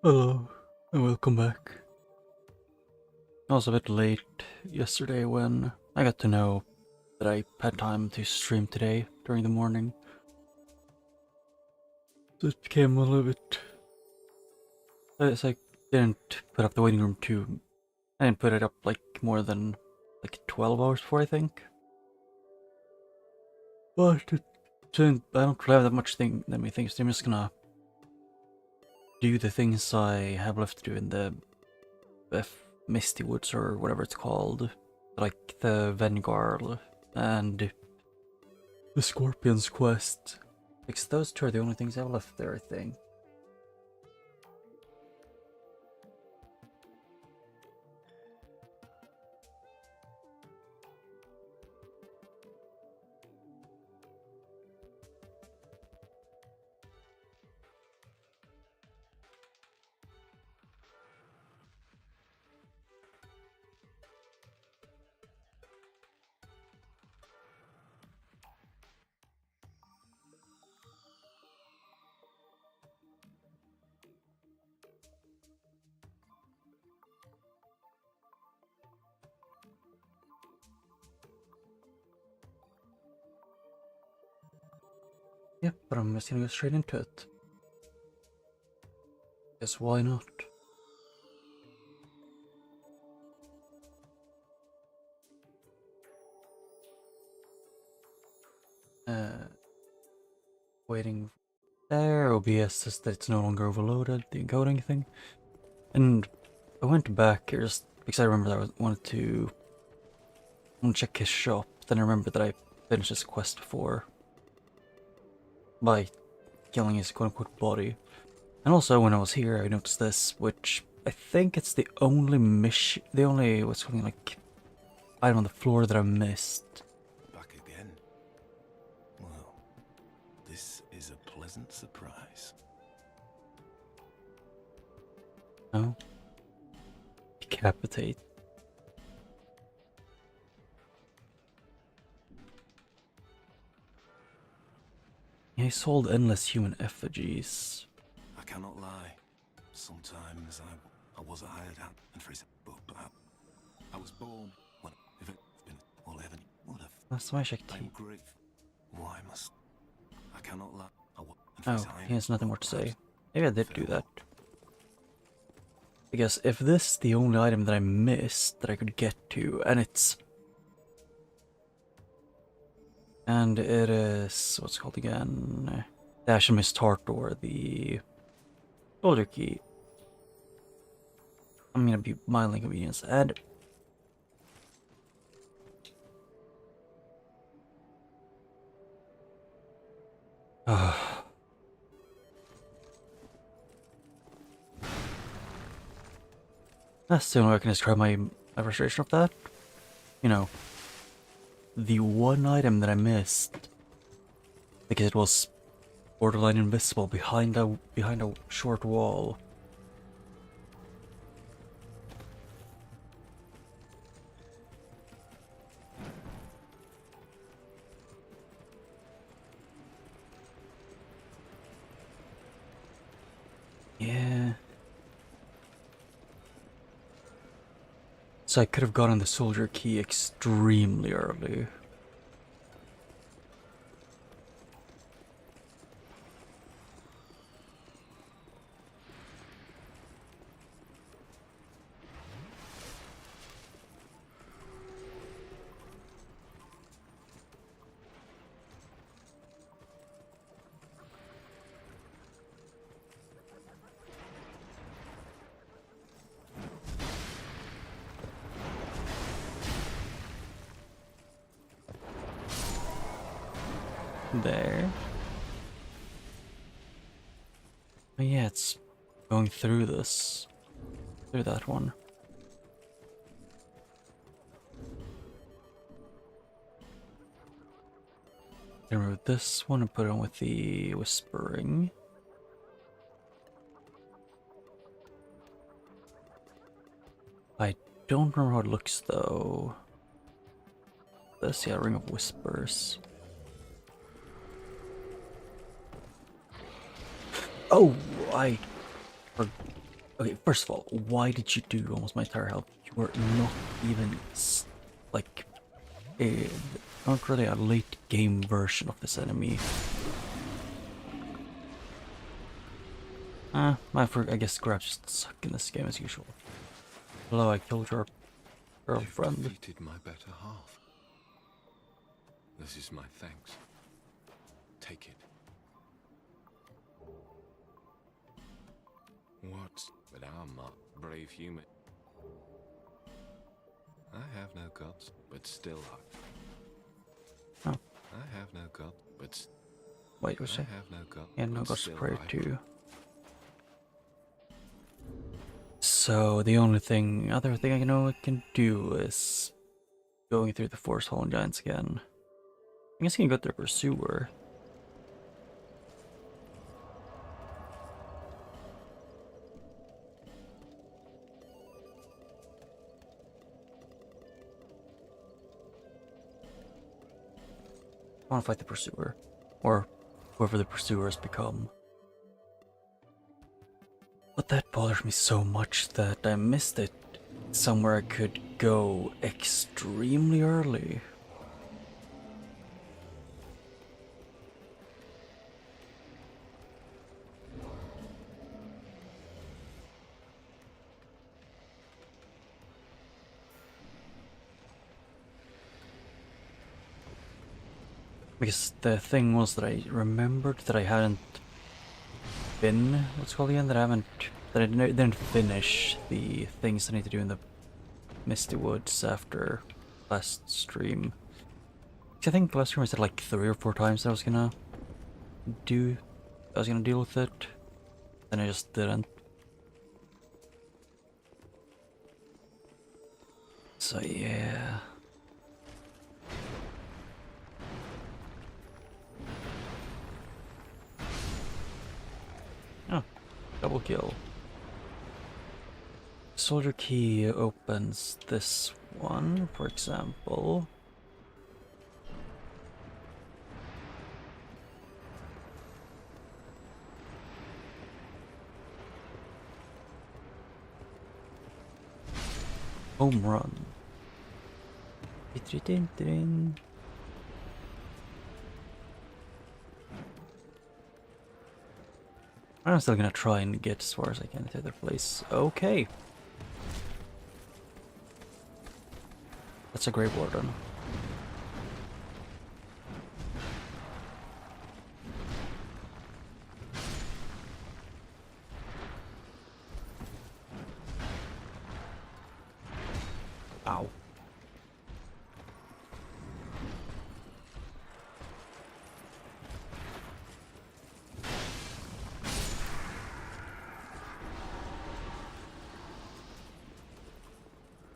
Hello, and welcome back. I was a bit late yesterday when I got to know that I had time to stream today during the morning. So it became a little bit... It's like, didn't put up the waiting room too... I didn't put it up like more than like 12 hours before, I think. But I don't really have that many things. I'm just gonna do the things I have left to do in the Misty Woods or whatever it's called. Like the Vanguard and the Scorpion's Quest. Because those two are the only things I have left there, I think. Yep, but I'm just gonna go straight into it. Guess why not? Waiting there. OBS says that it's no longer overloaded, the encoding thing. And I went back here just because I remember that I wanted to check his shop. Then I remembered that I finished this quest before by killing his quote-unquote body. And also when I was here I noticed this, which I think it's the only what's something like item on the floor that I missed. Back again. Well, this is a pleasant surprise. No. Decapitate. Yeah, he sold endless human effigies. I cannot lie. Sometimes I was a hired hand and for his but I was born when if it's been all heaven would have. That's why I checked. I'm grief. Why must I cannot lie. Oh, he has nothing more to say. Maybe I did do that. Because if this is the only item that I missed that I could get to, and it is, what's it called again? The Alchemist Heart or the Soldier Key. I'm gonna be mildly inconvenienced. And that's the only way I can describe my frustration of that. You know, the one item that I missed because it was borderline invisible behind a short wall. Yeah. So I could have gotten the soldier key extremely early. There. But yeah, it's going through that one. Remove this one and put it on with the whispering. I don't remember how it looks though. This, yeah, Ring of Whispers. Oh, I Okay, first of all, why did you do almost my entire health? You were not even like not really a late game version of this enemy. I guess grabs just suck in this game as usual. Hello, I killed your girlfriend. You've defeated my better half. This is my thanks. Take it. What? But I'm a brave human. I have no gods, but still Oh. I have no god, but Wait, what's I that? have no god. Yeah, no but gods still prayer I- too. So the only other thing I know I can do is going through the Forest Hall and Giants again. I guess I can go to the Pursuer. I want to fight the Pursuer, or whoever the Pursuer has become. But that bothers me so much that I missed it somewhere I could go extremely early. Because the thing was that I remembered that I hadn't been, what's it called again, that I didn't finish the things I need to do in the Misty Woods after last stream. 'Cause I think last stream I said like 3 or 4 times that I was gonna deal with it. Then I just didn't. So yeah. Oh, double kill. Soldier key opens this one, for example. Home run. I'm still gonna try and get as far as I can to their place. Okay. That's a great warden. Ow.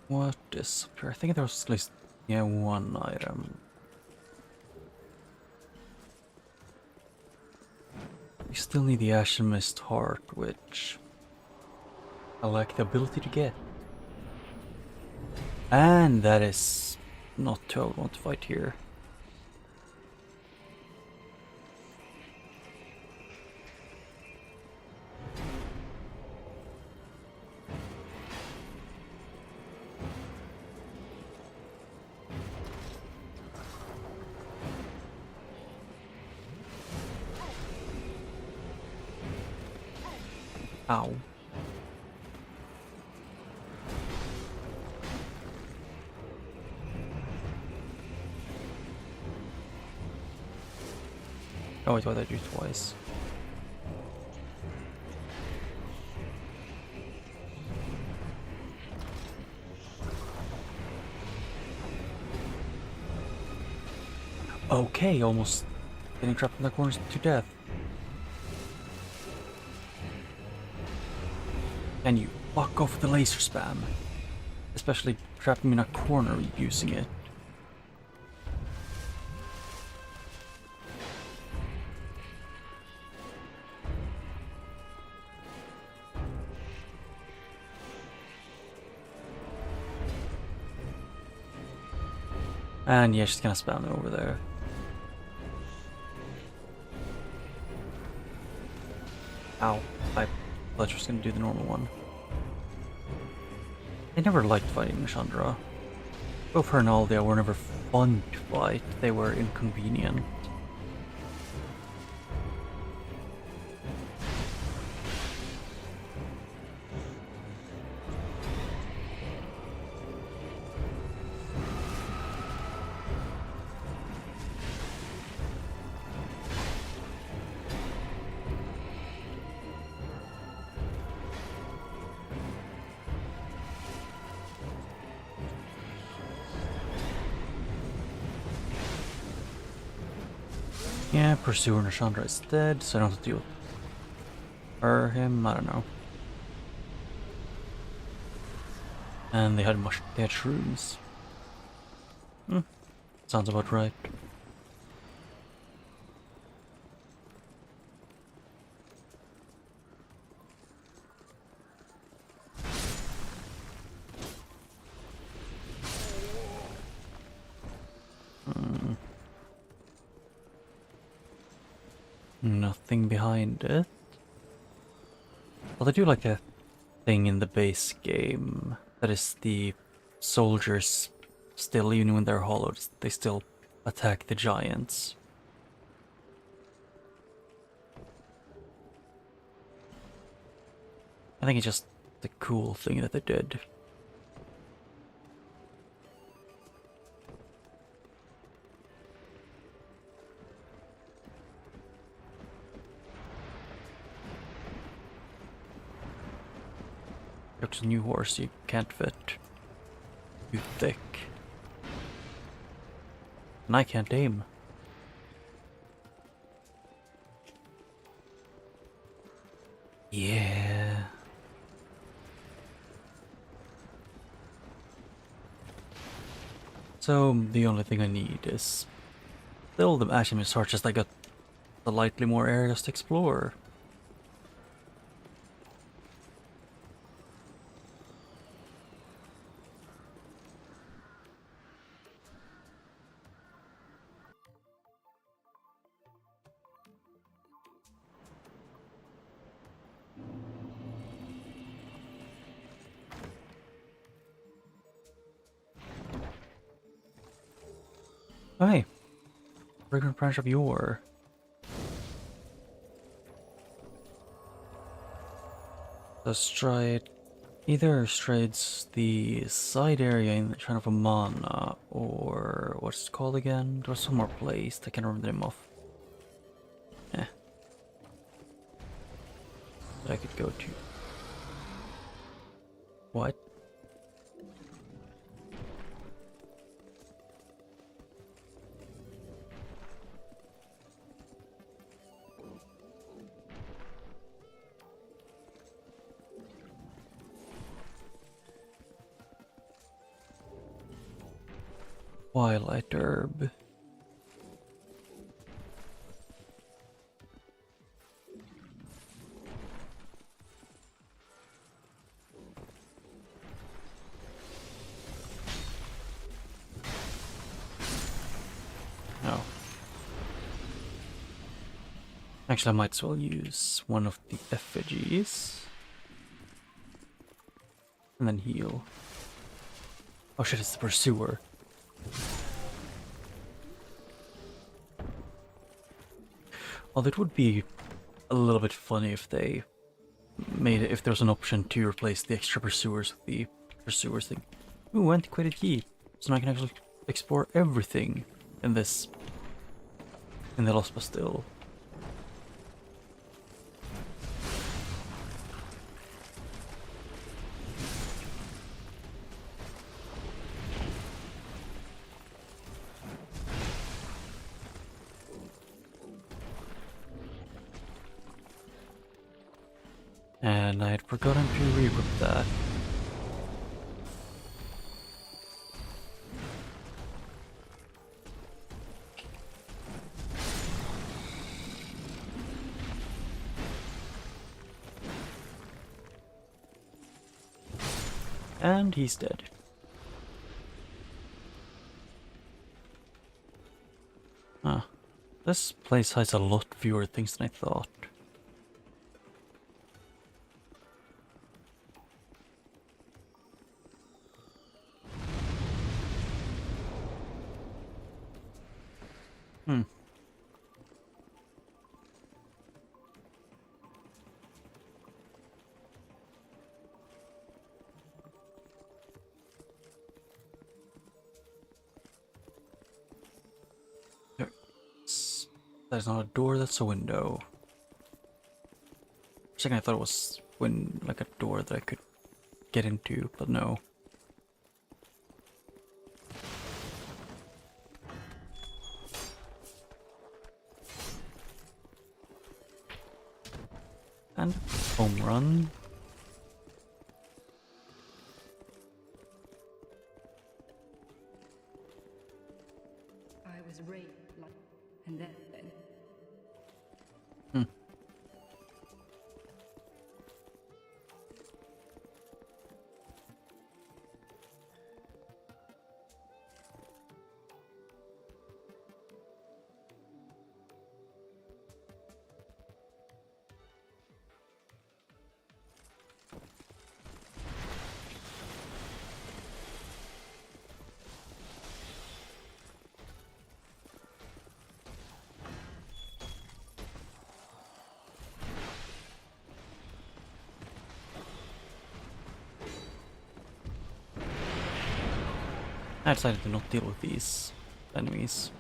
What is up here? I think there was at least, yeah, one item. We still need the Ashen Mist Heart, which I lack the ability to get. And that is not who I would want to fight here. Ow. Oh wait, why did I do twice? Okay, almost getting trapped in the corners to death. And you fuck off the laser spam. Especially trapping me in a corner using it. And yeah, she's gonna spam it over there. Ow. I thought she was gonna do the normal one. I never liked fighting Chandra. Both her and Aldia were never fun to fight, they were inconvenient. Yeah, Pursuer Nashandra is dead, so I don't have to deal with her, him, I don't know. And they had shrooms. Sounds about right. Nothing behind it. Well, I do like a thing in the base game that is the soldiers still, even when they're hollowed, they still attack the giants. I think it's just the cool thing that they did. Looks a new horse you can't fit. Too thick. And I can't aim. Yeah. So the only thing I need is still the achievement search, just I got slightly more areas to explore. Oh hey, fragrant branch of yore. So stride either strides the side area in the Shrine of Amana, or what's it called again? There was some more place I can't remember the name of. Eh. That I could go to. What? Twilight herb. No. Actually, I might as well use one of the effigies. And then heal. Oh shit, it's the pursuer. Well, it would be a little bit funny if they made it, if there was an option to replace the extra pursuers with the pursuers thing. Ooh, antiquated key. So now I can actually explore everything in this, in the Lost Bastille. And I had forgotten to re-equip that. And he's dead. Huh. This place has a lot fewer things than I thought. That's not a door, that's a window. For a second I thought it was like a door that I could get into, but no. And home run. I was raped, and then. Hmm. I decided to not deal with these enemies.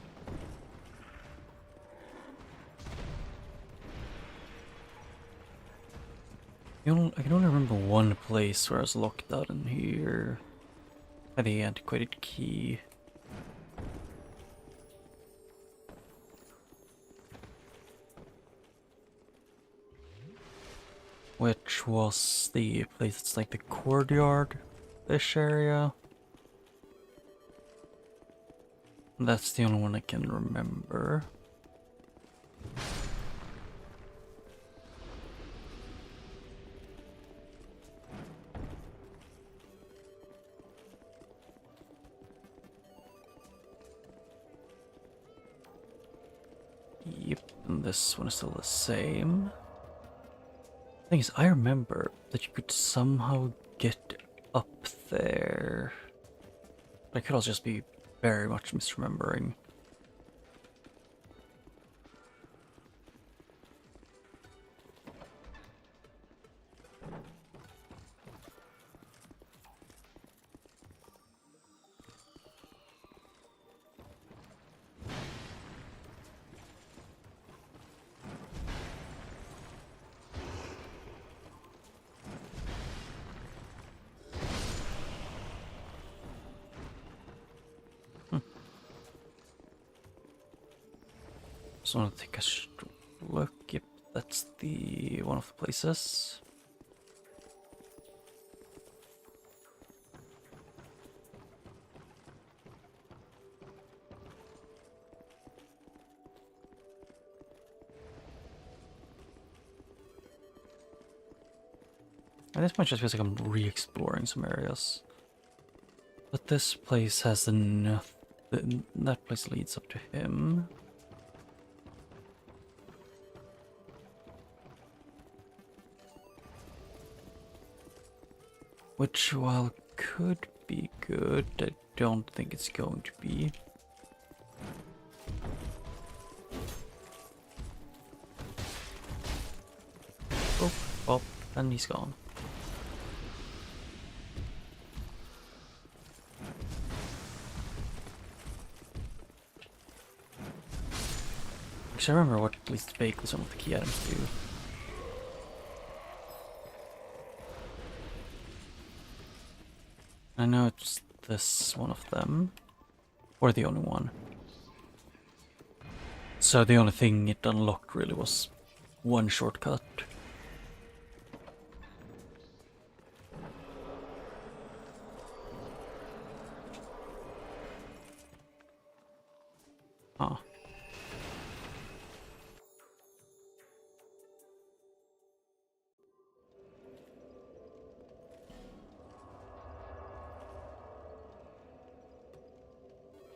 I can only remember one place where I was locked out in here. By the antiquated key. Which was the place that's like the courtyard-ish area. That's the only one I can remember. Yep, and this one is still the same. Thing is, I remember that you could somehow get up there. But I could also just be very much misremembering. Just want to take a look. Yep, that's the one of the places. At this point, it just feels like I'm re-exploring some areas. But this place has enough. That place leads up to him. Which, while could be good, I don't think it's going to be. Oh, well, and he's gone. Because I remember what at least vaguely some of the key items do. I know it's this one of them. Or the only one. So the only thing it unlocked really was one shortcut. Huh.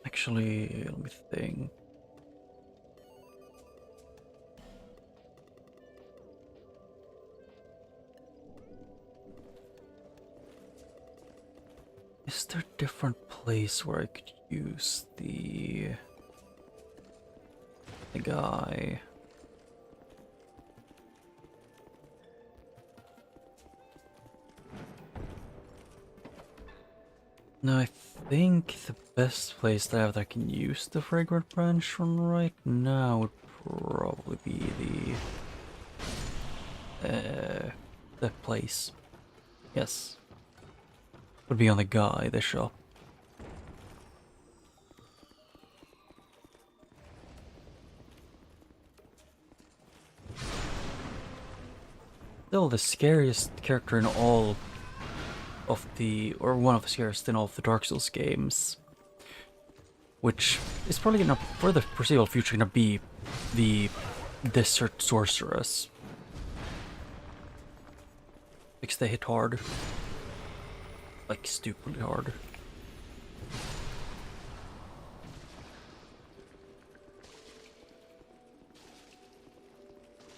Actually, let me think. Is there a different place where I could use the guy? No, I think the best place that I can use the fragrant branch from right now would probably be the place. Yes. Would be on the guy, the shop. Still the scariest character in all of the, or one of the scariest in all of the Dark Souls games. Which is probably gonna, for the foreseeable future, gonna be the Desert Sorceress. Because they hit hard. Like, stupidly hard.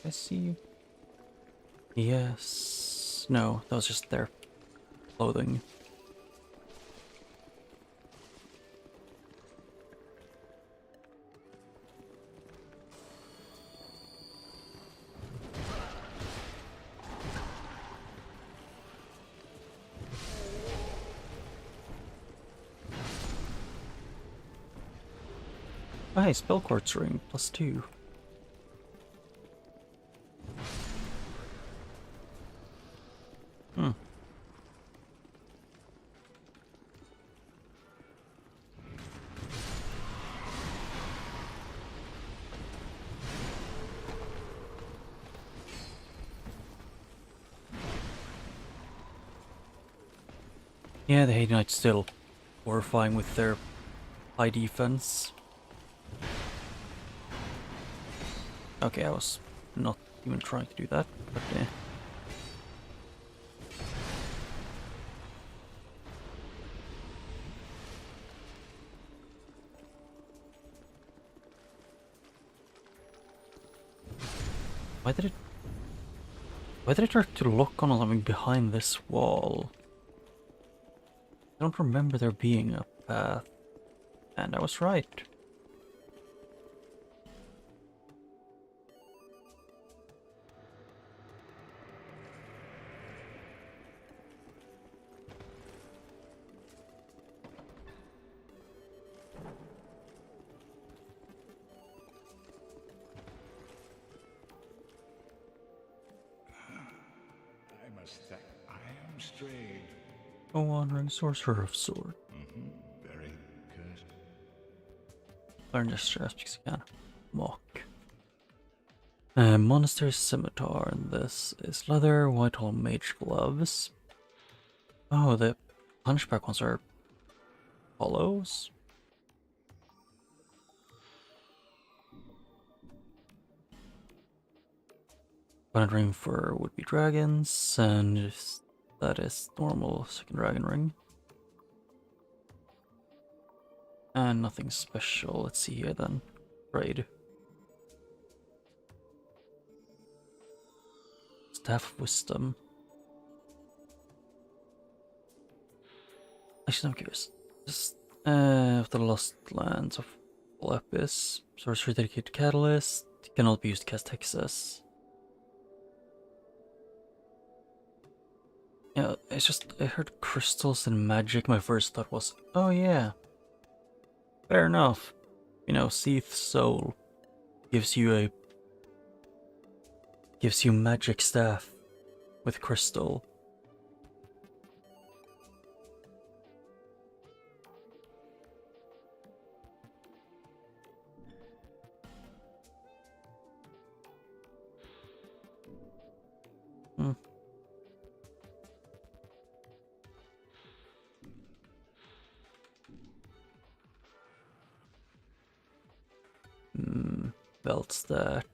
I see you. Yes. No, that was just their clothing. Oh, hey, spell quartz ring, +2. Hmm. Yeah, the Haiti Knights still horrifying with their high defense. Okay, I was not even trying to do that, but yeah. Why did I try to look on something behind this wall? I don't remember there being a path, and I was right. I must say, I am strayed. A wandering sorcerer of sword. Very good. Learn this because you can. Mock. Monastery scimitar, and this is leather, Whitehall mage gloves. Oh, the hunchback ones are hollows? One ring for would-be dragons, and that is normal second dragon ring. And nothing special. Let's see here then. Trade. Staff of Wisdom. Actually, I'm curious. Just of the Lost Lands of Lepis. Sorcery dedicated catalyst. Cannot be used to cast hexes. Yeah, it's just I heard crystals and magic. My first thought was, oh yeah, fair enough. You know, Seath Soul gives you magic staff with crystal. Hmm. Belt stack.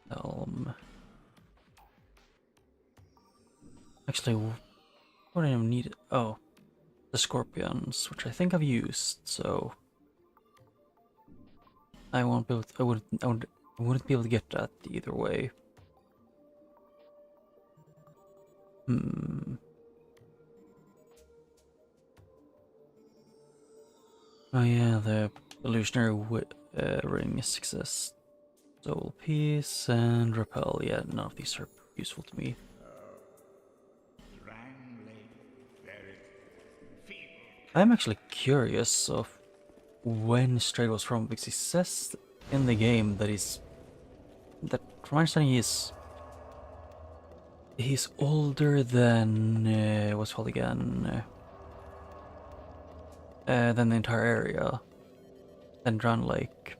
Helm. Actually, what do I need? Oh, the scorpions, which I think I've used, so I won't be able to, I wouldn't be able to get that either way. Oh yeah, the illusionary ring success, soul piece, and repel. Yeah, none of these are useful to me. Very feeble. I'm actually curious of when Stray was from, because he says in the game that from my understanding, he's older than what's it called again? Than the entire area, than Rando Lake.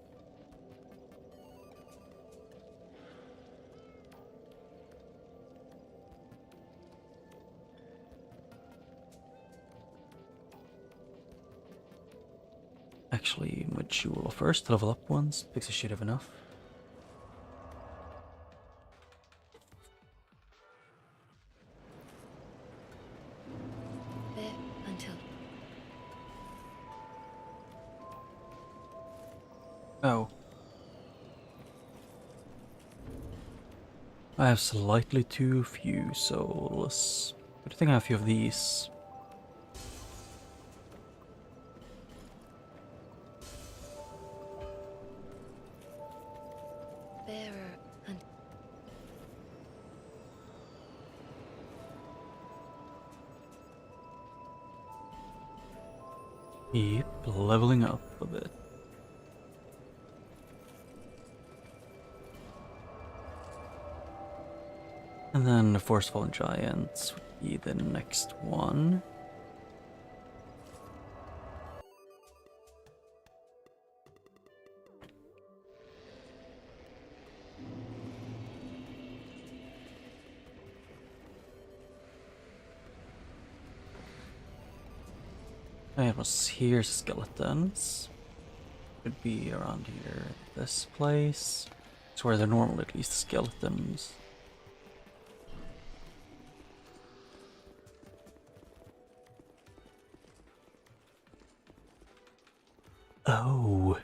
Actually, my jewel first, level up once, because I should have enough. There until. Oh. I have slightly too few souls. But I think I have a few of these. Bearer and. Keep leveling up a bit. And then the Forceful Giants would be the next one. I was here, skeletons. Could be around here, this place. It's where they're normally at least skeletons. Oh.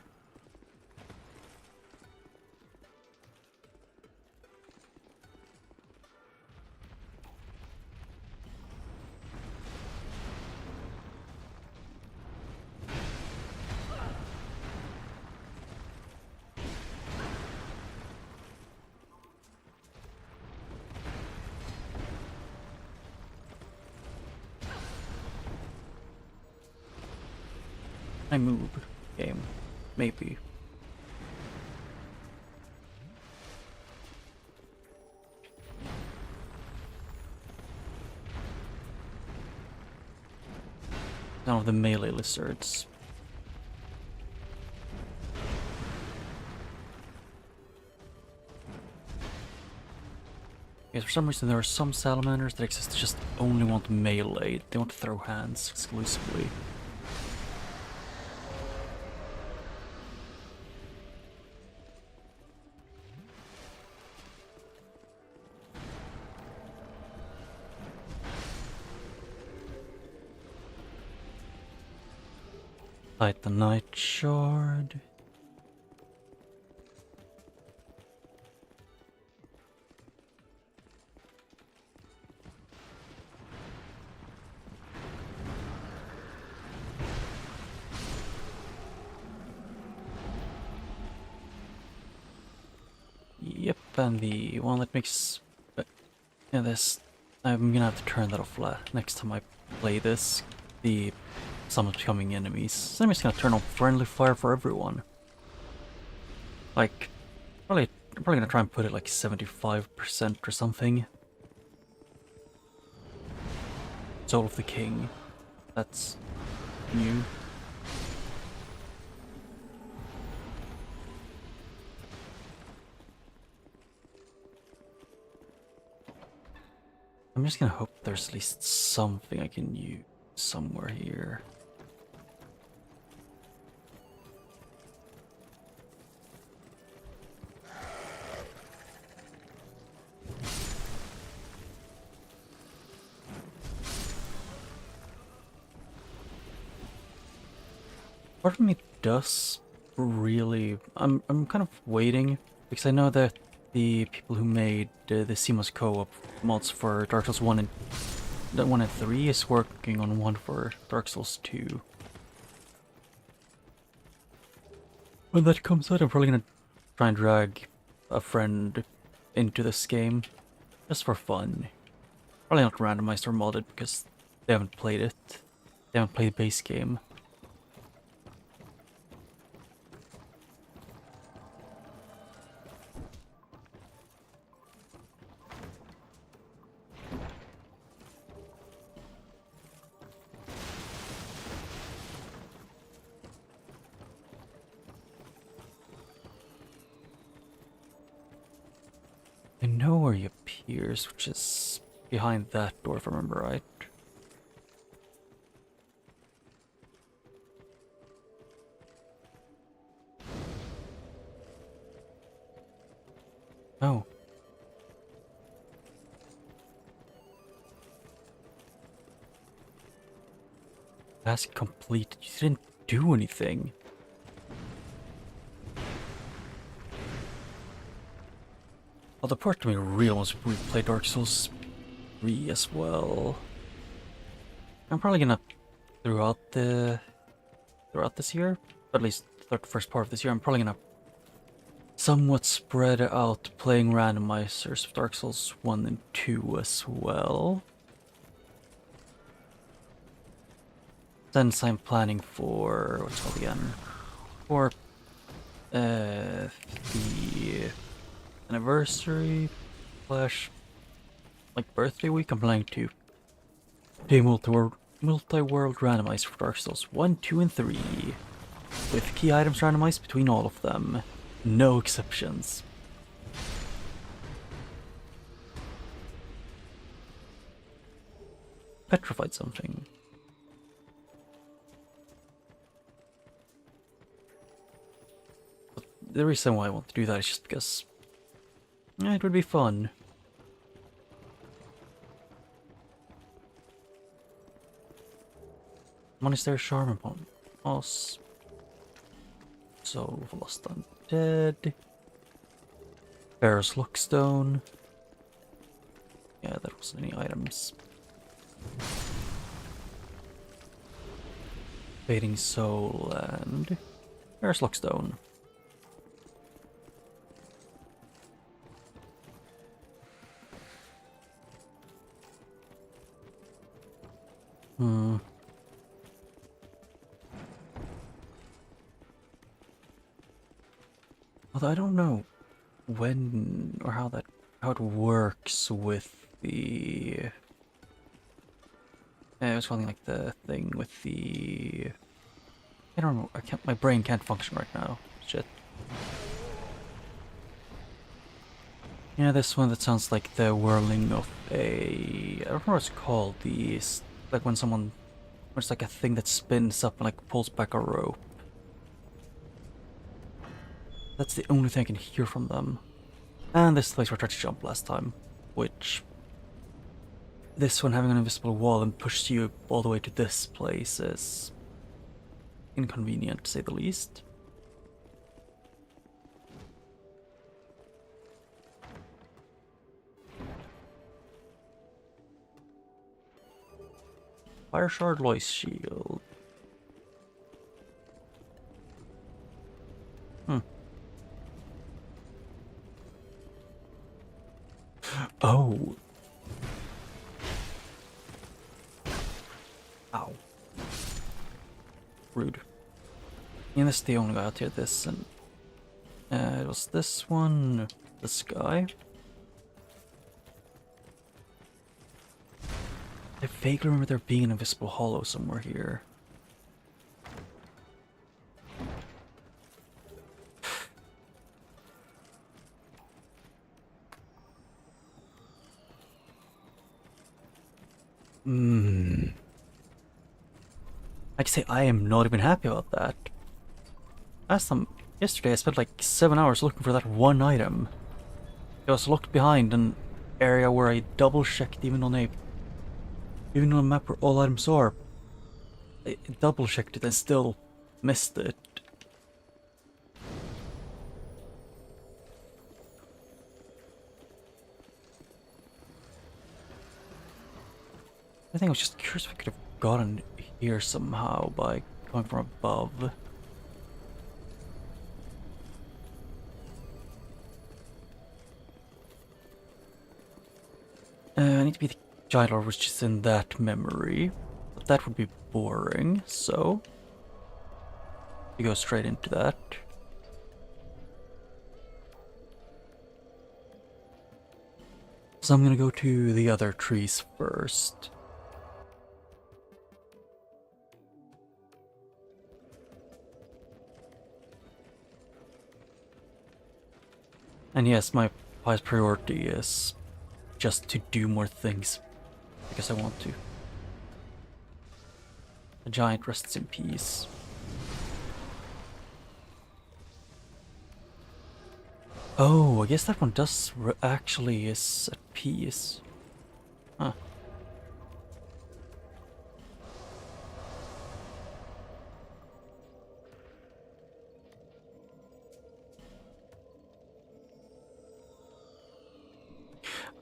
I move. Game. Maybe. None of the melee lizards. Yes, for some reason there are some salamanders that exist that just only want melee. They want to throw hands exclusively. Light the Night Shard. Yep, and the one that makes... yeah, this... I'm gonna have to turn that off next time I play this. The summons becoming enemies. So I'm just gonna turn on friendly fire for everyone. Like, I'm probably gonna try and put it like 75% or something. Soul of the King. That's new. I'm just gonna hope there's at least something I can use somewhere here. Part of me does really... I'm kind of waiting, because I know that the people who made the CMOS co-op mods for Dark Souls 1 and 3 is working on one for Dark Souls 2. When that comes out, I'm probably gonna try and drag a friend into this game, just for fun. Probably not randomized or modded, because they haven't played it. They haven't played the base game. know where he appears, which is behind that door, if I remember right. Oh. Task complete. You didn't do anything. Well, the part to me real wants to replay Dark Souls 3 as well. I'm probably gonna throughout this year, at least the first part of this year, I'm probably gonna somewhat spread out playing randomizers of Dark Souls 1 and 2 as well. Since I'm planning for what's it called again? For the anniversary slash like birthday week, I'm planning to do multi-world randomizer for Dark Souls 1, 2, and 3. With key items randomized between all of them. No exceptions. Petrified something. But the reason why I want to do that is just because it would be fun. Monastery Charm upon us. Soul of Lost Undead. Barrow's Lockstone. Yeah, that wasn't any items. Fading Soul and Barrow's Lockstone. Although I don't know when or how it works with the it was something like the thing with the I don't know, my brain can't function right now. Shit. Yeah, this one that sounds like the whirling of I don't know what it's called, like when it's like a thing that spins up and like pulls back a rope. That's the only thing I can hear from them. And this place where I tried to jump last time, which this one having an invisible wall and pushes you all the way to this place is inconvenient to say the least. Fire Shard Lois Shield. Oh. Ow. Rude. And this is the only guy out here, this, and it was this one, this guy. I vaguely remember there being an invisible hollow somewhere here. I can say I am not even happy about that. Yesterday I spent like 7 hours looking for that one item. It was locked behind an area where I double checked even on a map where all items are. I double checked it and still missed it. I think I was just curious if I could have gotten here somehow by coming from above. I need to be the giant lord, which is in that memory, but that would be boring, so we go straight into that. So I'm gonna go to the other trees first. And yes, my highest priority is just to do more things because I want to. The giant rests in peace. Oh, I guess that one does actually is at peace. Huh.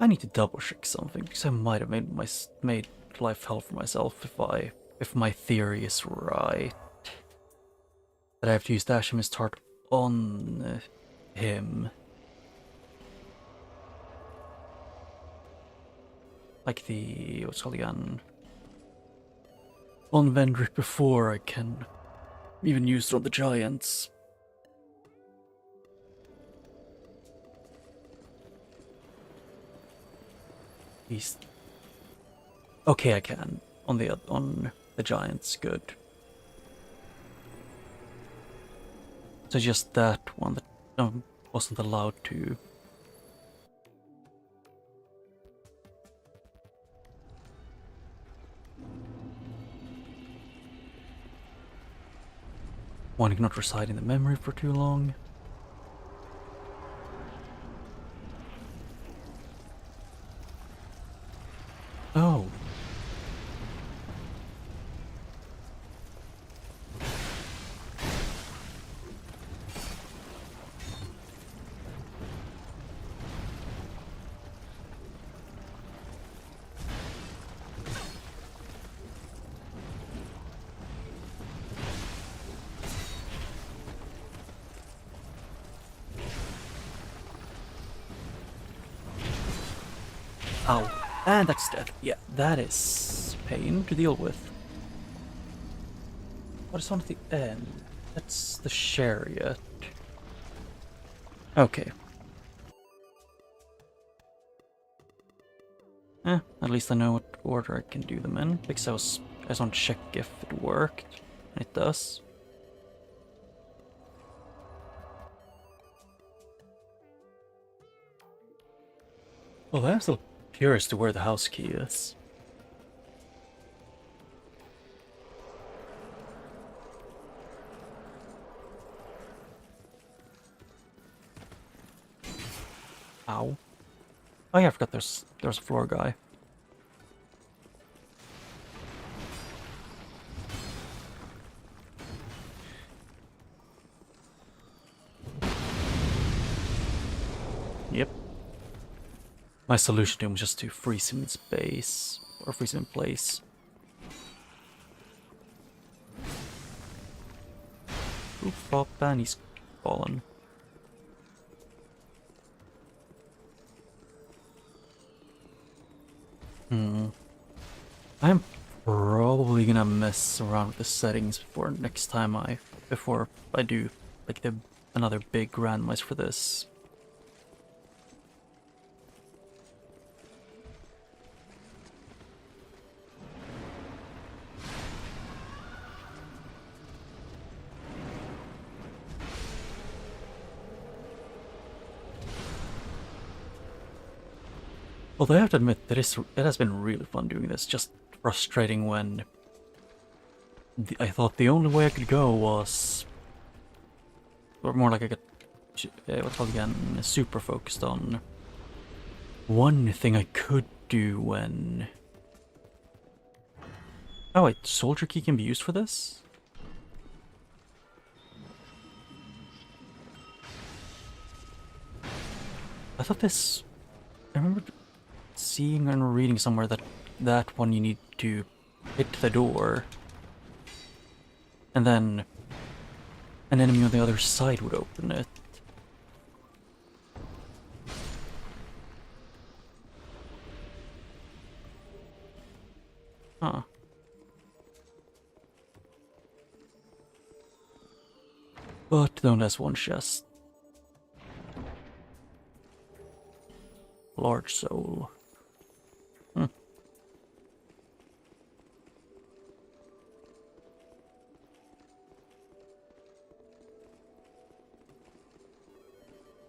I need to double check something because I might have made life hell for myself if my theory is right. That I have to use the Alchemist Heart on him. Like the what's it called again? On Vendrick before I can even use it on the giants. He's okay. I can on the giants. Good. So just that one that wasn't allowed to. One cannot reside in the memory for too long. Oh. Ow. And that's dead. Yeah, that is pain to deal with. What is on at the end? That's the chariot. Okay. At least I know what order I can do them in, because I was on check if it worked, and it does. Well, I'm still curious to where the house key is. Ow. Oh yeah, I forgot there's a floor guy. Yep. My solution to him was just to freeze him in space, or freeze him in place. Oop, pop, and he's fallen. I'm probably gonna mess around with the settings before I do like another big randomize for this. Although I have to admit that it has been really fun doing this, just frustrating when I thought the only way I could go was, or more like I got, what's called again, super focused on one thing I could do when... Oh wait, soldier key can be used for this? I thought this... I remember seeing and reading somewhere that one you need to hit the door, and then an enemy on the other side would open it. Huh. But don't has one chest. Large soul.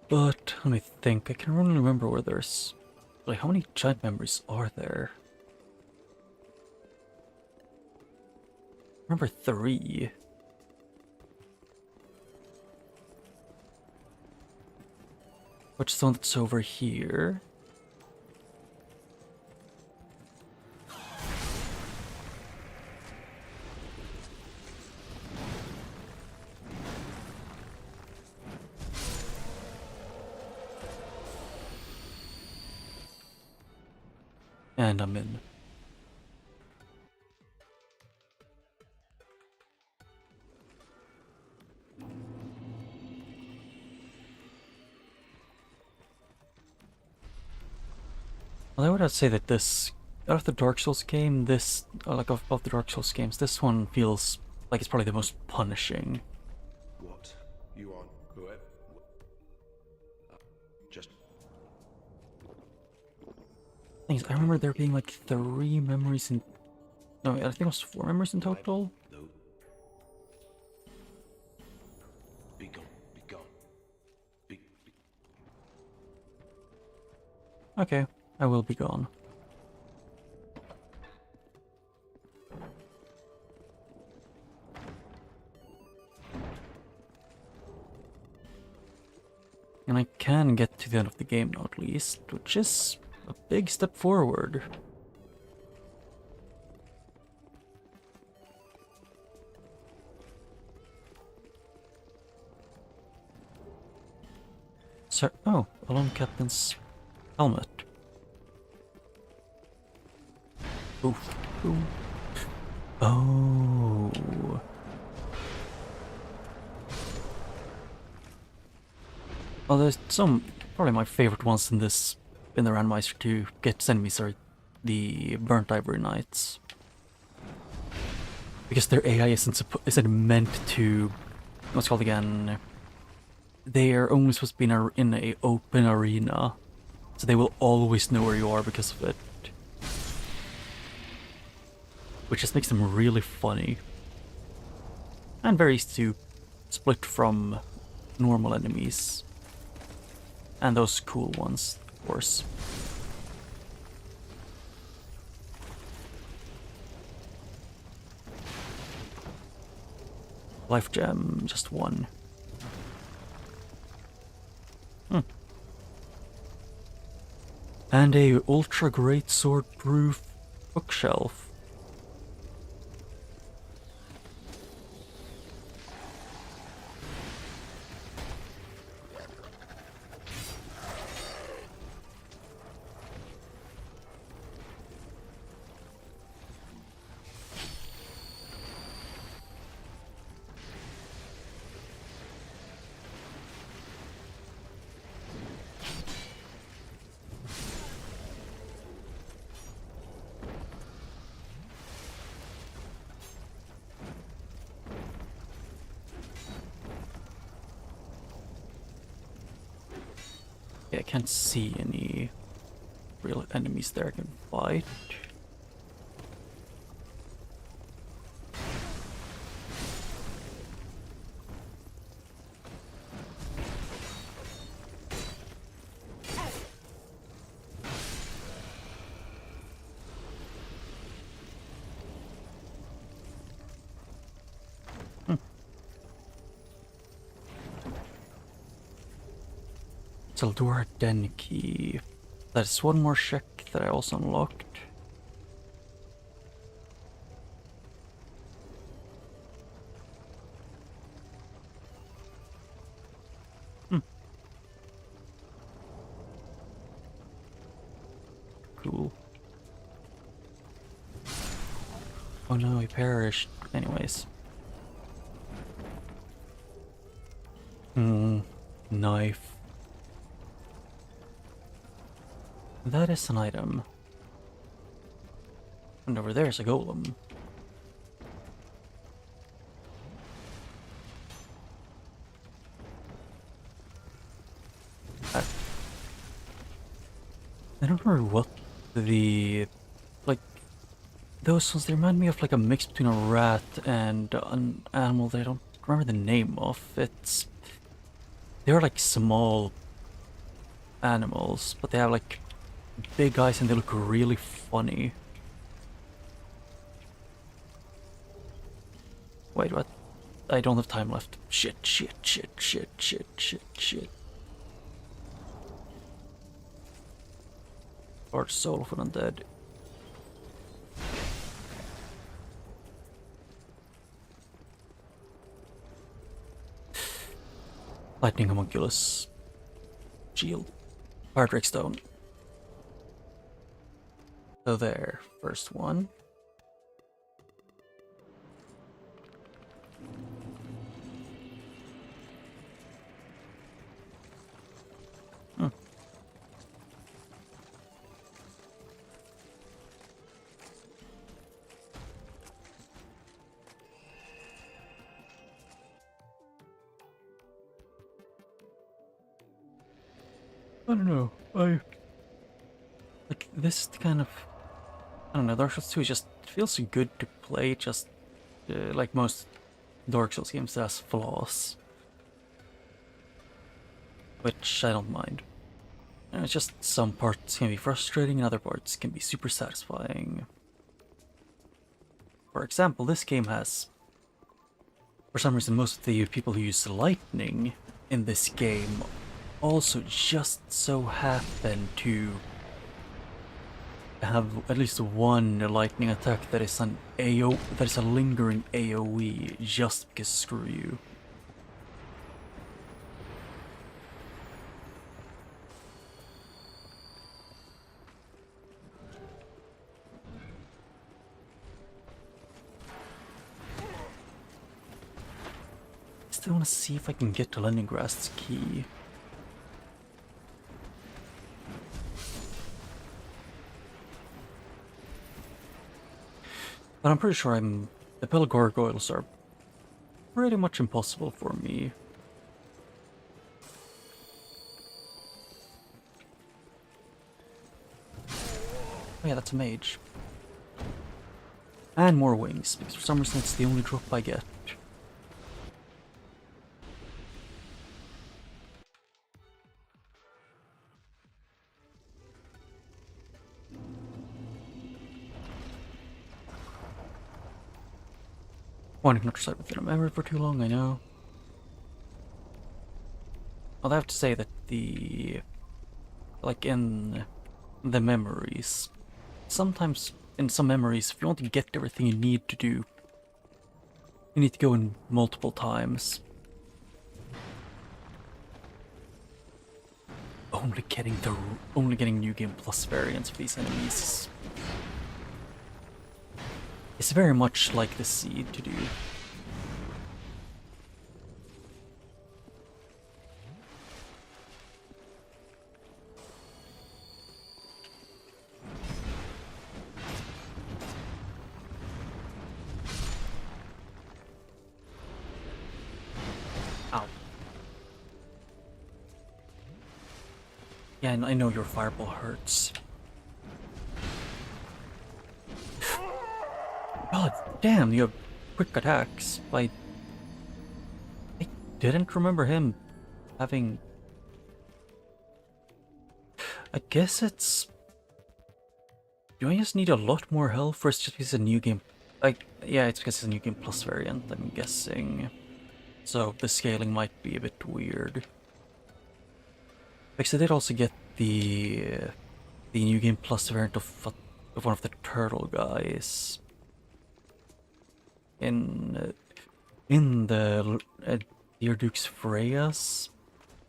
But let me think. I can only remember where there's... Like, how many giant memories are there? I remember 3. Which is the one that's over here? And I'm in. Well, I would say that this, out of the Dark Souls game, this, like of the Dark Souls games, this one feels like it's probably the most punishing. What? You on? Whoever? Just... Thing is, I remember there being like 3 memories in... No, I think it was 4 memories in total. No. Be gone. Be gone. Be... Okay, I will be gone. And I can get to the end of the game now at least, which is a big step forward. Sir, oh, a lone captain's helmet. Oof. Ooh. Oh. Well, there's some, probably my favorite ones in this, in the Randomizer to get enemies are the Burnt Ivory Knights. Because their AI isn't meant to, what's it called again? They are only supposed to be in a open arena, so they will always know where you are because of it. Which just makes them really funny. And very easy to split from normal enemies. And those cool ones, of course. Life gem, just 1. And a ultra great sword proof bookshelf. Yeah, I can't see any real enemies there I can fight. Saldur Den key. That's one more check that I also unlocked. Cool. Oh no, he perished. Anyways. Knife. That is an item. And over there's a golem. I don't remember what the... like... those ones, they remind me of like a mix between a rat and an animal that I don't remember the name of. It's... they're like small animals, but they have like big eyes and they look really funny. Wait, what? I don't have time left. Shit. Or soul of an undead. Lightning homunculus. Shield. Fire Drake Stone. So there, first one. I don't know. Like this kind of, I don't know. Dark Souls 2 just feels good to play. Just like most Dark Souls games, it has flaws, which I don't mind. It's just some parts can be frustrating, and other parts can be super satisfying. For example, this game has, for some reason, most of the people who use lightning in this game also just so happen to have at least one lightning attack that is a lingering AoE, just because screw you. Still want to see if I can get to Leningrad's key. But I'm pretty sure the Pale Gargoyles are pretty much impossible for me. Oh yeah, that's a mage. And more wings, because for some reason it's the only drop I get. Wanting not to side with memory for too long, I know. I'll have to say that like in the memories, sometimes in some memories, if you want to get everything you need to do, you need to go in multiple times. Only getting New Game Plus variants of these enemies is very much like the Seed to do. Ow. Yeah, I know your fireball hurts. God damn, you have quick attacks. I didn't remember him having... I guess it's... Do I just need a lot more health, or it's just because it's a new game? Yeah, it's because it's a new game plus variant, I'm guessing. So the scaling might be a bit weird. Because I did also get the new game plus variant of one of the turtle guys in the Dear Duke's Freya's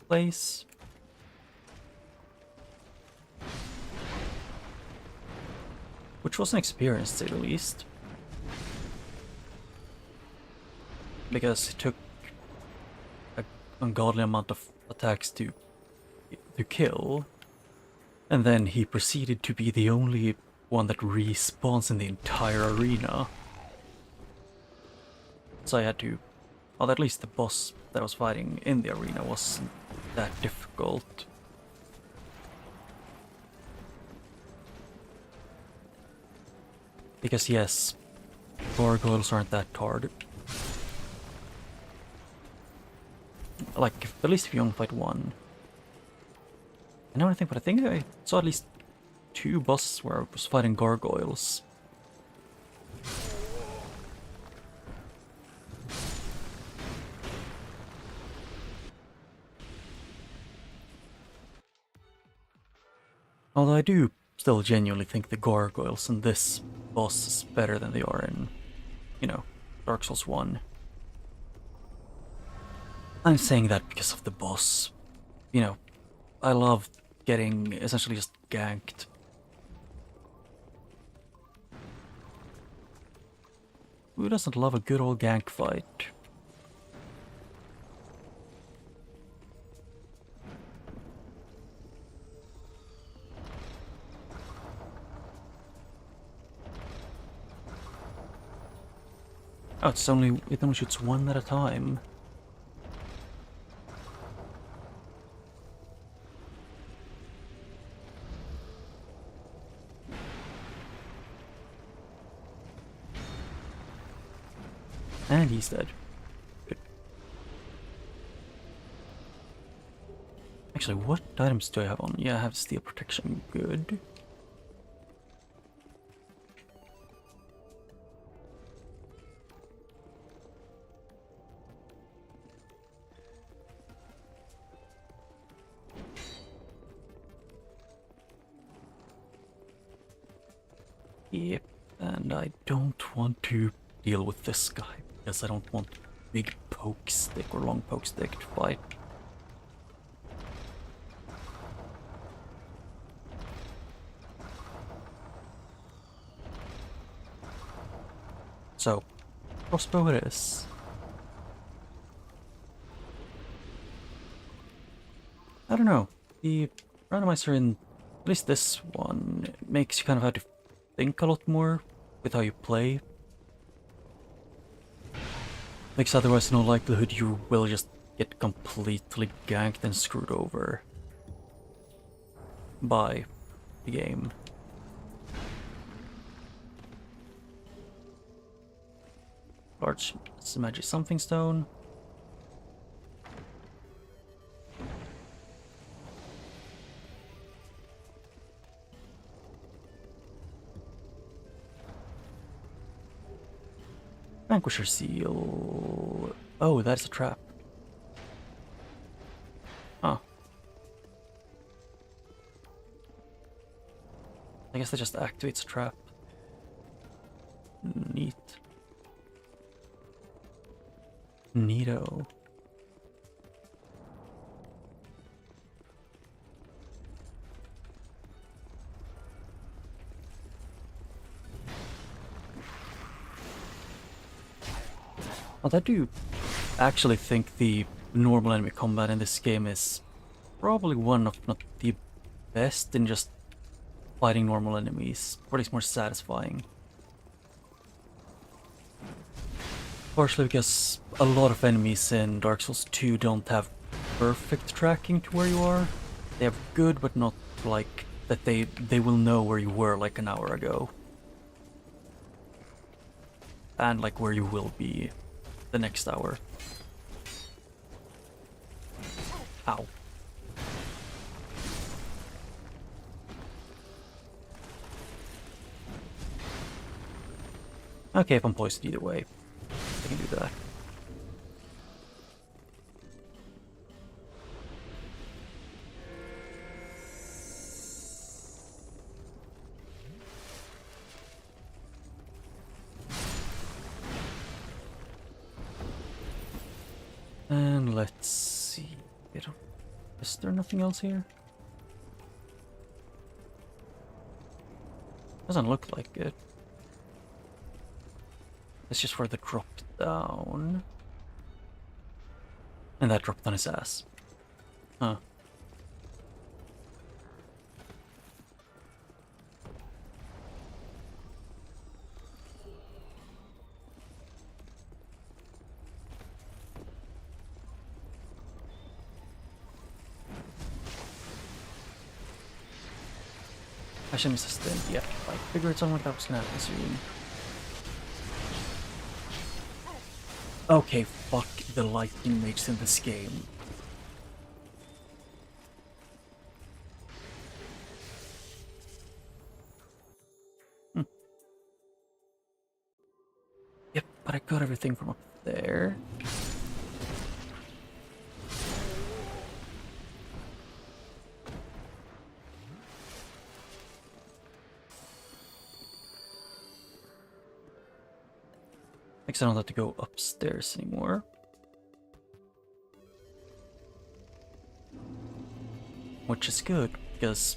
place. Which was an experience, to say the least. Because it took an ungodly amount of attacks to kill. And then he proceeded to be the only one that respawns in the entire arena. So I had to... Well, at least the boss that I was fighting in the arena wasn't that difficult. Because yes, gargoyles aren't that hard. Like, at least if you only fight one. I know anything, but I think I saw at least 2 bosses where I was fighting gargoyles. Although I do still genuinely think the gargoyles in this boss is better than they are in, you know, Dark Souls 1. I'm saying that because of the boss. You know, I love getting essentially just ganked. Who doesn't love a good old gank fight? Oh, it only shoots 1 at a time. And he's dead. Good. Actually, what items do I have on? Yeah, I have steel protection. Good. Yep, and I don't want to deal with this guy, because I don't want big poke stick or long poke stick to fight. So, crossbow it is. I don't know, the randomizer in at least this one makes you kind of have to think a lot more with how you play. Makes otherwise no likelihood you will just get completely ganked and screwed over by the game. Large magic something stone. Vanquisher seal. Oh, that's a trap. Huh. I guess that just activates a trap. Neat. Neato. Well, I do actually think the normal enemy combat in this game is probably one of not the best in just fighting normal enemies, or at least more satisfying. Partially because a lot of enemies in Dark Souls 2 don't have perfect tracking to where you are. They have good, but not like that they will know where you were like an hour ago. And like where you will be the next hour. Ow. Okay, if I'm poisoned either way, I can do that. And let's see. Is there nothing else here? Doesn't look like it. It's just for the drop down. And that dropped on his ass. Huh. I shouldn't sustain yet. I figured something like that was gonna happen soon. Okay, fuck the lightning makes in this game. Yep, but I got everything from up there. I guess I don't have to go upstairs anymore. Which is good, because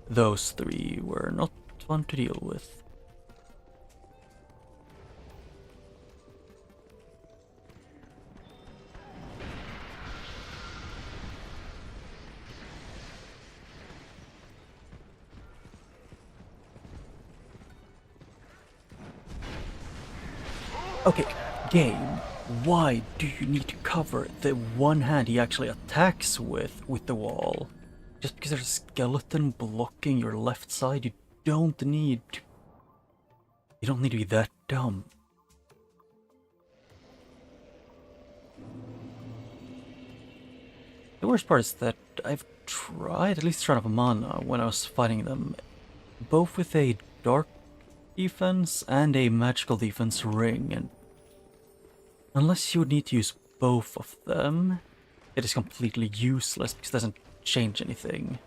those three were not fun to deal with. Okay, game, why do you need to cover the one hand he actually attacks with the wall? Just because there's a skeleton blocking your left side, you don't need to... You don't need to be that dumb. The worst part is that I've tried at least run out of mana when I was fighting them, both with a dark defense and a magical defense ring, and unless you would need to use both of them, it is completely useless because it doesn't change anything.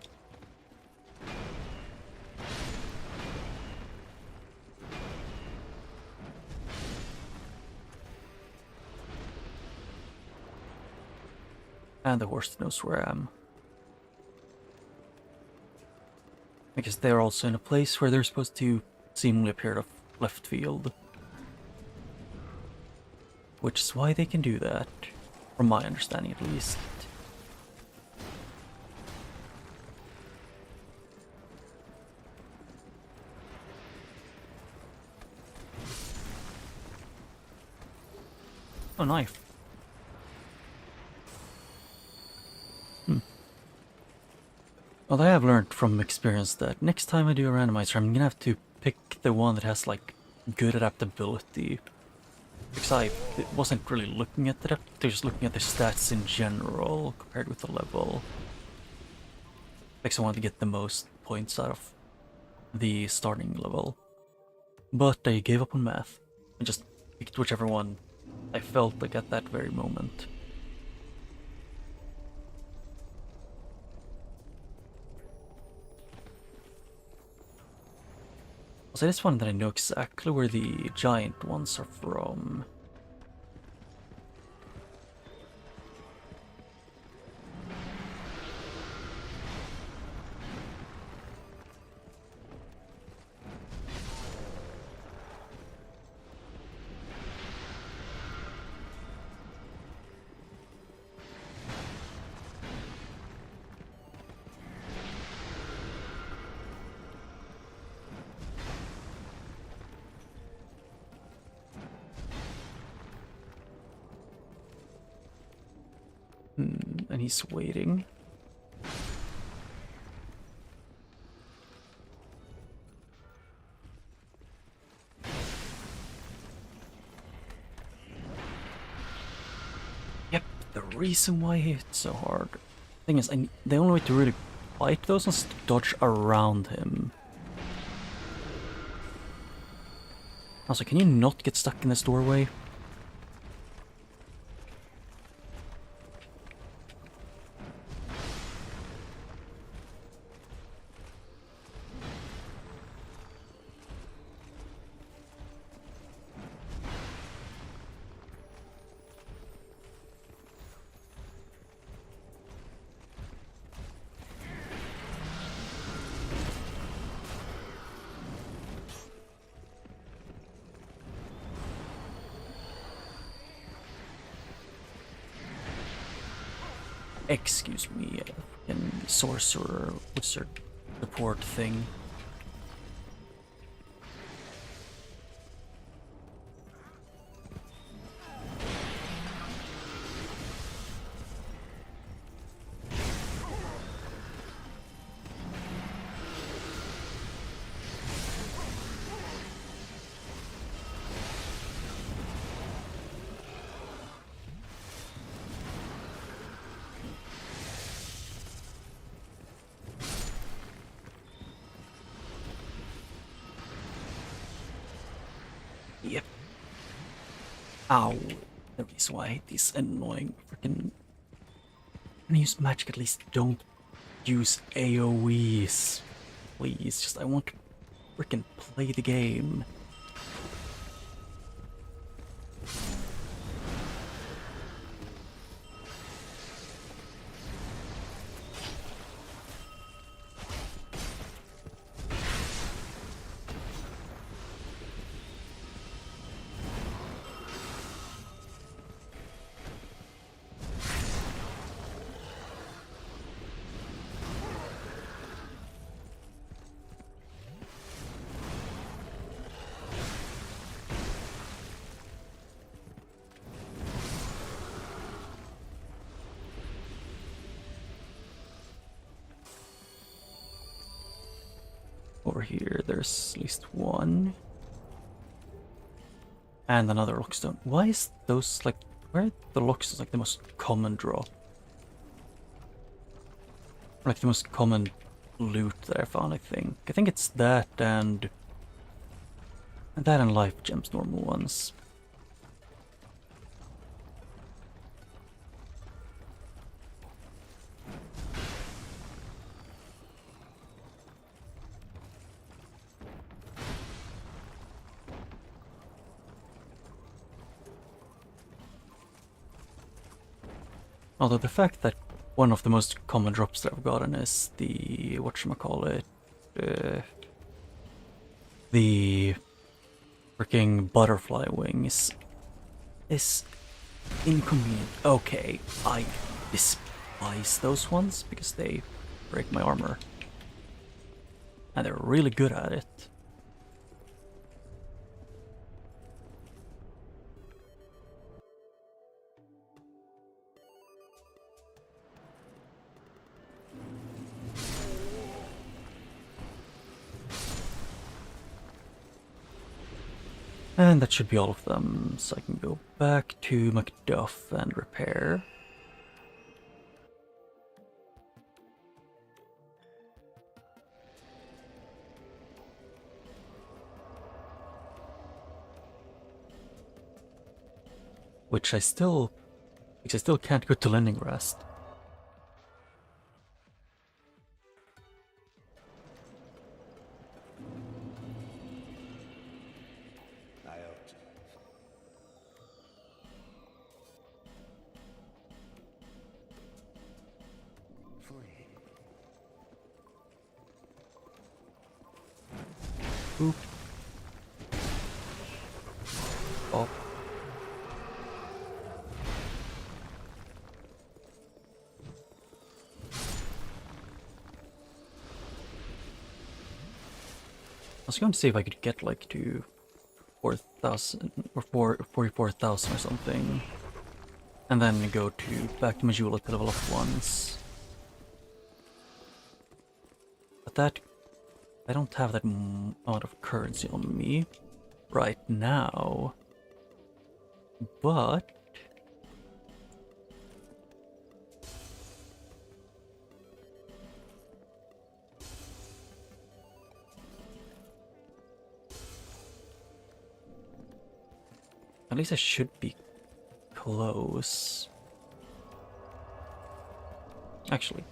And the horse knows where I am. Because they're also in a place where they're supposed to seemingly appear out of left field. Which is why they can do that, from my understanding at least. Oh, knife. Well, I have learned from experience that next time I do a randomizer, I'm gonna have to pick the one that has, like, good adaptability. Because I wasn't really looking at the just looking at the stats in general compared with the level. Because I wanted to get the most points out of the starting level. But I gave up on math and just picked whichever one I felt like at that very moment. Also, this one that I know exactly where the giant ones are from. And he's waiting. Yep, the reason why he hit so hard. Thing is, the only way to really fight those is to dodge around him. Also, can you not get stuck in this doorway? Excuse me, fucking sorcerer wizard support thing. Yep. Ow. The reason why I hate these annoying freaking. When you use magic, at least don't use AoEs. Please, just I want to freaking play the game. Over here, there's at least one. And another lockstone. Why is those like, where are the lockstones like the most common draw? Like the most common loot that I found, I think. I think it's that and life gems, normal ones. Although the fact that one of the most common drops that I've gotten is the, whatchamacallit, the freaking butterfly wings is inconvenient. Okay, I despise those ones because they break my armor. And they're really good at it. And that should be all of them, so I can go back to Macduff and repair. Which I still can't go to Leningrad. Oop. Oh. I was going to see if I could get like to 4,000 or 44,000 or something. And then go to back to Majula to level up once. But that, I don't have that amount of currency on me right now. But at least I should be close. Actually,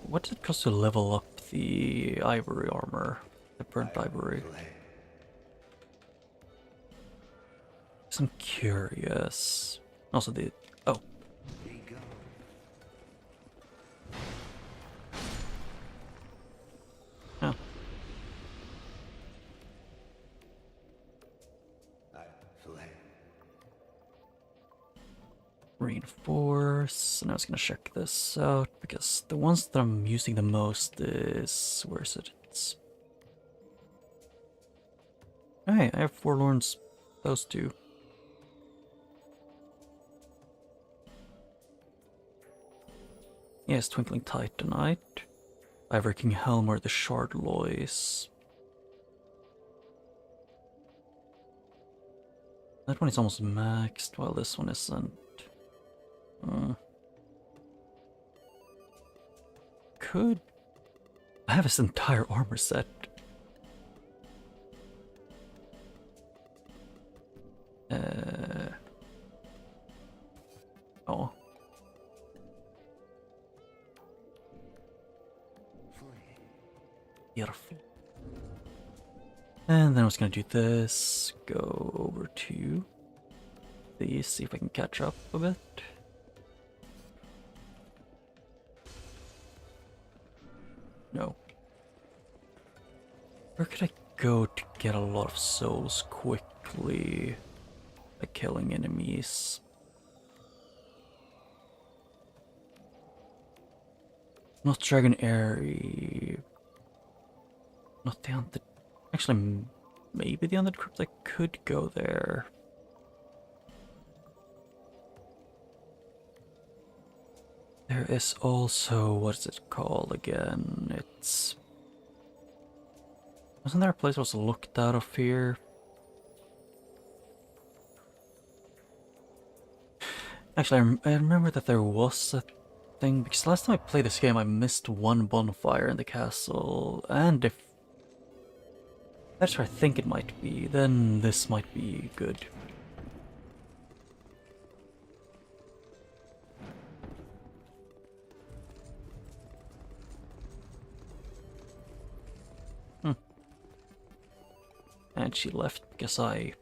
what does it cost to level up the ivory armor? The burnt ivory. I'm curious. Also the oh. Oh. Reinforce, and I was gonna check this out because the ones that I'm using the most is, where is it? It's, hey, I have Forlorns, those two. Yes, Twinkling Titanite, Ivory King Helm or the Shard Lois. That one is almost maxed, while this one isn't. Could I have this entire armor set? Beautiful. And then I was gonna do this, go over to these, see if I can catch up a bit. No. Where could I go to get a lot of souls quickly by killing enemies? Not Dragon Airy. Not the Undead. Actually, maybe the Undead Crypt. I could go there. There is also, what is it called again? It's... Wasn't there a place I was looked out of here? Actually, I remember that there was a thing, because last time I played this game I missed one bonfire in the castle, and if that's where I think it might be, then this might be good. And she left because I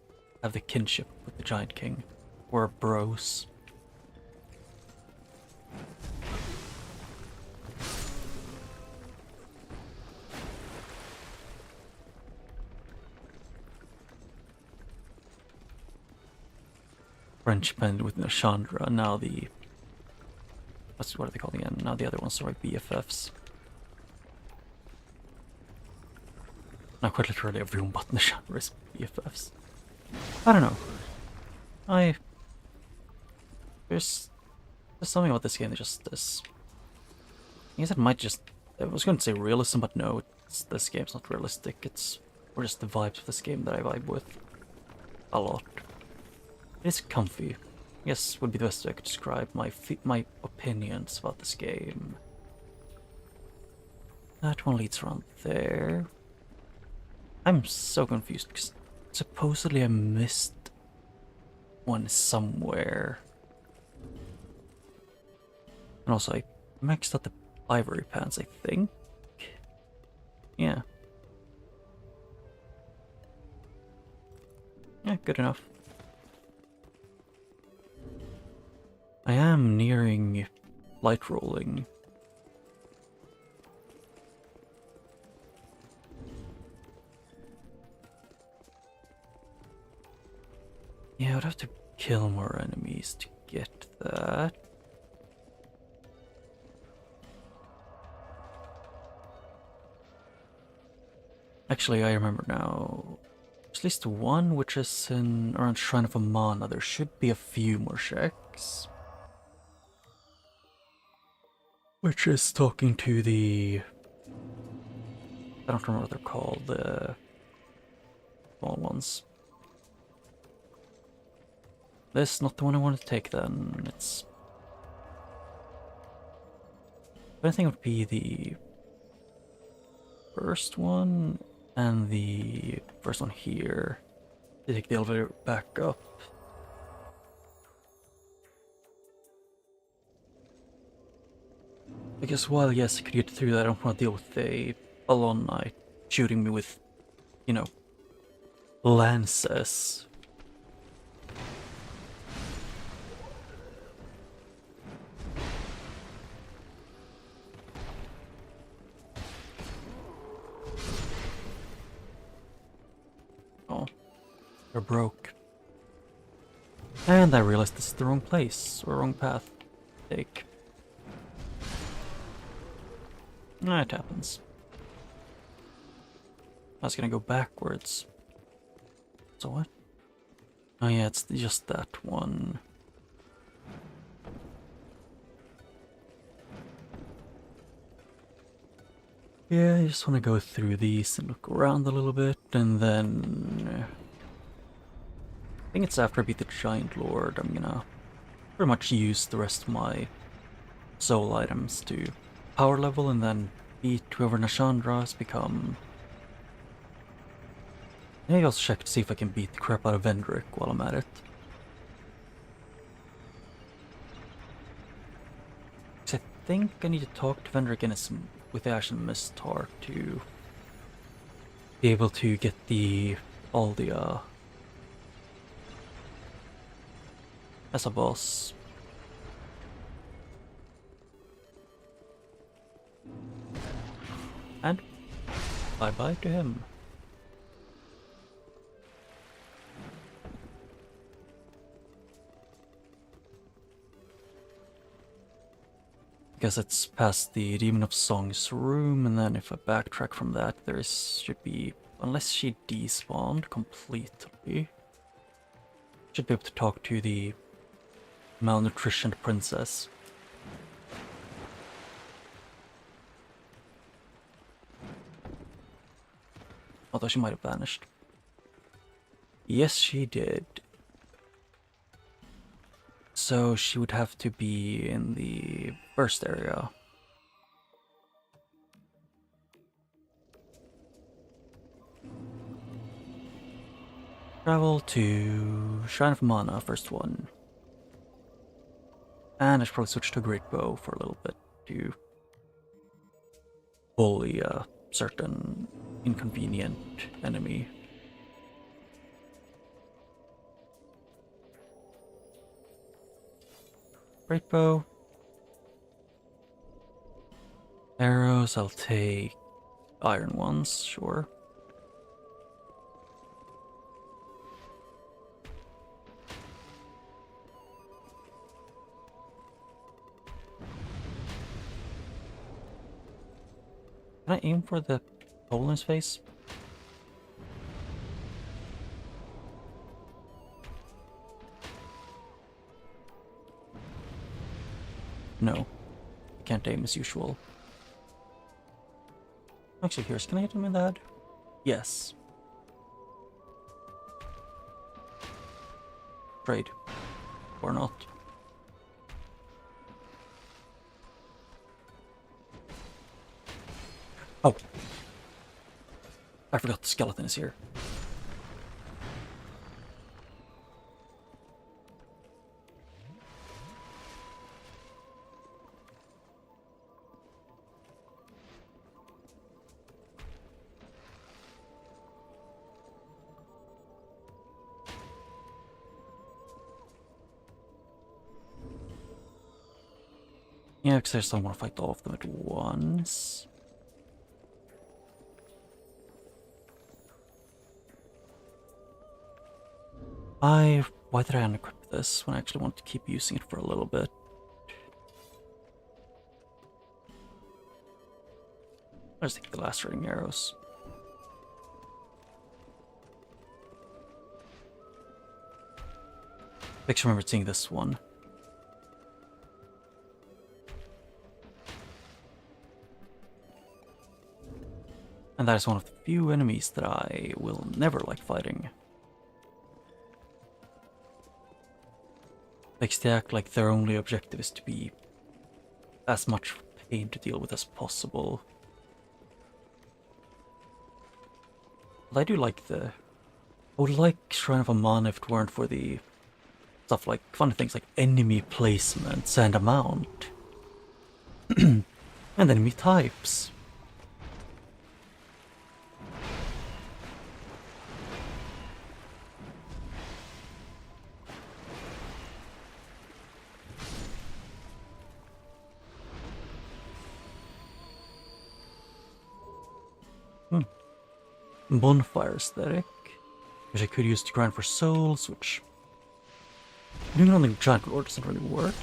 have the kinship with the Giant King. We're bros. French band with Nashandra, now the... what are they called again? Now the other ones are BFFs. Now quite literally everyone but Nashandra is BFFs. I don't know. There's something about this game that just is... I guess it might just... I was going to say realism, but no, this game's not realistic. It's more just the vibes of this game that I vibe with a lot. It's comfy. I guess would be the best way I could describe my opinions about this game. That one leads around there. I'm so confused because supposedly I missed one somewhere. And also I maxed out the ivory pants, I think. Yeah. Yeah, good enough. I am nearing light rolling. Yeah, I would have to kill more enemies to get that. Actually, I remember now. There's at least one which is in around Shrine of Amana. There should be a few more checks. Which is talking to the... I don't remember what they're called, the small ones. This is not the one I wanted to take then. It's... I think it would be the first one and the first one here. To take the elevator back up. I guess while yes, I could get through that, I don't want to deal with a Alon Knight shooting me with, you know, lances. Oh, they're broke. And I realized this is the wrong place, or wrong path to take. It happens. I was gonna go backwards. So what? Oh yeah, it's just that one. Yeah, I just want to go through these and look around a little bit, and then... I think it's after I beat the Giant Lord, I'm gonna pretty much use the rest of my soul items to power level and then beat whoever Nashandra has become. Maybe I'll check to see if I can beat the crap out of Vendrick while I'm at it. I think I need to talk to Vendrick with the Ashen Mist Heart to be able to get all the as a boss. And bye bye to him. Guess it's past the Demon of Song's room, and then if I backtrack from that, should be, unless she despawned completely, should be able to talk to the malnutritioned princess. Although she might have vanished. Yes, she did. So she would have to be in the burst area. Travel to Shrine of Mana, first one. And I should probably switch to Great Bow for a little bit to bully a certain inconvenient enemy. Great Bow. Arrows, I'll take iron ones, sure. Can I aim for the hole in his face? No. Can't aim as usual. Actually, here's, can I hit him in the head? Yes. Trade. Or not. Oh. I forgot the skeleton is here. Yeah, because I just don't want to fight all of them at once. Why did I unequip this when I actually want to keep using it for a little bit? I'll just take the lacerating arrows. I actually remember seeing this one. And that is one of the few enemies that I will never like fighting. Like, they act like their only objective is to be as much pain to deal with as possible. But I do like I would like Shrine of Amana if it weren't for the stuff like fun things like enemy placements and amount. And enemy types. Bonfire aesthetic, which I could use to grind for souls, which doing it on the giant lord doesn't really work.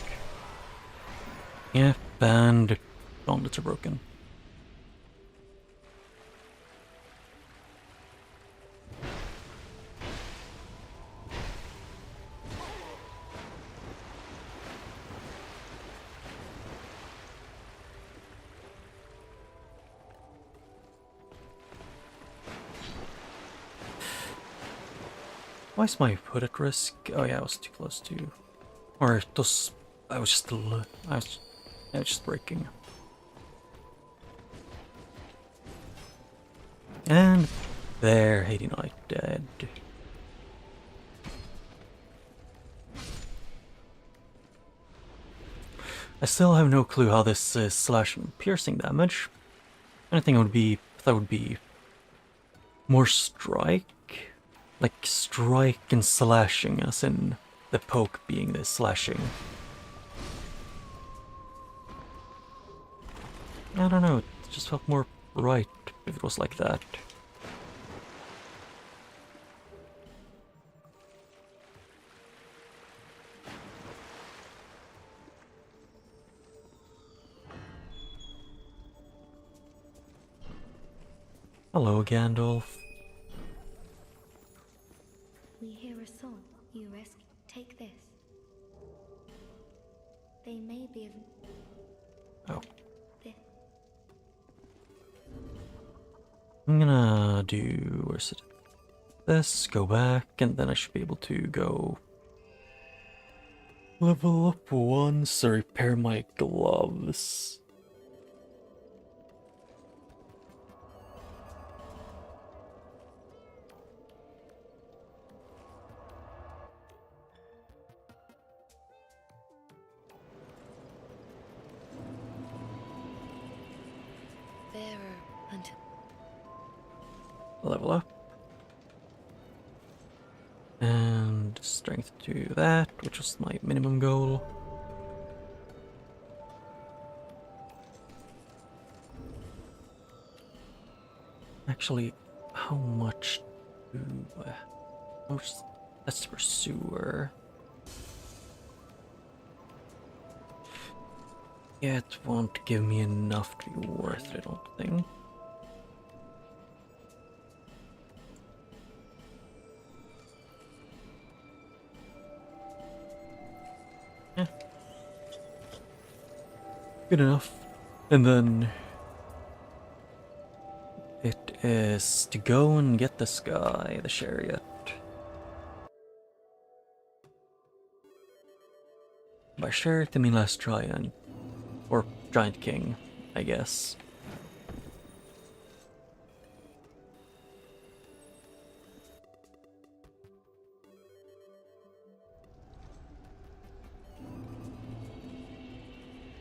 Yeah, and gauntlets are broken. Why is my hood at risk? Oh yeah, I was too close to... Or those... I was just breaking. And there, Haiti Knight dead. I still have no clue how this is slash and piercing damage. Anything would be... that would be more strike? Like strike and slashing, as in the poke being the slashing. I don't know, it just felt more right if it was like that. Hello, Gandalf. We hear a song. You rescue. Take this. They may be of Oh. this. I'm gonna do... where's it? This, go back, and then I should be able to go... level up once, or repair my gloves. Bearer until Level up. And strength to that, which was my minimum goal. Actually, how much do... how much... that's the pursuer. Yeah, it won't give me enough to be worth it, I don't think. Yeah. Good enough. And then... it is to go and get this guy, the chariot. By chariot, I mean last giant. Or giant king, I guess.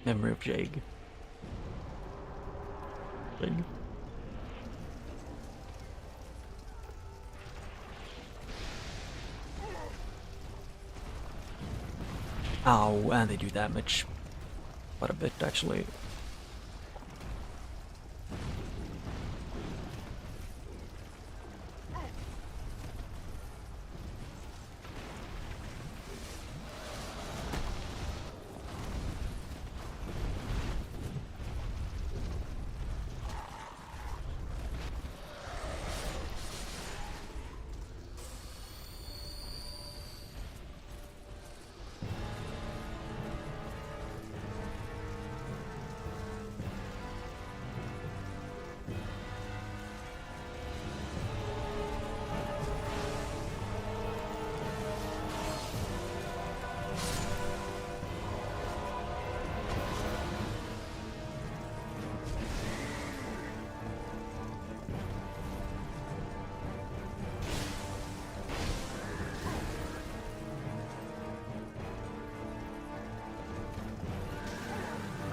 Memory of Jake. Jake. Ow, and they do damage. Quite a bit, actually.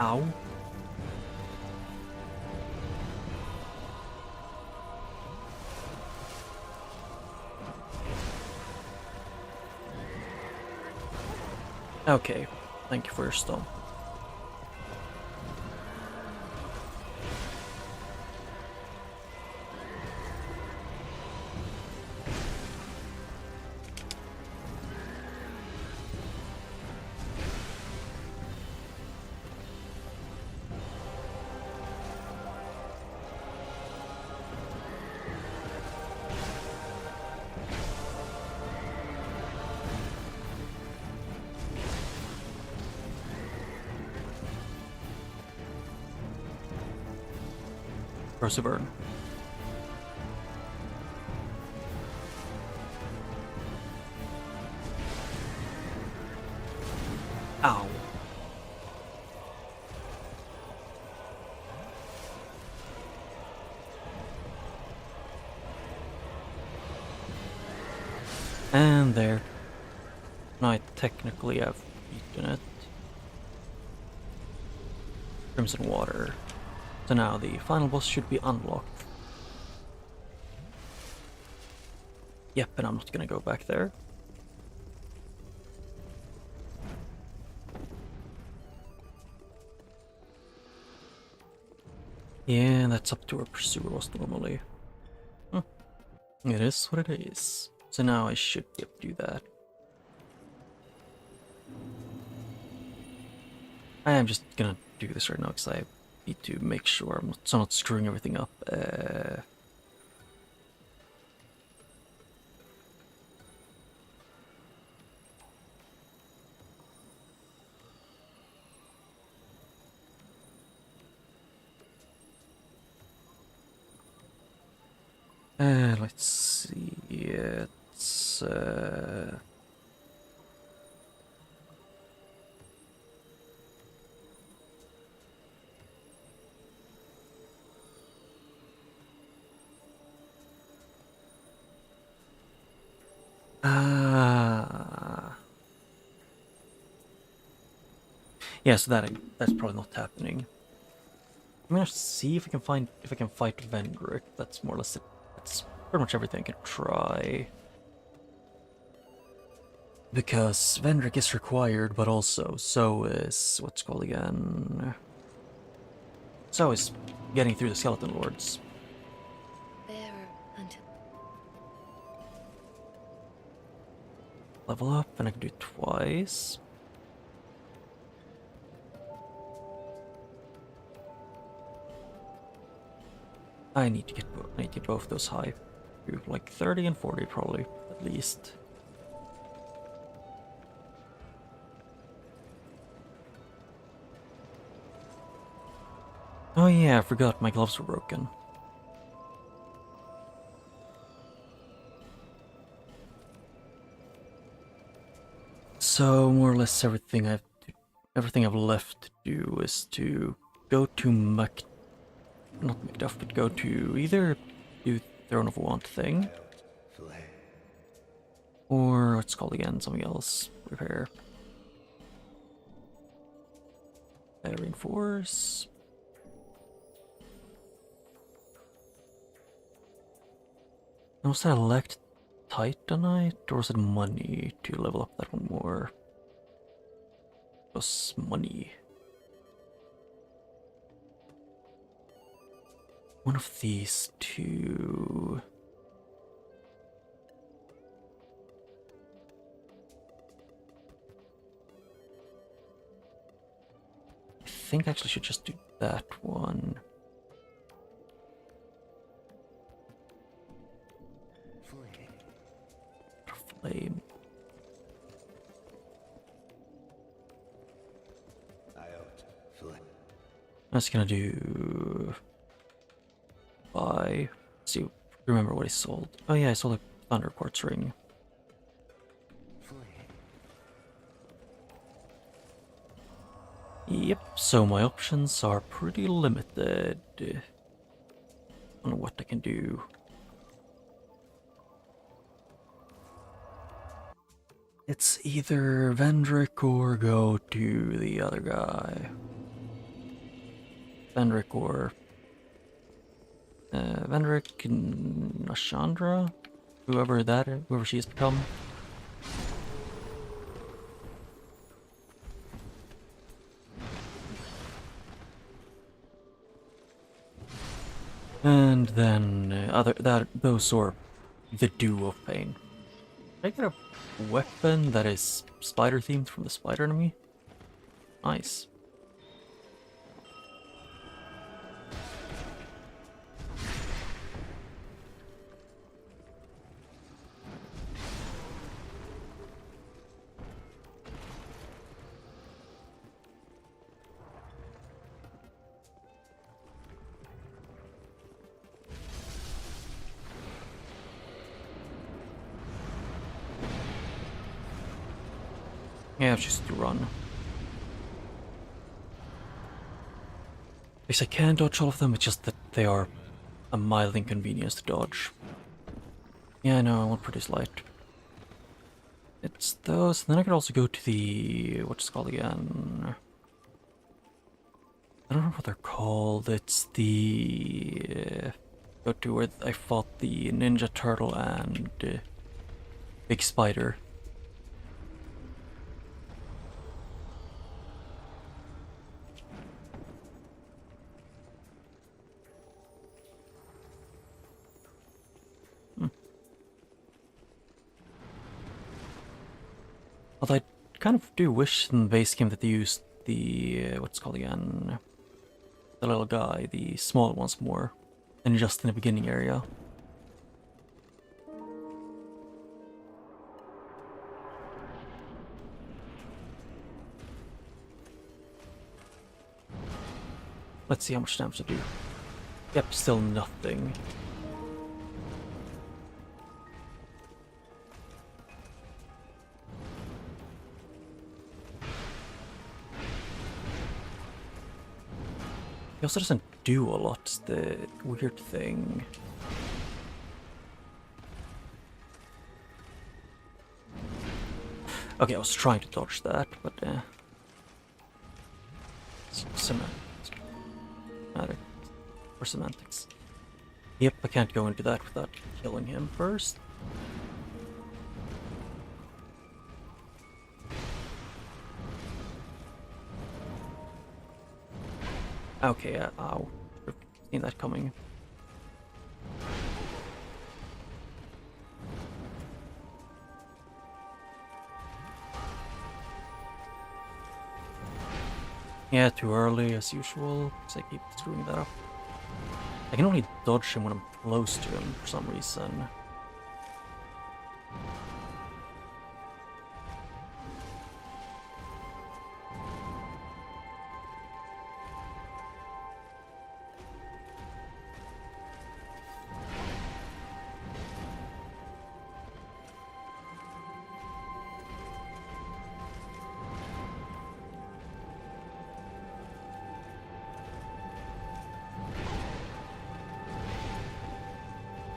Ow. Okay, thank you for your stone. Perseverance. Ow. And there. Now I technically have beaten it. Crimson Water. So now the final boss should be unlocked. Yep, and I'm not gonna go back there. Yeah, that's up to where Pursuer was normally. It is what it is. So now I should be able to do that. I am just gonna do this right now because I need to make sure I'm not screwing everything up. Let's see. It's yeah, so that's probably not happening. I'm gonna see if I can fight Vendrick. That's more or less it. That's pretty much everything I can try. Because Vendrick is required, but also so is what's called again. So is getting through the Skeleton Lords. Bearer until Level up, and I can do it twice. I need to get both those high. Like 30 and 40 probably, at least. Oh yeah, I forgot my gloves were broken. So more or less everything I've left to do is to go to not Macduff, but go to either do Throne of Want thing, or what's called again, something else. Repair. Reinforce. And was that elect Titanite, or was it money to level up that one more? It was money. One of these two. I think I actually should just do that one. Flame. I'm just gonna do buy. See, remember what I sold. Oh yeah, I sold a Thunder Quartz ring. Yep, so my options are pretty limited on what I can do. It's either Vendrick or go to the other guy. Vendrick or Vendrick and Ashandra, whoever she has become. And then those are the duo of pain. Did I get a weapon that is spider themed from the spider enemy? Nice. Yeah, just to run. Because I can dodge all of them, it's just that they are a mild inconvenience to dodge. Yeah, I know, I want pretty light. It's those, and then I could also go to the... what's it called again? I don't know what they're called, it's the... go to where I fought the Ninja Turtle and big spider. Although I kind of do wish in the base game that they used the, what's it called again? The little guy, the small ones more, than just in the beginning area. Let's see how much damage I do. Yep, still nothing. He also doesn't do a lot, it's the weird thing. Okay, I was trying to dodge that, but semantics. Yep, I can't go into that without killing him first. Okay, ow. I've seen that coming. Yeah, too early as usual, because I keep screwing that up. I can only dodge him when I'm close to him for some reason.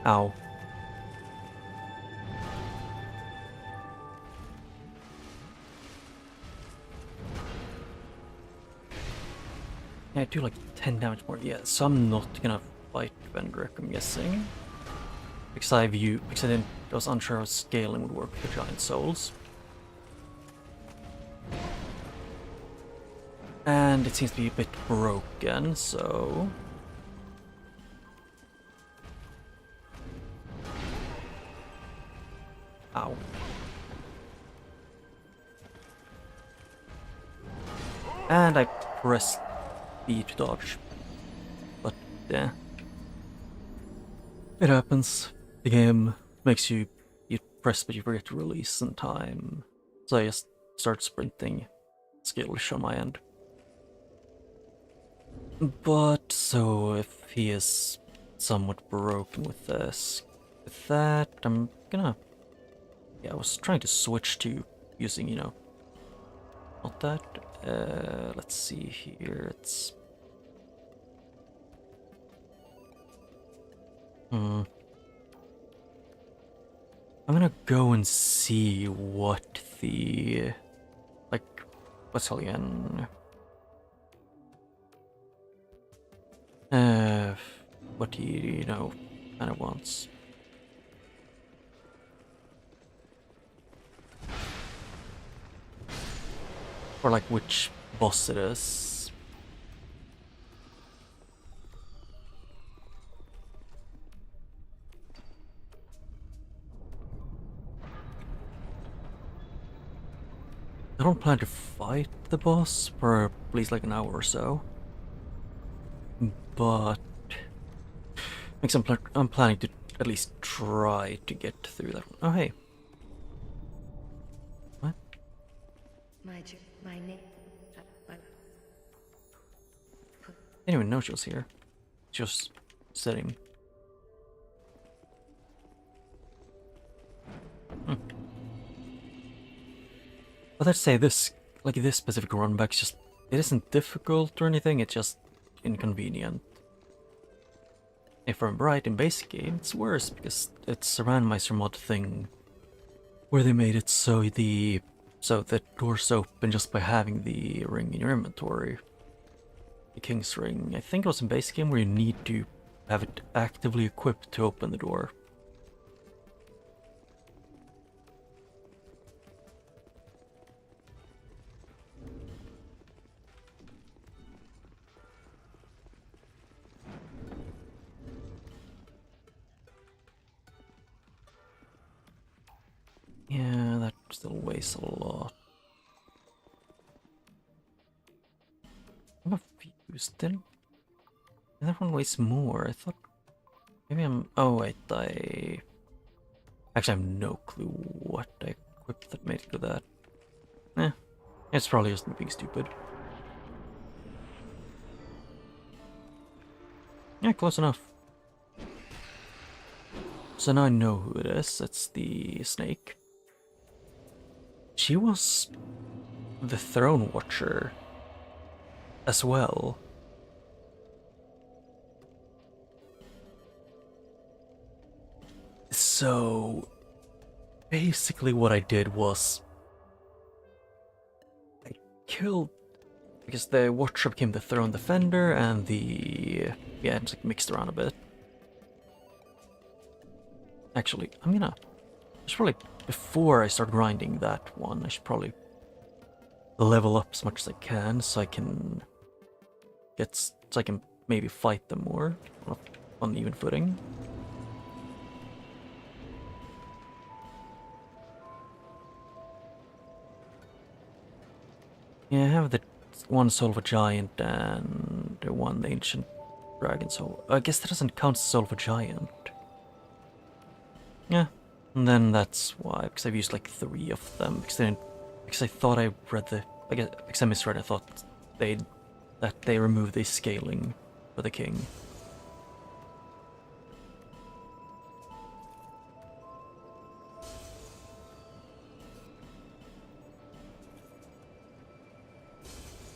Ow. Yeah, I do like 10 damage more. Yeah, so I'm not gonna fight Vendrick, I'm guessing. Because I was unsure how scaling would work for giant souls. And it seems to be a bit broken, so... Ow. And I pressed B to dodge. But, yeah. It happens. The game makes you press but you forget to release in time. So I just start sprinting. Skillish on my end. But, so if he is somewhat broken with this, with that, I'm gonna... Yeah, I was trying to switch to using, you know, not that. Let's see here. It's I'm gonna go and see what the what's called again? What he kind of wants. Or like which boss it is. I don't plan to fight the boss for at least like an hour or so. But I'm planning to at least try to get through that. Oh hey. What? My name. I didn't even know she was here. She was sitting. But let's say this specific run back is just, it isn't difficult or anything, it's just inconvenient. If I'm right, in basic game, it's worse because it's a randomizer mod thing where they made it so the doors open just by having the ring in your inventory. The King's Ring. I think it was in basic game where you need to have it actively equipped to open the door. still weighs a lot. I have a few still. That one weighs more. I thought maybe I'm. Oh wait, I actually have no clue what I equipped that made it do that. Eh, it's probably just me being stupid. Yeah, close enough. So now I know who it is. It's the snake. She was the Throne Watcher as well. So basically what I did was I killed, because the Watcher became the Throne Defender and the, yeah, it's like mixed around a bit. Actually, I should probably, before I start grinding that one, I should probably level up as much as I can so I can maybe fight them more on even footing. Yeah, I have the one Soul of a Giant and the one Ancient Dragon Soul. I guess that doesn't count as Soul of a Giant. Yeah, and then that's why, because I've used like 3 of them, because I thought I read because I misread, I thought that they removed the scaling for the king.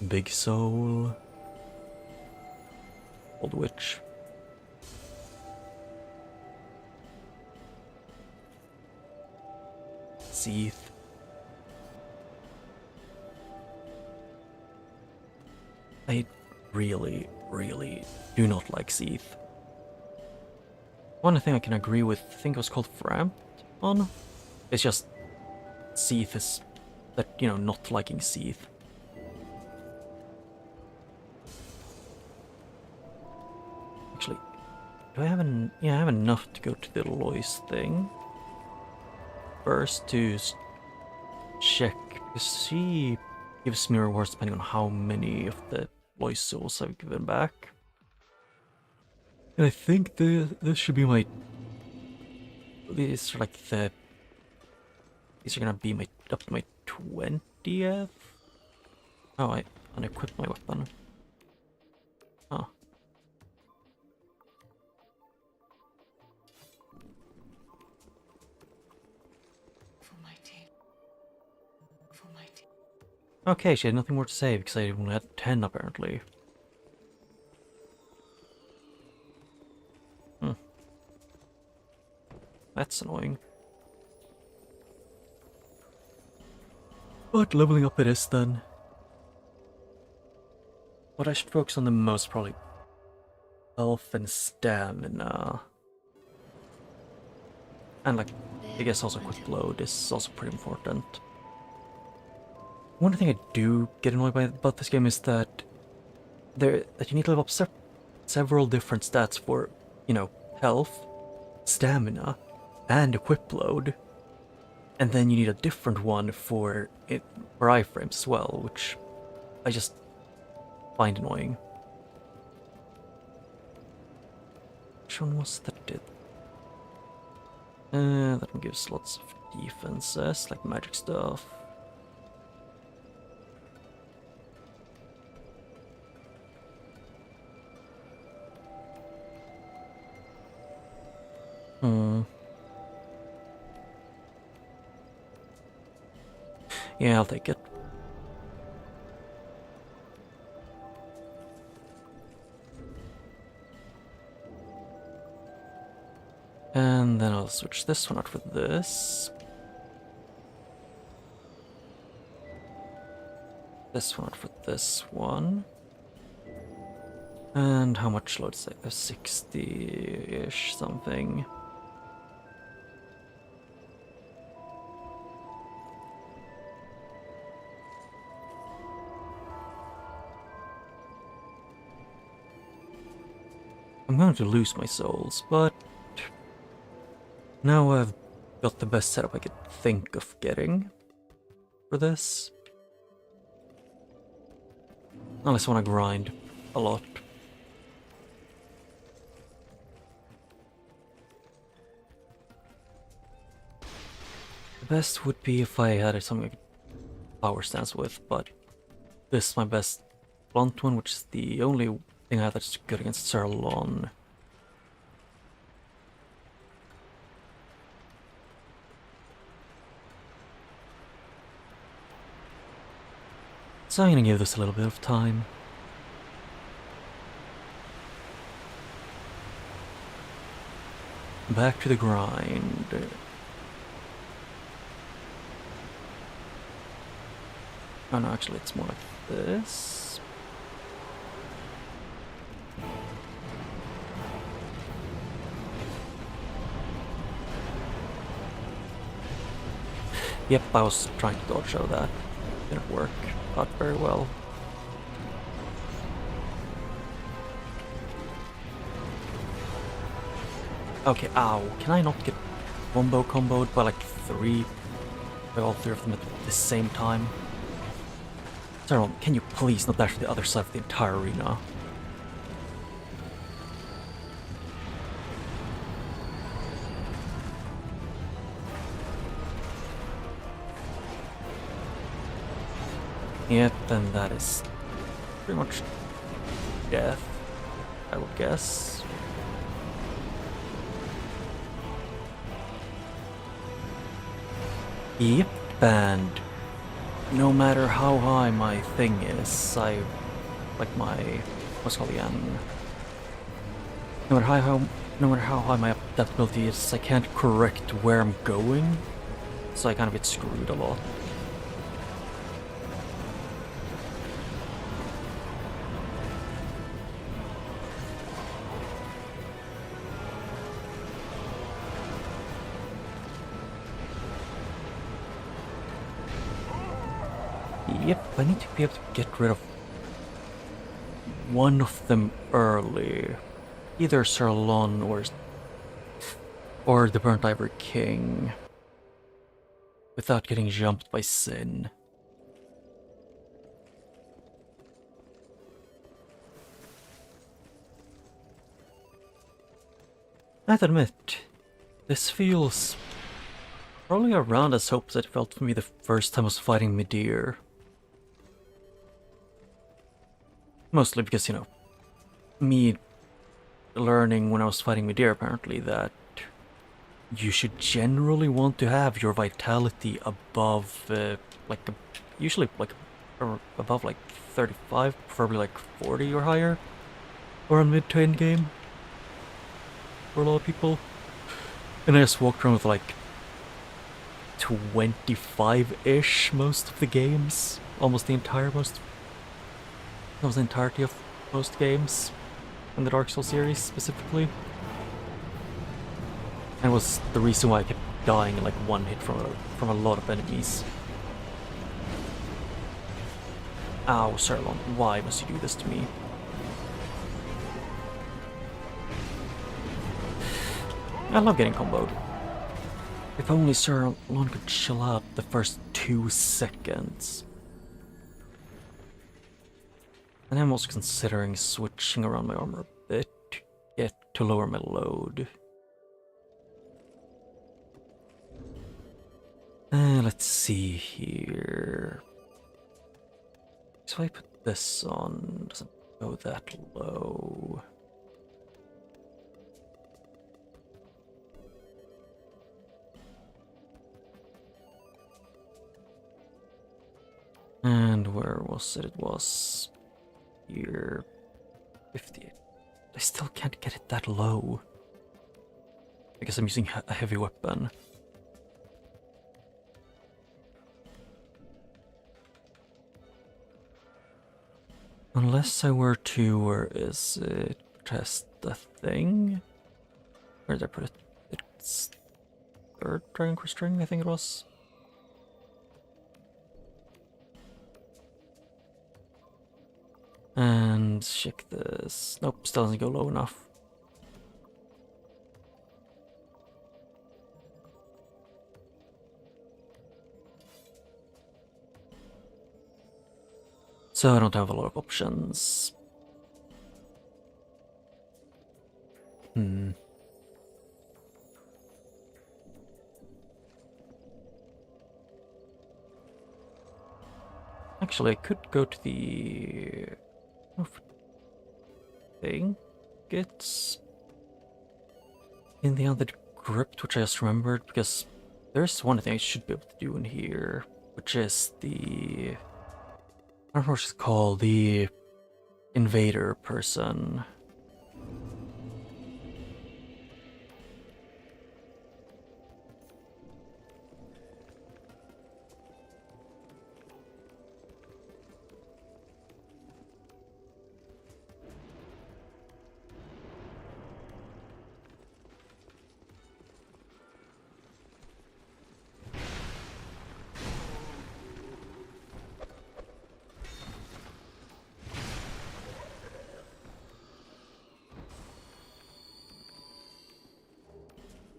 Big Soul. Old Witch. Seath. I really, really do not like Seath. One thing I can agree with, I think it was called Framped on. It's just Seath is that, not liking Seath. Actually, do I have yeah, I have enough to go to the Lois thing. First to check, because she gives me rewards depending on how many of the Lois souls I've given back. And I think this should be my. These are gonna be up to my 20th. Oh, I unequipped my weapon. Huh. Okay, she had nothing more to say because I only had 10 apparently. That's annoying. But leveling up it is then. What I should focus on the most, probably health and stamina. And I guess also quick load is also pretty important. One thing I do get annoyed about this game is that you need to level up several different stats for, health, stamina, and equip load. And then you need a different one for iframes as well, which I just find annoying. Which one was that did? That one gives lots of defenses, like magic stuff. Yeah, I'll take it. And then I'll switch this one out for this. This one out for this one. And how much load is that? 60-ish something. I'm going to lose my souls, but now I've got the best setup I could think of getting. for this. Unless I want to grind a lot. The best would be if I had something power stance with, but this is my best blunt one, which is the only thing I have that's good against Sirlon. So I'm gonna give this a little bit of time. Back to the grind. Oh no, actually it's more like this. Yep, I was trying to dodge show that. Didn't work. Not very well. Okay, ow. Can I not get comboed by like by all three of them at the same time? Sarah, can you please not dash to the other side of the entire arena? Yep, then that is pretty much death, I would guess. Yep, and no matter how high my thing is, like my, what's it called again? No matter how high my adaptability is, I can't correct where I'm going, so I kind of get screwed a lot. Yep, I need to be able to get rid of one of them early. Either Sirlon or the Burnt Ivory King. Without getting jumped by Sin. I have to admit, this feels probably around as hopeless as it felt for me the first time I was fighting Midir. Mostly because, you know, me learning when I was fighting Midir apparently that you should generally want to have your vitality above, usually like above like 35, preferably like 40 or higher, or on mid to end game for a lot of people. And I just walked around with like 25-ish most of the games, almost the entirety of most games in the Dark Souls series specifically. And was the reason why I kept dying in like one hit from a lot of enemies. Ow, Sirlon, why must you do this to me? I love getting comboed. If only Sirlon could chill out the first 2 seconds. And I'm also considering switching around my armor a bit to lower my load. Let's see here. So I put this on, doesn't go that low. And where was it? It was here, 58. I still can't get it that low. Because I'm using a heavy weapon. Unless I were to, where is it? Test the thing? Where did I put it? It's third Dragon Quest string, I think it was. And check this. Nope, still doesn't go low enough. So I don't have a lot of options. Actually, I could go to the... I think it's in the other crypt, which I just remembered, because there's one thing I should be able to do in here, which is the... I don't know what it's called, the invader person.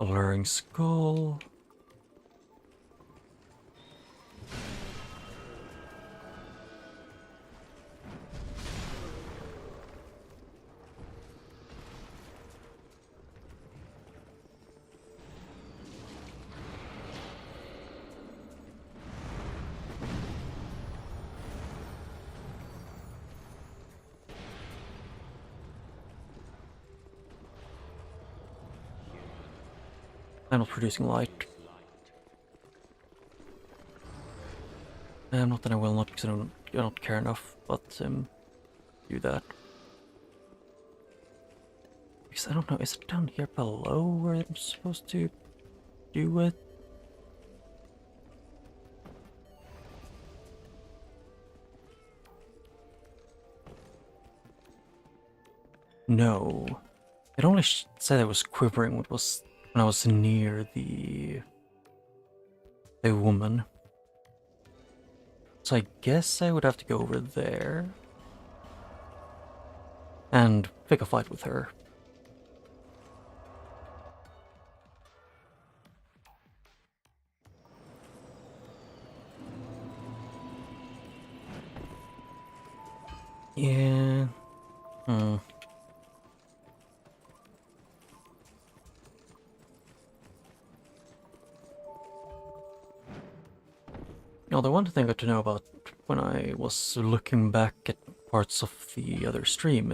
Alluring skull. I'm not producing light. Not that I will not, because I don't care enough, but do that. Because I don't know, is it down here below where I'm supposed to do it? No. It only said I was quivering when I was near the woman. So I guess I would have to go over there and pick a fight with her. Yeah. Now, the one thing I got to know about when I was looking back at parts of the other stream,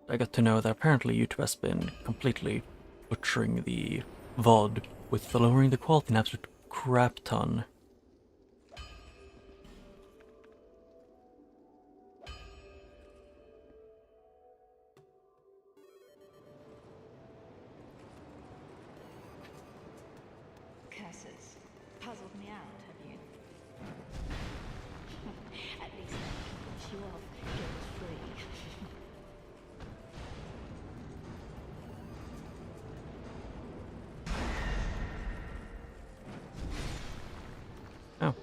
I got to know that apparently YouTube has been completely butchering the VOD with lowering the quality an absolute crap ton. Curses. Puzzled me out, have you? At least I can push you off guilt-free. Oh.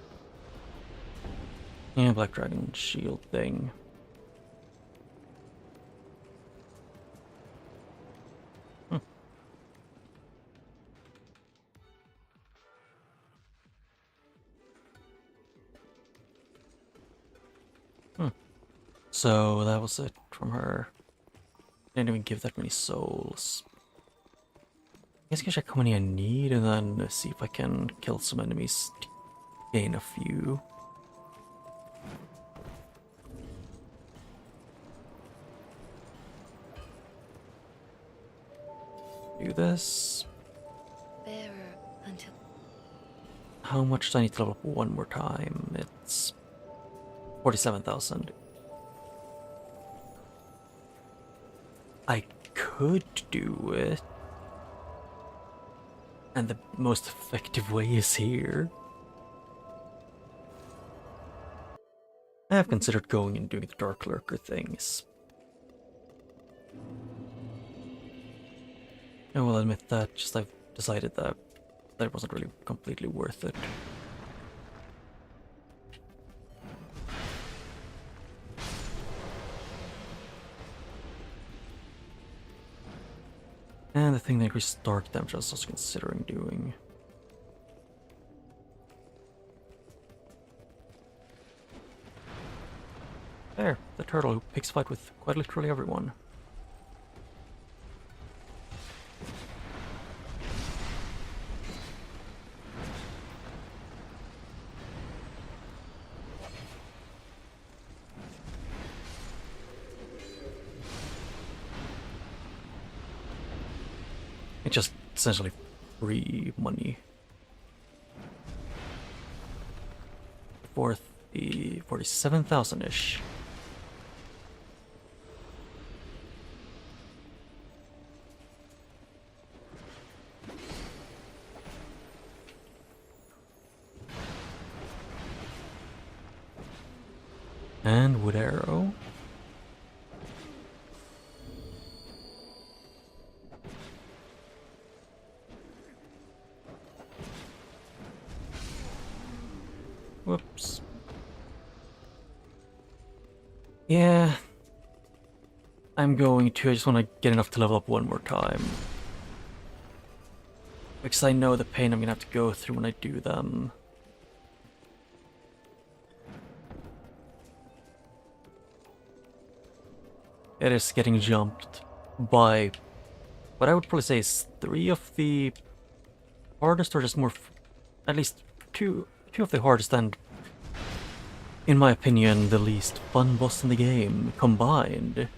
Yeah, Black Dragon shield thing. So that was it from her. Didn't even give that many souls. I guess I can check how many I need and then see if I can kill some enemies to gain a few. Do this. Bearer until How much do I need to level up one more time? It's 47,000. I could do it. And the most effective way is here. I have considered going and doing the Dark Lurker things. I will admit that, just I've decided that it wasn't really completely worth it. And the thing that increases dark damage I was also considering doing. There, the turtle who picks fight with quite literally everyone. It's just essentially free money. 47,000-ish. And wood arrow. Whoops. Yeah. I'm going to. I just want to get enough to level up one more time. Because I know the pain I'm going to have to go through when I do them. It is getting jumped by what I would probably say is 3 of the hardest, or just more, at least two of the hardest and, in my opinion, the least fun boss in the game combined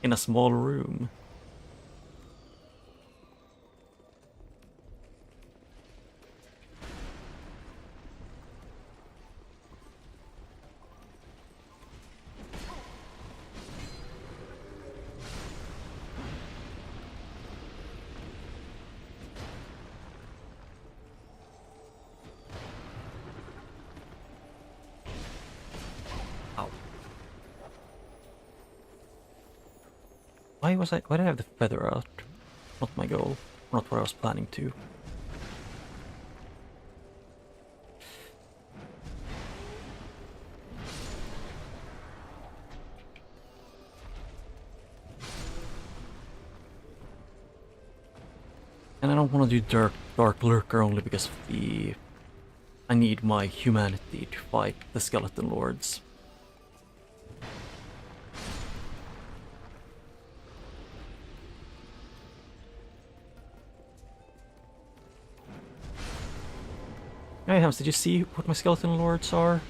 in a small room. Why did I have the feather out? Not my goal. Not what I was planning to. And I don't want to do Dark Lurker only because of the... I need my humanity to fight the Skeleton Lords. Hey Hams, did you see what my Skeleton Lords are?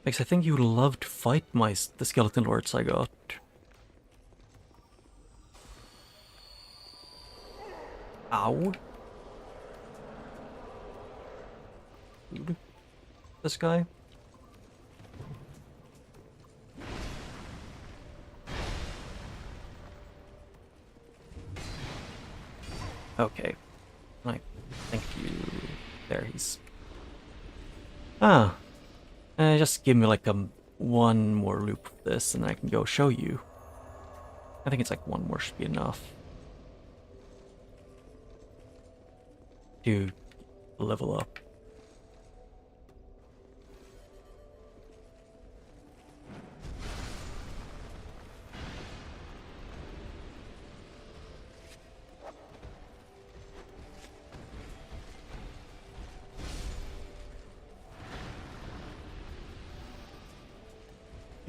Because I think you would love to fight the Skeleton Lords I got. Ow. Dude. This guy. Okay. Right. Thank you. There he's... Ah. Just give me like one more loop of this and I can go show you. I think it's like one more should be enough. To level up.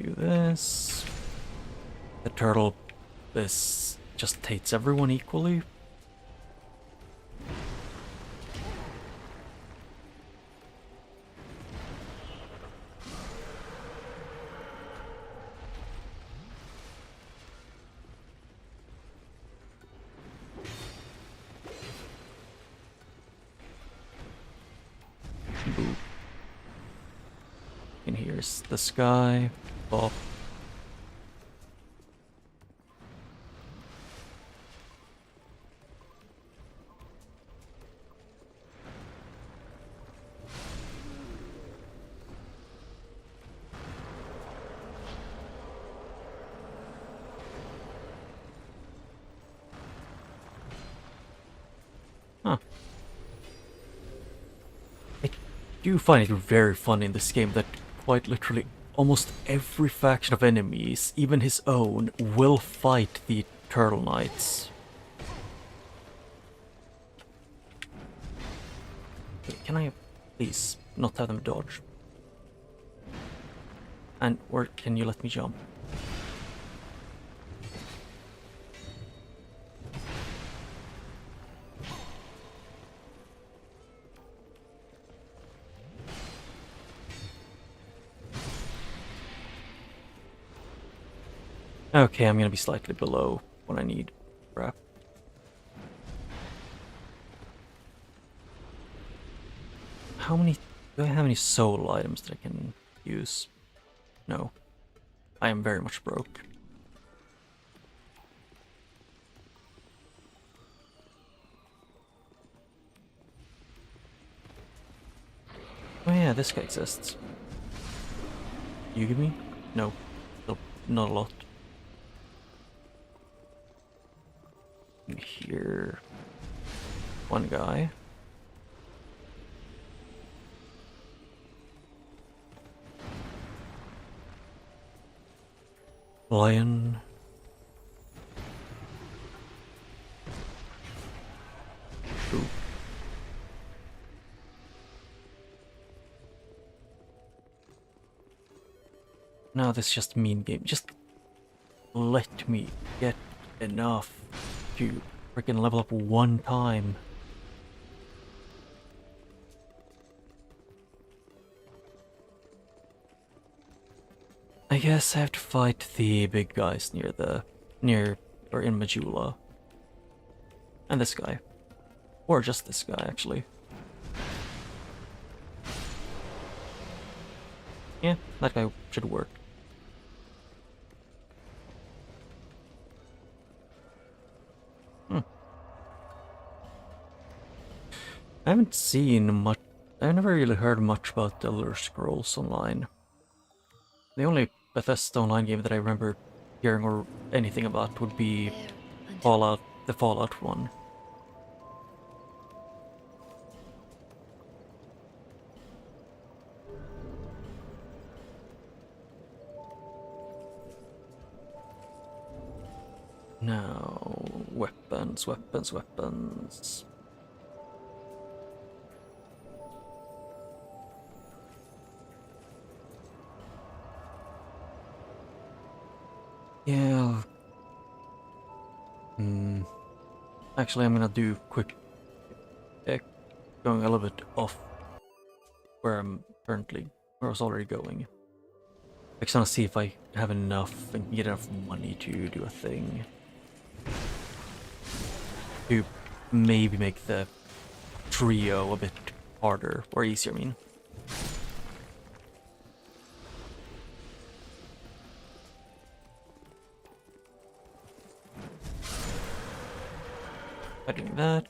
Do this. The turtle, this just hates everyone equally. Boop. And here's the sky. Bop. Huh. I do find it very fun in this game that quite literally almost every faction of enemies, even his own, will fight the Turtle Knights. Can I please not have them dodge? And or can you let me jump? Okay, I'm gonna be slightly below what I need. Crap. How many... do I have any soul items that I can use? No. I am very much broke. Oh yeah, this guy exists. You give me? No. Still not a lot. Here... one guy. Lion. Ooh. No, this is just mean game. Just let me get enough to freaking level up one time. I guess I have to fight the big guys near or in Majula. And this guy. Or just this guy, actually. Yeah, that guy should work. I haven't seen much. I've never really heard much about Elder Scrolls Online. The only Bethesda Online game that I remember hearing or anything about would be Fallout, the Fallout one. Now, weapons, weapons, weapons. Yeah. Actually, I'm gonna do quick. Going a little bit off where I'm currently, where I was already going. I just wanna see if I have enough and get enough money to do a thing. To maybe make the trio a bit harder, or easier, I mean. By doing that.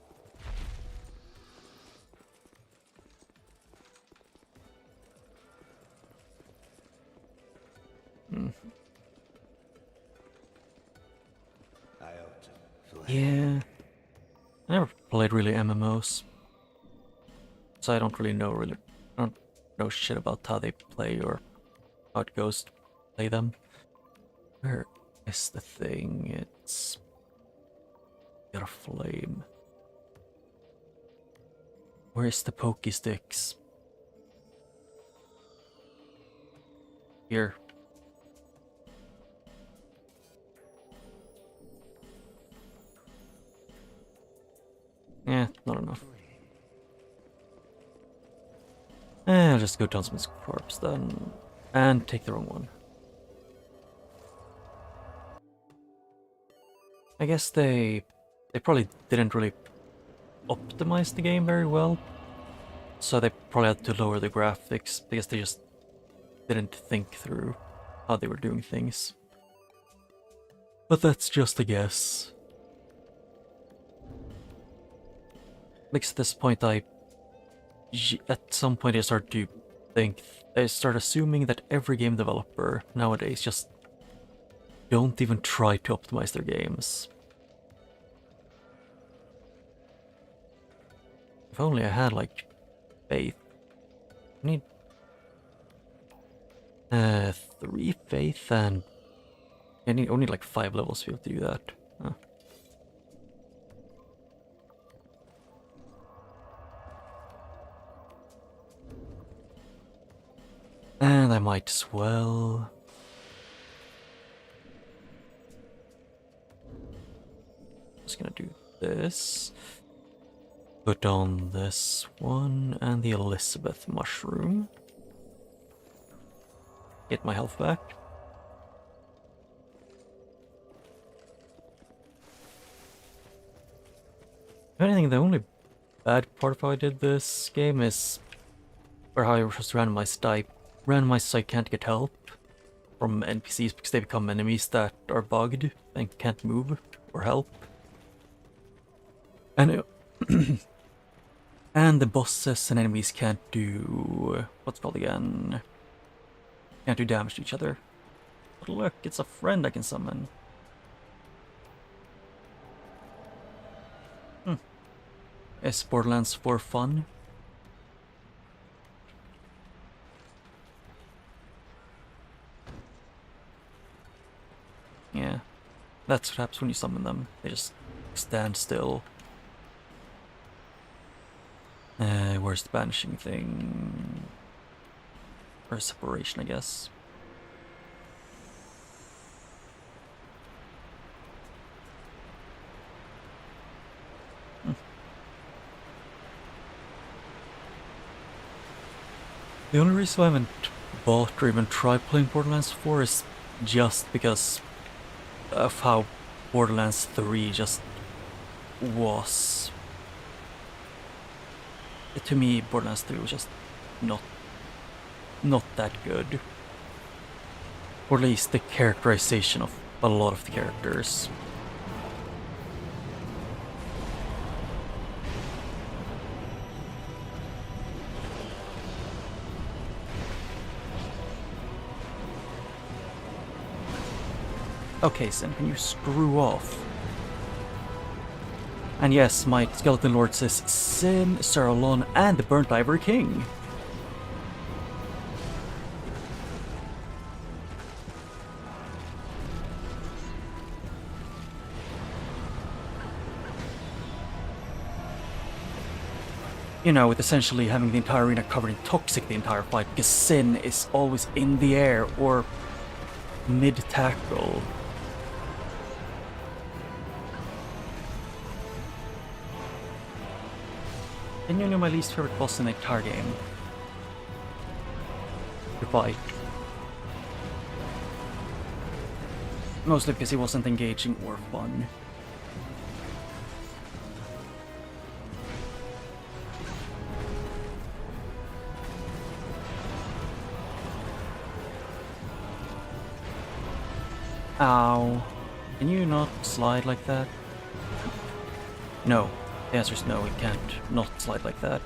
Yeah. I never played really MMOs. So I don't really know I don't know shit about how they play or how it goes to play them. Where is the thing? It's got a flame. Where is the pokey sticks? Here. Yeah, not enough. I'll just go to Huntsman's Corpse then. And take the wrong one. I guess they probably didn't really optimize the game very well. So they probably had to lower the graphics because they just didn't think through how they were doing things. But that's just a guess. Because at this point at some point I start to think, I start assuming that every game developer nowadays just don't even try to optimize their games. If only I had like faith. I need 3 faith and I need like 5 levels to be able to do that. Huh. And I might as well. Just gonna do this. Put on this one and the Elizabeth mushroom. Get my health back. If anything, the only bad part of how I did this game is or how I just randomized so I can't get help from NPCs because they become enemies that are bugged and can't move or help. And and the bosses and enemies can't do what's it called again? Can't do damage to each other. But look, it's a friend I can summon. Is Borderlands for fun? Yeah, that's what happens when you summon them. They just stand still. Where's the banishing thing? Or separation, I guess. The only reason I haven't bought or even tried playing Borderlands 4 is just because of how Borderlands 3 just was. To me, Borderlands 3 was just not that good. Or at least the characterization of a lot of the characters. Okay, Sin, can you screw off? And yes, my skeleton lord says Sin, Saralon, and the Burnt Ivory King. You know, with essentially having the entire arena covered in toxic the entire fight, because Sin is always in the air or mid-tackle. And you know my least favorite boss in the entire game. Goodbye. Mostly because he wasn't engaging or fun. Ow. Can you not slide like that? No. The answer is no, it can't not slide like that.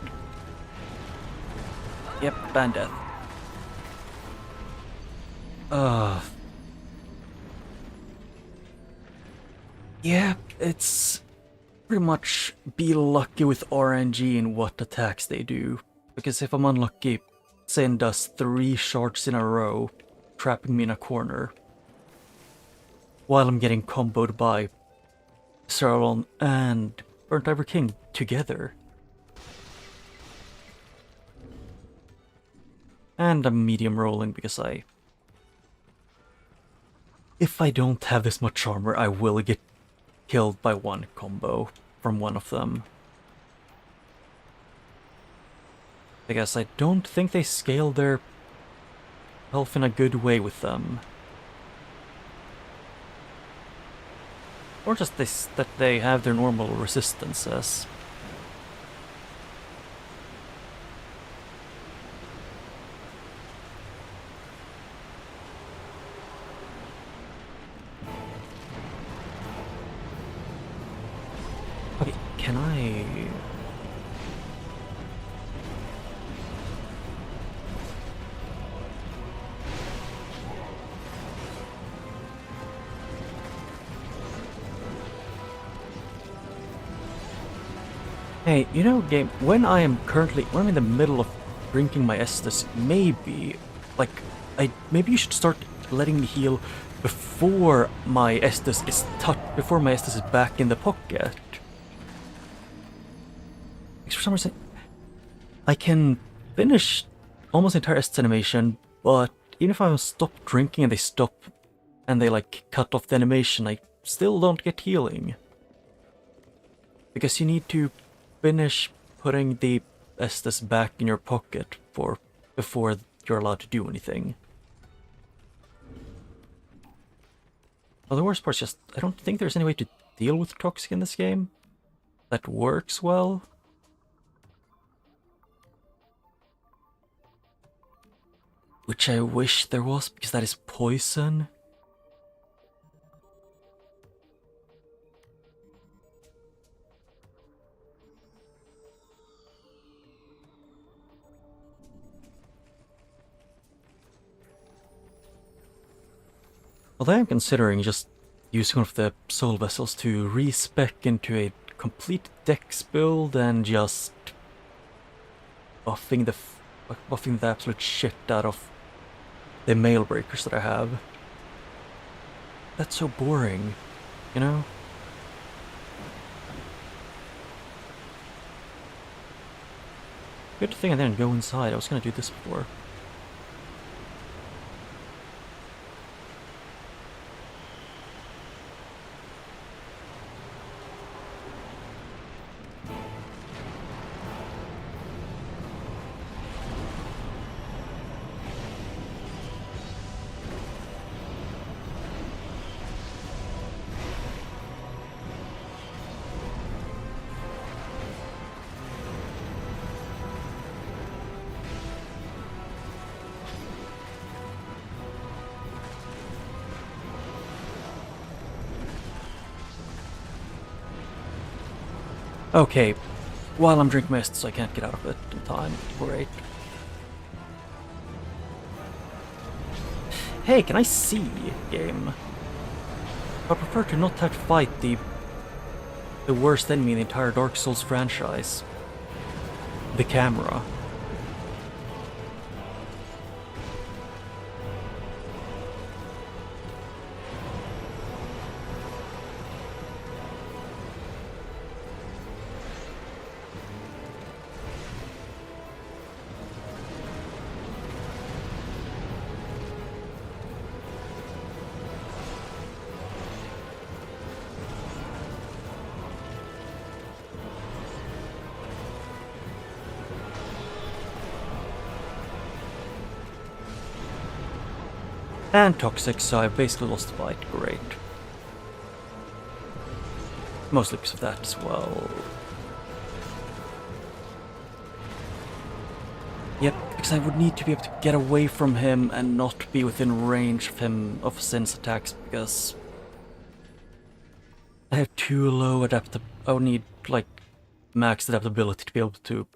Yep, ban death. Yeah, it's pretty much be lucky with RNG in what attacks they do. Because if I'm unlucky, Sin does 3 shots in a row, trapping me in a corner. While I'm getting comboed by Saralon and Burnt Ivory King together. And I'm medium rolling because if I don't have this much armor, I will get killed by one combo from one of them. Because I don't think they scale their health in a good way with them. Or just this, that they have their normal resistances. Okay, can I... Hey, you know, game, when I'm in the middle of drinking my Estus, maybe you should start letting me heal before my Estus is back in the pocket. Because for some reason, I can finish almost the entire Estus animation but even if I stop drinking and they stop and they like cut off the animation, I still don't get healing. Because you need to finish putting the Estus back in your pocket before you're allowed to do anything. Well, the worst part's just, I don't think there's any way to deal with toxic in this game that works well. Which I wish there was, because that is poison. Although I'm considering just using one of the soul vessels to respec into a complete dex build and just buffing the absolute shit out of the mail breakers that I have. That's so boring, you know? Good thing I didn't go inside. I was gonna do this before. Okay, while I'm drinking mist, so I can't get out of it in time. Great. Hey, can I see, game? I prefer to not have to fight the worst enemy in the entire Dark Souls franchise. The camera. And toxic, so I basically lost the fight. Great. Mostly because of that as well. Yep, because I would need to be able to get away from him and not be within range of him, of Sin's attacks, because I have too low I would need, like, max adaptability to be able to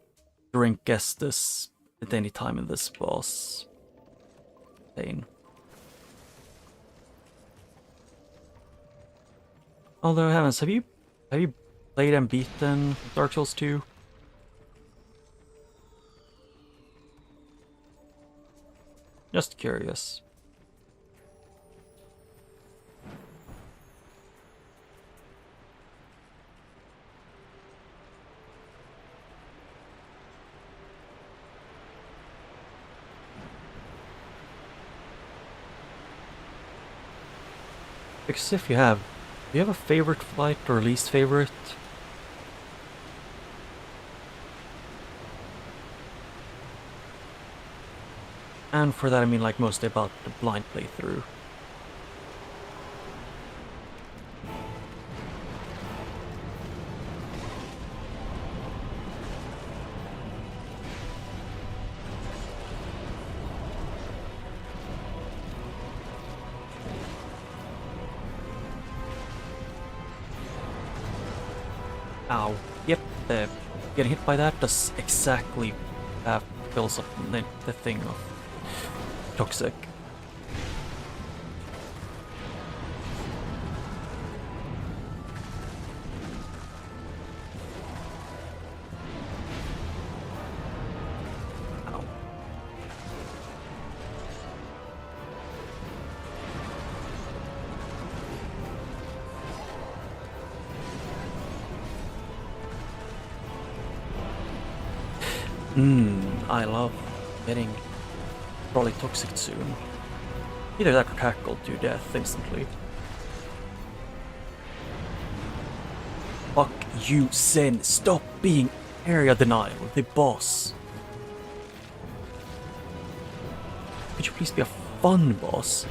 drink Estus at any time in this boss. Pain. Although, heavens, have you played and beaten Dark Souls 2? Just curious. Because if you have, do you have a favorite fight or least favorite? And for that I mean like mostly about the blind playthrough. Ow. Yep, getting hit by that does exactly fills up the thing of toxic. Ow. I love getting probably toxic soon. Either that or tackled to death instantly. Fuck you, Sen. Stop being area denial, the boss. Could you please be a fun boss?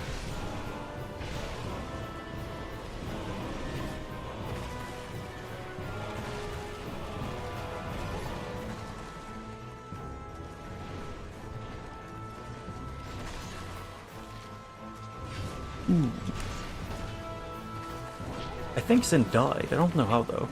I think Sin died. I don't know how though.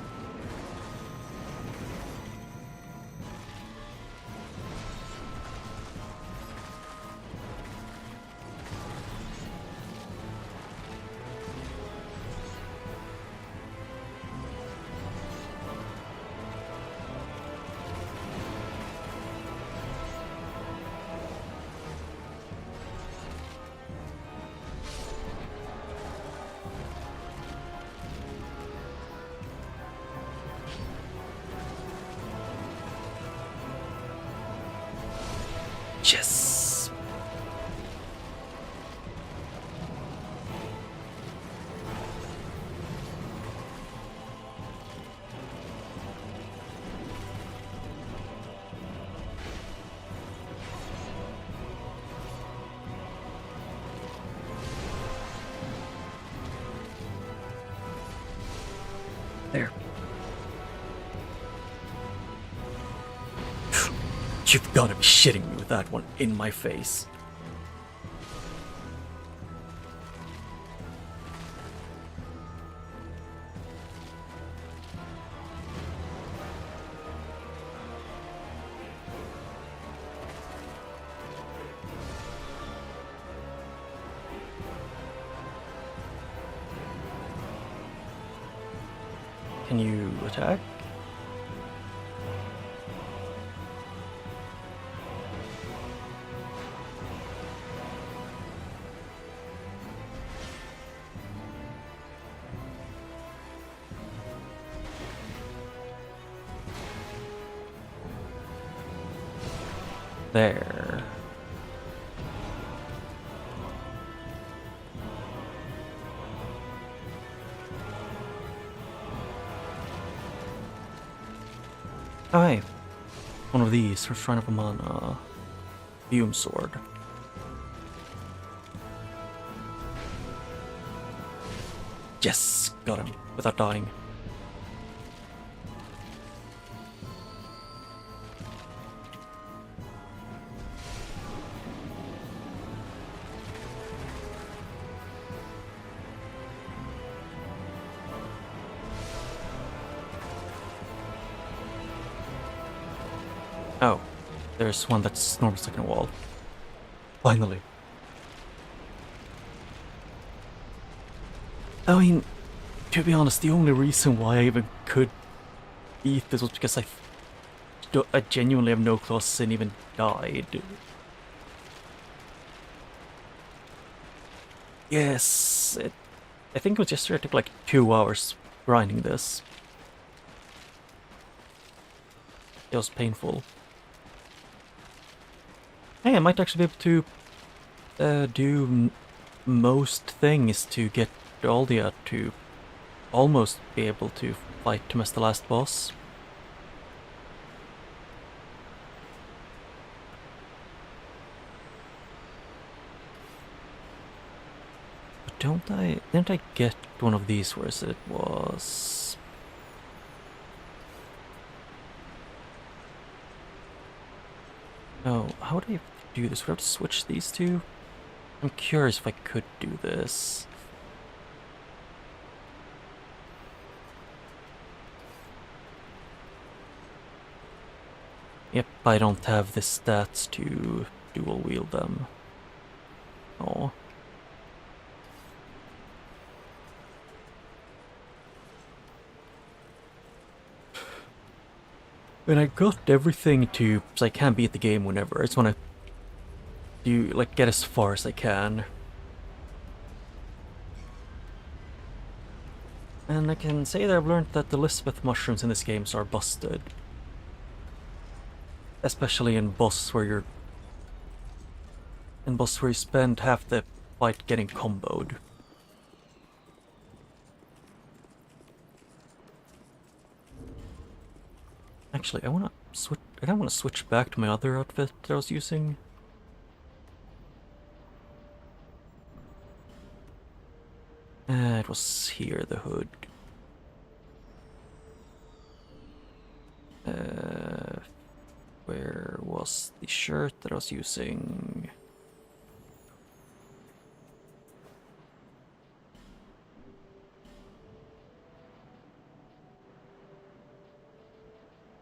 Yes. There. You've gotta be shitting me with that one in my face. Can you attack? There. Oh, hey. One of these for Shrine of Mana. Fume Sword. Yes! Got him. Without dying. Oh, there's one that's normal second wall. Finally. I mean, to be honest, the only reason why I even could beat this was because I genuinely have no clue Sin even died. Yes, I think it was yesterday. I took like 2 hours grinding this. It was painful. Hey, I might actually be able to do most things to get Aldia to almost be able to fight Timus the last boss. But didn't I get one of these where it was... Oh, how would I do this? Would I have to switch these two? I'm curious if I could do this. Yep, I don't have the stats to dual wield them. Oh. When I got everything to, so I can beat the game whenever, I just want to do, like, get as far as I can. And I can say that I've learned that the Elizabeth mushrooms in this game are busted. Especially in bosses where you're in boss where you spend half the fight getting comboed. Actually, I wanna switch. I kinda wanna switch back to my other outfit that I was using. It was here, the hood. Where was the shirt that I was using?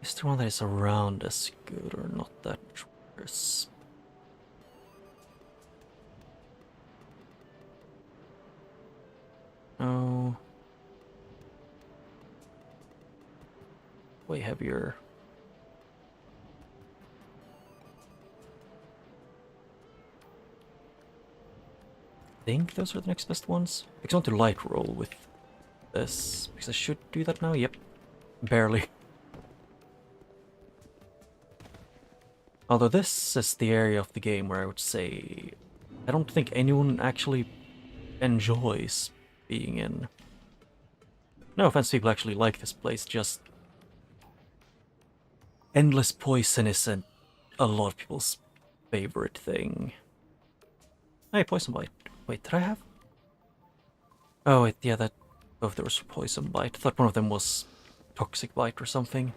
Is there one that is around as good or not that much worse? No. Way heavier. I think those are the next best ones. Because I want to light roll with this. Because I should do that now. Yep. Barely. Although this is the area of the game where I would say I don't think anyone actually enjoys being in. No offense, people actually like this place, just endless poison isn't a lot of people's favorite thing. Hey, poison bite. Wait, did I have? Oh wait, yeah, that both there was poison bite. I thought one of them was toxic bite or something.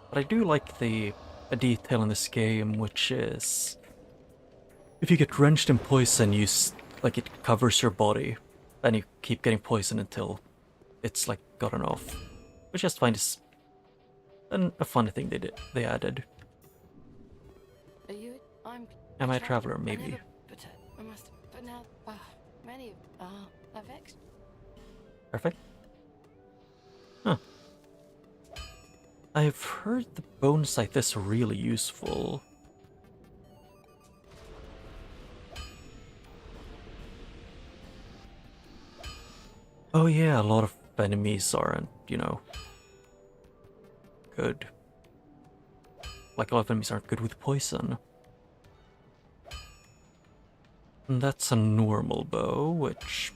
But I do like a detail in this game, which is if you get drenched in poison, like it covers your body, and you keep getting poison until it's like gotten off, which I just find is a funny thing they added. Are you? I'm. Am I a traveler? I Maybe. never, I must. But now, many are vexed. Perfect. Huh. I've heard the bones like this are really useful. Oh yeah, a lot of enemies aren't, good. Like a lot of enemies aren't good with poison. And that's a normal bow, which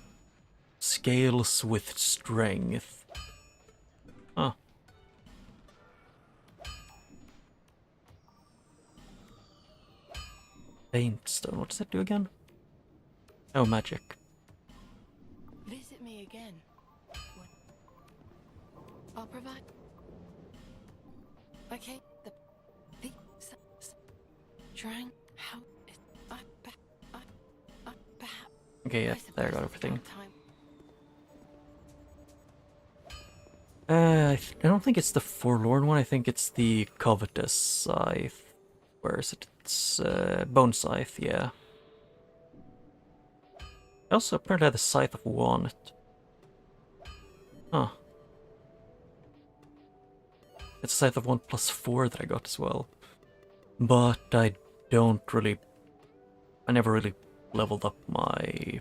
scales with strength. Huh. Faint stone, what does that do again? Oh, magic. Visit me again. I'll provide. Okay. The trying how is I perhaps. Okay, yeah, there I got everything. Time. I don't think it's the forlorn one. I think it's the covetous scythe. Where is it? It's bone scythe, yeah. I also apparently had the scythe of want. Huh. It's a scythe of 1+4 that I got as well. But I never really leveled up my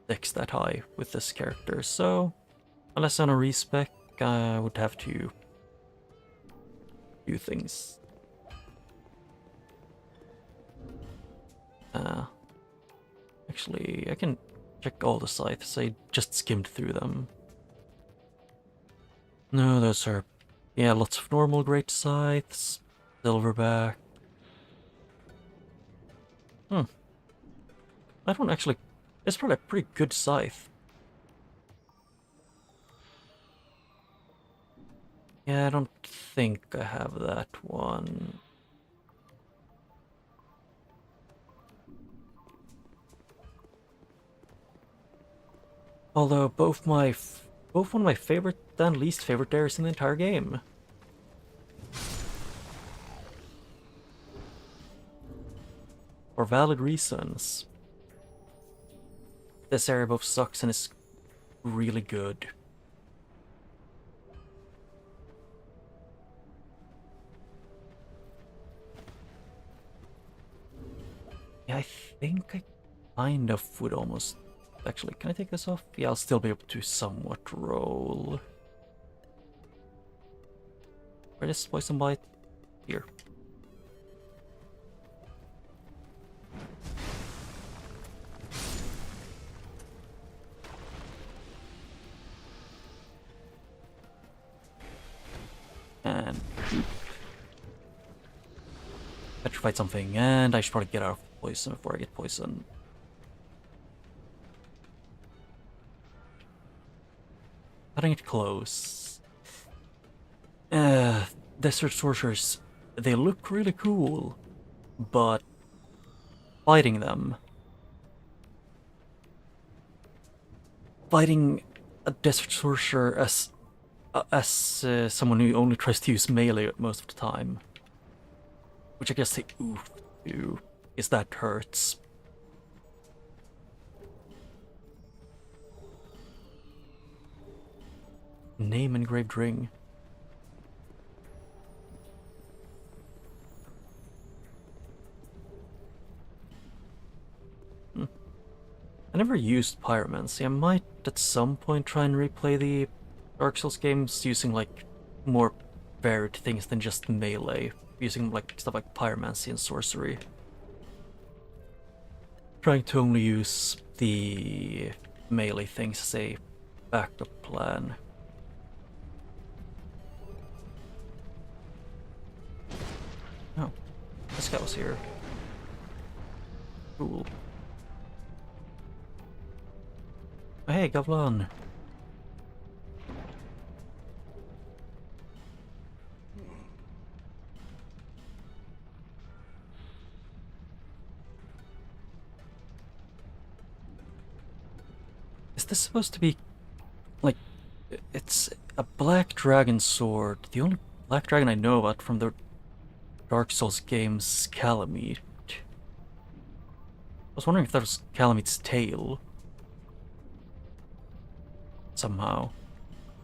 dex that high with this character, so unless on a respec, I would have to do things. Actually, I can check all the scythes. I just skimmed through them. No, those are, yeah, lots of normal great scythes, silverback. That one actually, it's probably a pretty good scythe. Yeah, I don't think I have that one. Although both one of my favorite and least favorite areas in the entire game. For valid reasons. This area both sucks and is really good. Yeah, I think I kind of would almost... Actually, can I take this off? Yeah, I'll still be able to somewhat roll. Where is Poison Bite? Here. And petrified something, and I should probably get out of poison before I get poisoned. Cutting it close. Desert sorcerers, they look really cool, but fighting them, fighting a desert sorcerer as someone who only tries to use melee most of the time, which I guess they oof do, is that hurts. Name engraved ring. I never used pyromancy. I might at some point try and replay the Dark Souls games using like more varied things than just melee, using like stuff like pyromancy and sorcery. Trying to only use the melee things as a backup plan. Oh, this guy was here. Cool. Oh, hey, Gavlan. Is this supposed to be like it's a black dragon sword? The only black dragon I know about from the Dark Souls games, Calamite. I was wondering if that was Calamite's tail. Somehow.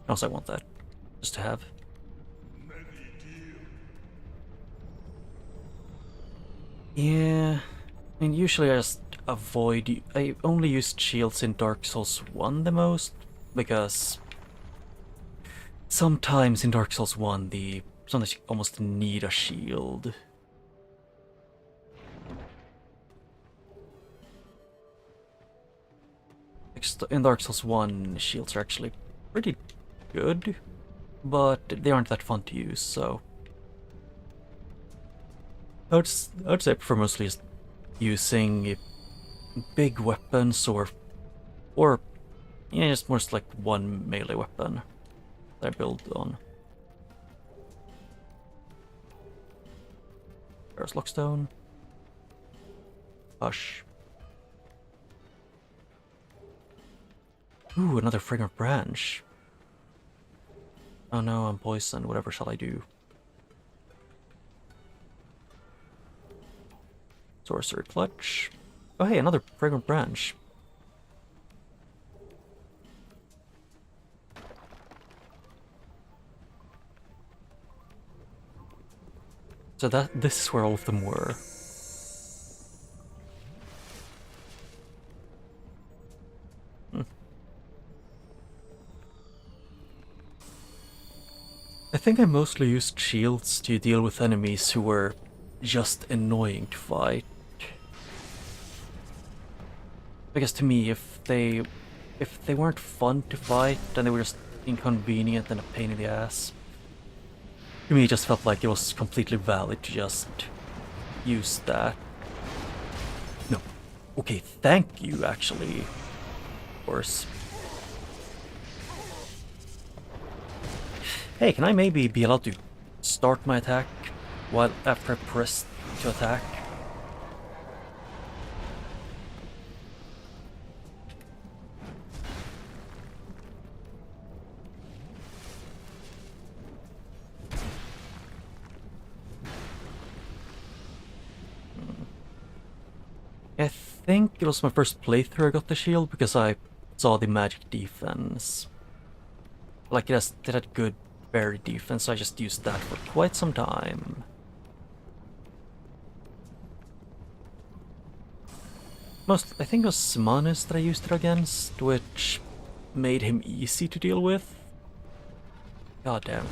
Also, I want that. Just to have. Yeah. I mean, usually I just avoid... I only used shields in Dark Souls 1 the most, because sometimes in Dark Souls 1, sometimes you almost need a shield. In Dark Souls 1, shields are actually pretty good, but they aren't that fun to use, so... I would say I prefer mostly just using big weapons or yeah, just more like one melee weapon that I build on. There's Lockstone. Hush. Ooh, another fragrant branch. Oh no, I'm poisoned. Whatever shall I do? Sorcerer Clutch. Oh hey, another fragrant branch. So this is where all of them were. I think I mostly used shields to deal with enemies who were just annoying to fight. Because to me, if they weren't fun to fight, then they were just inconvenient and a pain in the ass. To me, it just felt like it was completely valid to just use that. No. Okay, thank you, actually. Of course. Hey, can I maybe be allowed to start my attack while after I press to attack? I think it was my first playthrough I got the shield because I saw the magic defense. Like it had good berry defense, so I just used that for quite some time. I think it was Manus that I used it against, which made him easy to deal with. God damn.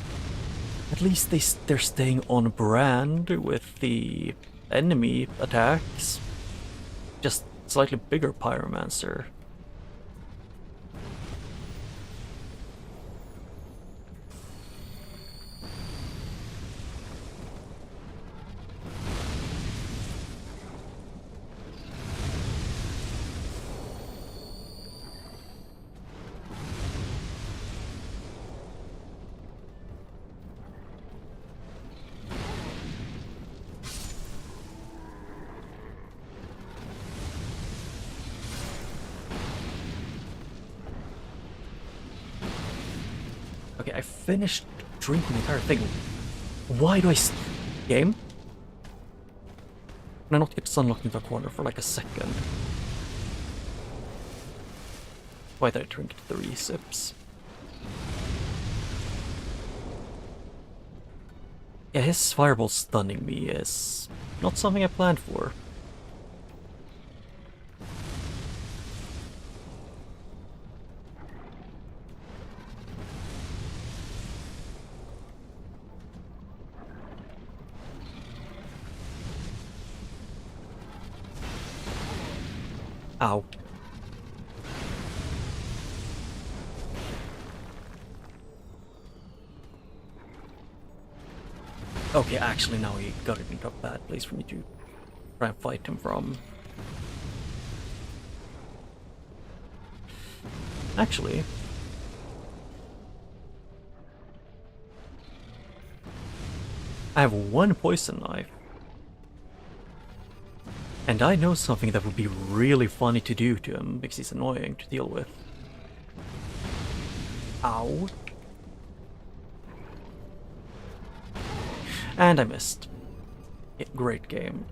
At least they're staying on brand with the enemy attacks. Just slightly bigger pyromancer. Okay, I finished drinking the entire thing. Why do I game? Can I not get sunlocked into a corner for like a second? Why did I drink 3 sips? Yeah, his fireball stunning me is not something I planned for. Ow. Okay, actually now he got it into a bad place for me to try and fight him from. Actually, I have 1 poison knife. And I know something that would be really funny to do to him, because he's annoying to deal with. Ow. And I missed. Yeah, great game.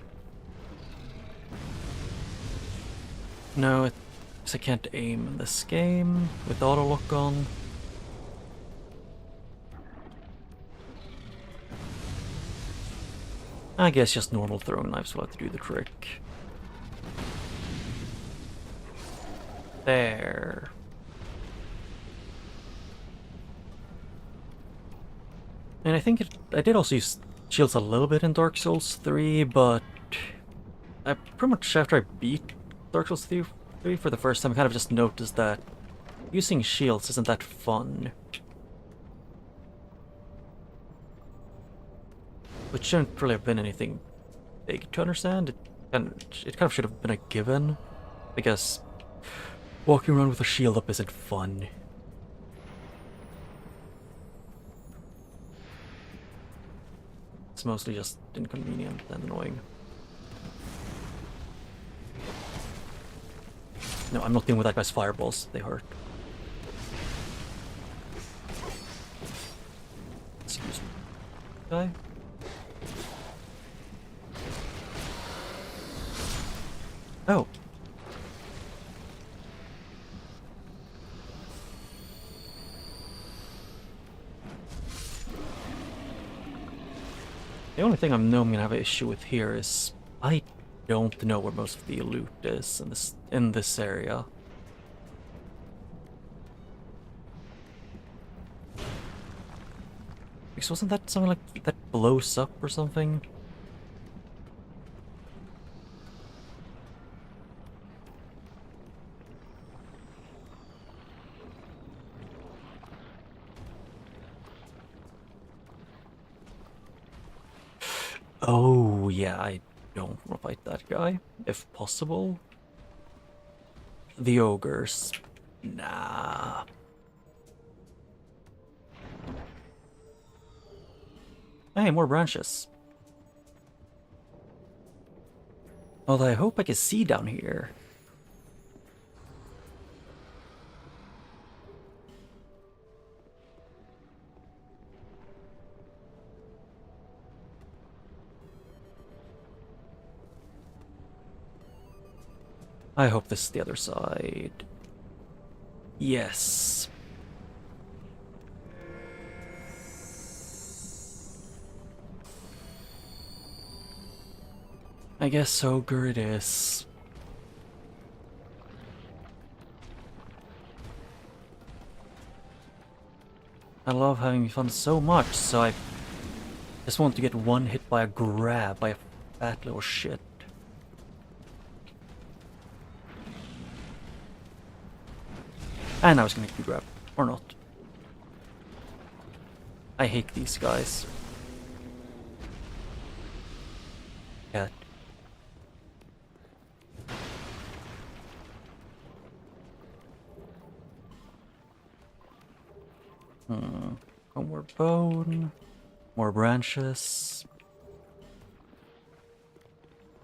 No, because I can't aim in this game with auto lock on. I guess just normal throwing knives will have to do the trick. There. And I think I did also use shields a little bit in Dark Souls 3, but I pretty much after I beat Dark Souls 3 for the first time, I kind of just noticed that using shields isn't that fun. Which shouldn't really have been anything big to understand. It kind of should have been a given, because walking around with a shield up isn't fun. It's mostly just inconvenient and annoying. No, I'm not dealing with that guy's fireballs. They hurt. Excuse me. Guy? Oh. The only thing I know I'm gonna have an issue with here is I don't know where most of the loot is in this area. Because wasn't that something like that blows up or something? Oh, yeah, I don't want to fight that guy, if possible. The ogres. Nah. Hey, more branches. Although I hope I can see down here. I hope this is the other side. Yes. I guess ogre it is. I love having fun so much, so I Just want to get one hit by a grab by a fat little shit. And I was gonna grab, or not. I hate these guys. Cat. One more bone. More branches.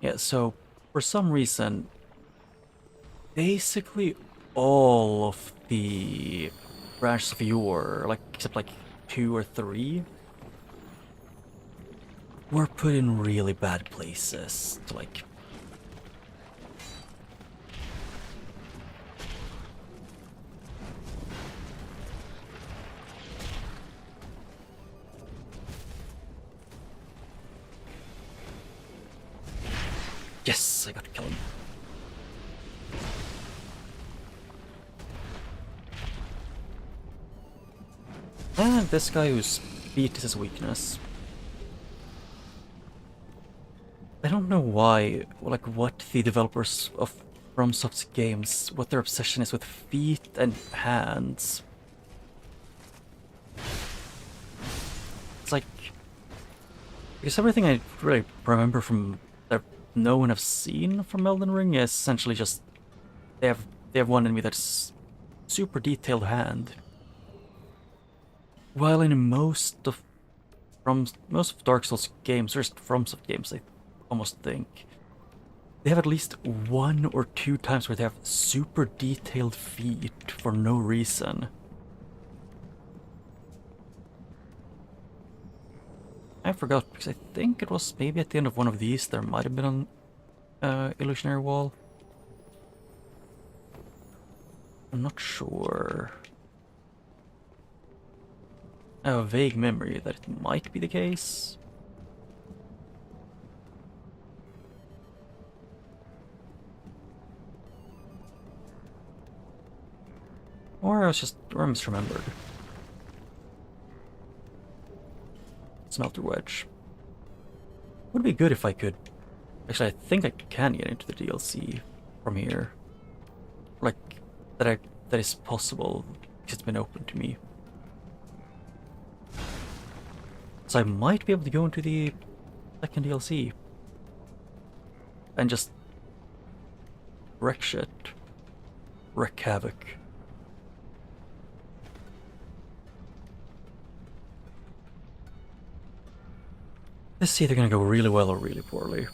Yeah, so for some reason, basically all of the branches of yore, like except like 2 or 3, were put in really bad places to like. Yes, I got to kill him. And this guy whose speed is his weakness. I don't know why, like what the developers of FromSoft's games, what their obsession is with feet and hands. It's like, because everything I really remember from that no one have seen from Elden Ring is essentially just they have one enemy that's super detailed hand. While in most of Dark Souls games, or just FromSoft games, I almost think, they have at least 1 or 2 times where they have super detailed feet for no reason. I forgot, because I think it was maybe at the end of one of these there might have been an illusionary wall. I'm not sure. I have a vague memory that it might be the case. Or I misremembered. Smelter wedge. Would be good if I could. Actually, I think I can get into the DLC from here. Like that is possible because it's been open to me. So I might be able to go into the second DLC and just wreck shit. Wreak havoc. This is either gonna go really well or really poorly.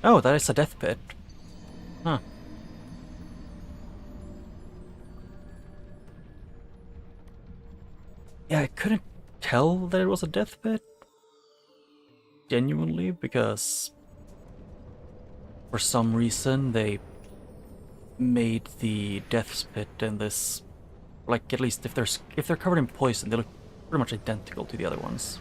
Oh, that is a death pit. Huh. Yeah, I couldn't tell that it was a death pit. Genuinely, because for some reason they made the death's pit in this, like, at least if they're covered in poison, they look pretty much identical to the other ones.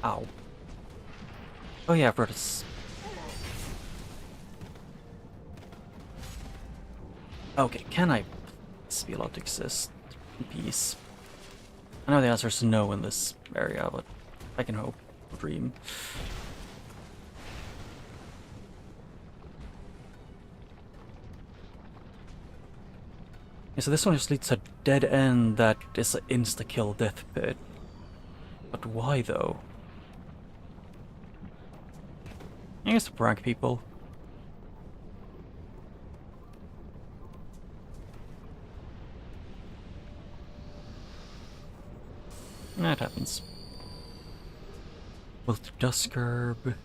Ow. Oh yeah, I've heard it's... Okay, can I be allowed to exist in peace? I know the answer is no in this area, but I can hope, dream. Yeah, so this one just leads to a dead end that is an insta-kill death pit. But why though? I guess to prank people. That happens. Wilted Dusk Herb.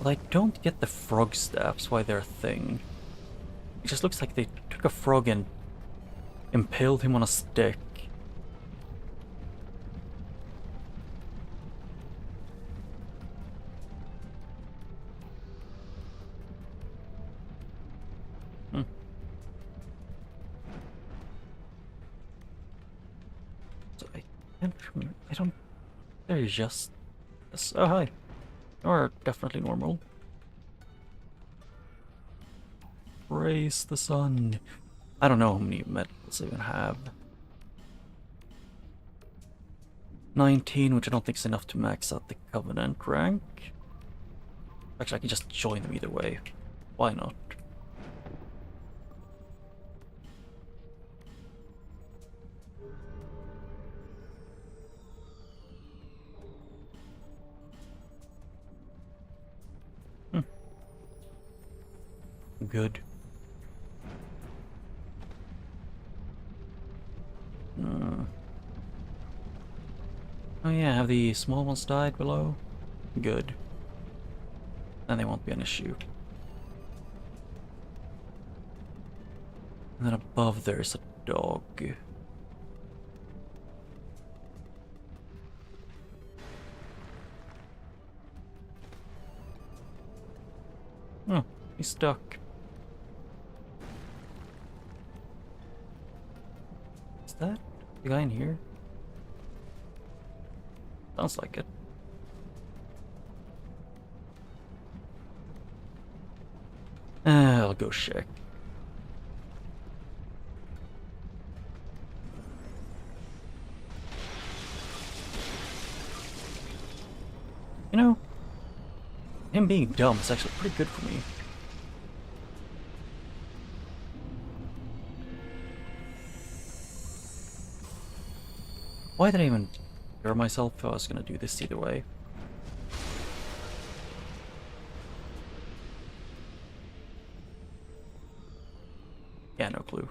I don't get the frog stabs, why they're a thing. It just looks like they took a frog and impaled him on a stick. So I can't remember. I don't. They're just. Oh, hi. You're definitely normal. Praise the sun. I don't know how many medals I even have. 19, which I don't think is enough to max out the Covenant rank. Actually, I can just join them either way. Why not? Good. Oh yeah, have the small ones died below? Good. Then they won't be an issue. And then above there's a dog. Oh, he's stuck. Is that the guy in here? Sounds like it. I'll go check. You know, him being dumb is actually pretty good for me. Why did I even cure myself if I was gonna do this either way? Yeah, no clue.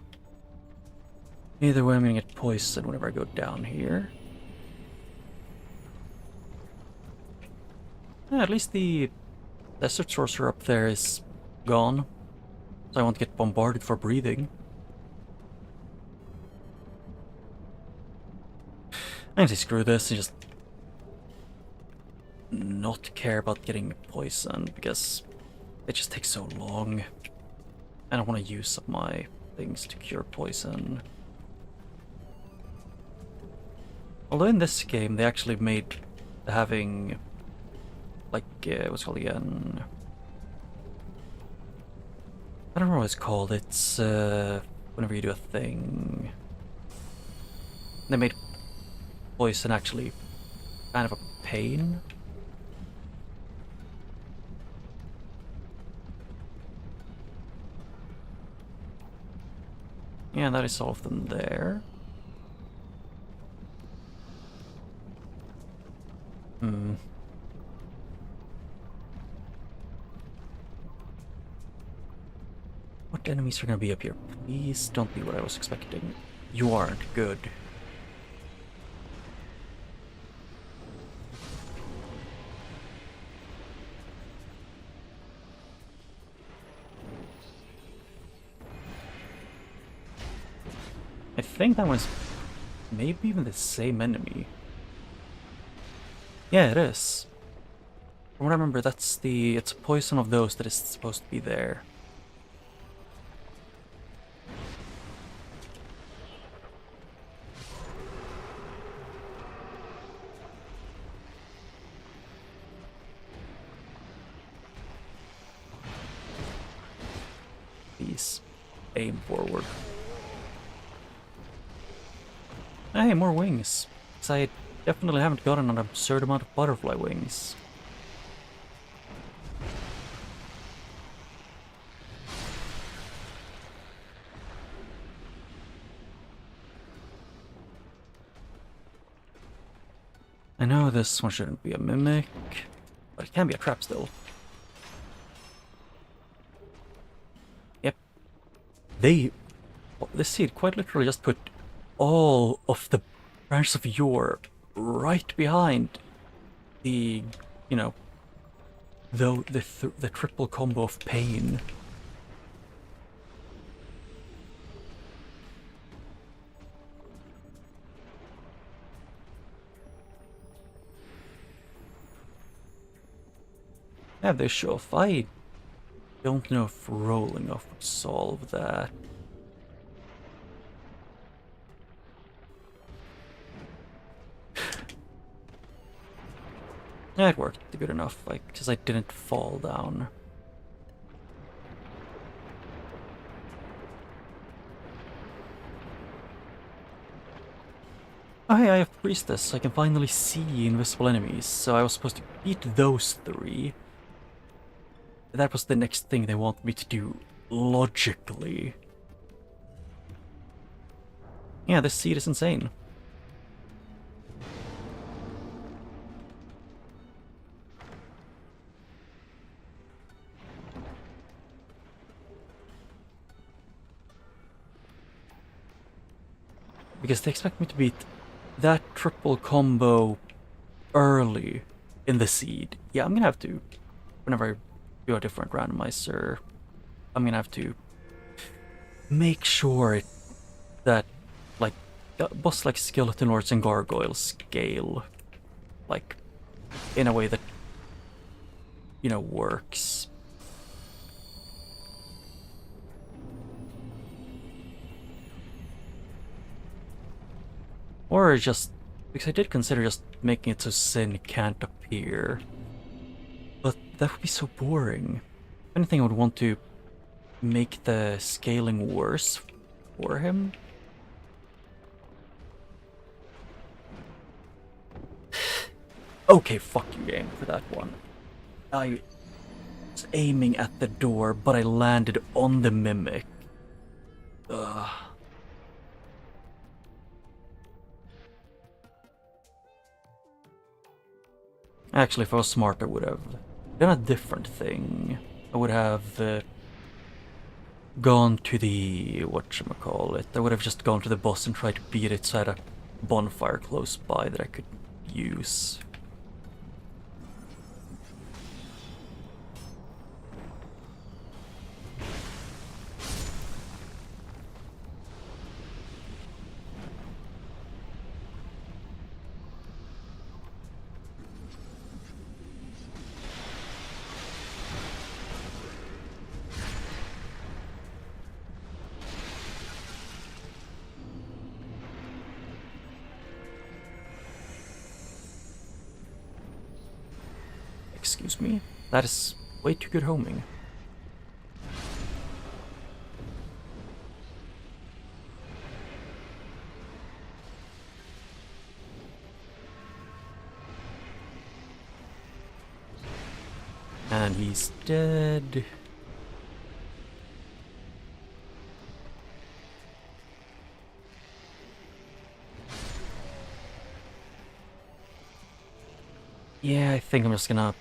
Either way, I'm gonna get poisoned whenever I go down here. Yeah, at least the desert sorcerer up there is gone, so I won't get bombarded for breathing. I'm gonna say screw this and just not care about getting poisoned because it just takes so long. I don't want to use up my things to cure poison. Although in this game they actually made having like what's it called again? I don't know what it's called. It's whenever you do a thing, they made poison actually kind of a pain. Yeah, that is all of them there. What enemies are gonna be up here? Please don't be what I was expecting. You aren't good. I think that one's maybe even the same enemy. Yeah, it is. From what I remember, it's a poison of those that is supposed to be there. Please, aim forward. Hey, more wings. 'Cause I definitely haven't gotten an absurd amount of butterfly wings. I know this one shouldn't be a mimic, but it can be a trap still. Yep. This seed quite literally just put all of the branches of yore right behind the, though the triple combo of pain. Yeah, they show off. I don't know if rolling off would solve that. Yeah, it worked good enough, like, because I didn't fall down. Oh hey, I have Priestess, so I can finally see invisible enemies, so I was supposed to beat those 3. That was the next thing they want me to do, logically. Yeah, this seed is insane. Because they expect me to beat that triple combo early in the seed. Yeah, I'm gonna have to, whenever I do a different randomizer, I'm gonna have to make sure that, like, boss like skeleton lords and gargoyles scale, like, in a way that, you know, works. Or just, because I did consider just making it so Sin can't appear. But that would be so boring. If anything, I would want to make the scaling worse for him. Okay, fuck you, game, for that one. I was aiming at the door, but I landed on the mimic. Ugh. Actually, if I was smart, I would have done a different thing. I would have gone to the... whatchamacallit. I would have just gone to the boss and tried to beat it, so I had a bonfire close by that I could use. Excuse me? That is way too good homing. And he's dead. Yeah, I think I'm just gonna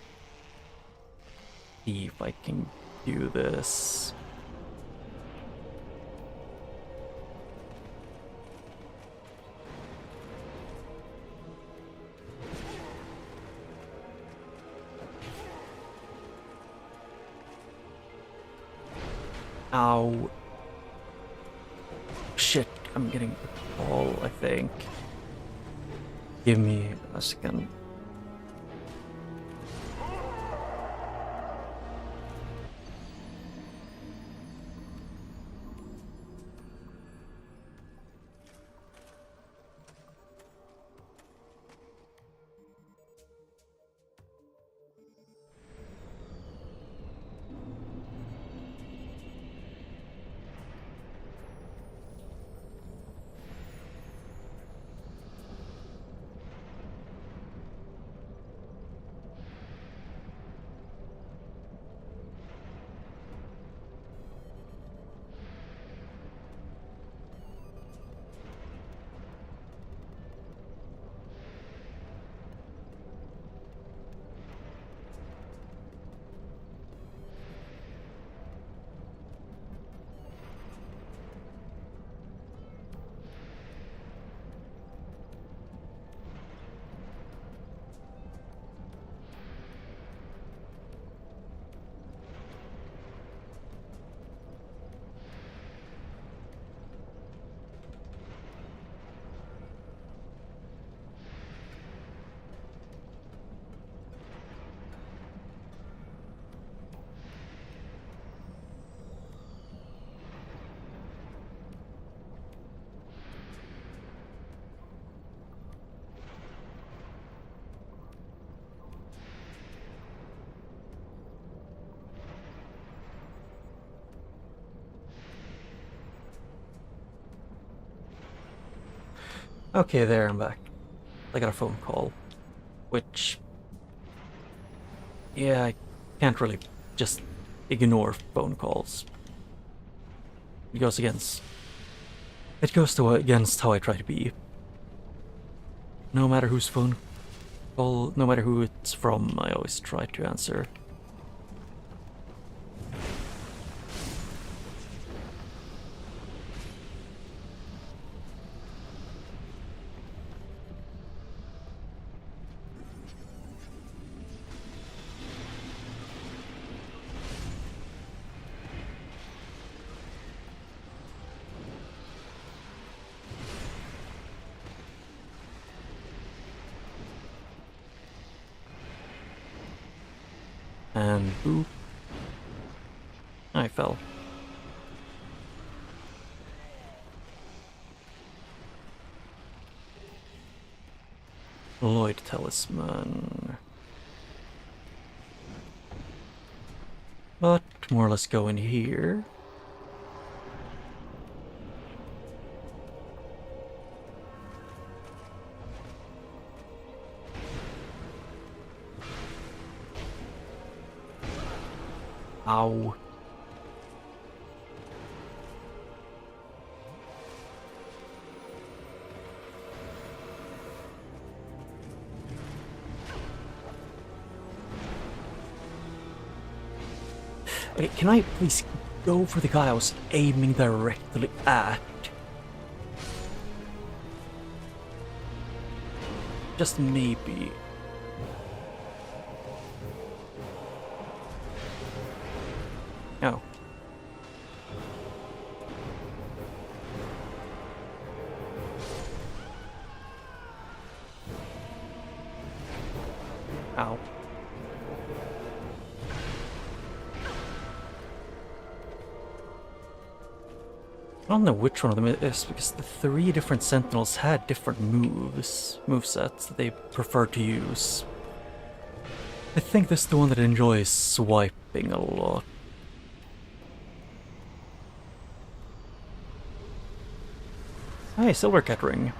see if I can do this. Ow. Shit, I'm getting a call, I think. Give me a second. Okay, there, I'm back. I got a phone call, which... yeah, I can't really just ignore phone calls. It goes against... it goes against how I try to be. No matter whose phone call, no matter who it's from, I always try to answer. And boop. I fell. Lloyd Talisman. But more or less go in here. Ow. Okay, can I please go for the guy I was aiming directly at? Just maybe. Oh. Ow. I don't know which one of them it is, because the 3 different sentinels had different movesets that they prefer to use. I think this is the one that enjoys swiping a lot. Hey, Silver Cat Ring.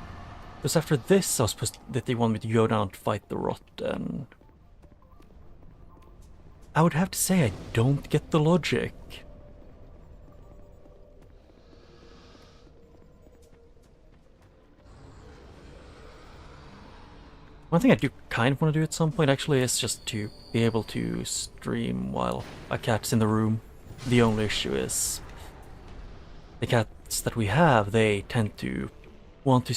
Because after this, I was supposed that they want me to go down and fight the rot, and I would have to say I don't get the logic. One thing I do kind of want to do at some point actually is just to be able to stream while a cat's in the room. The only issue is the cats that we have, they tend to want to,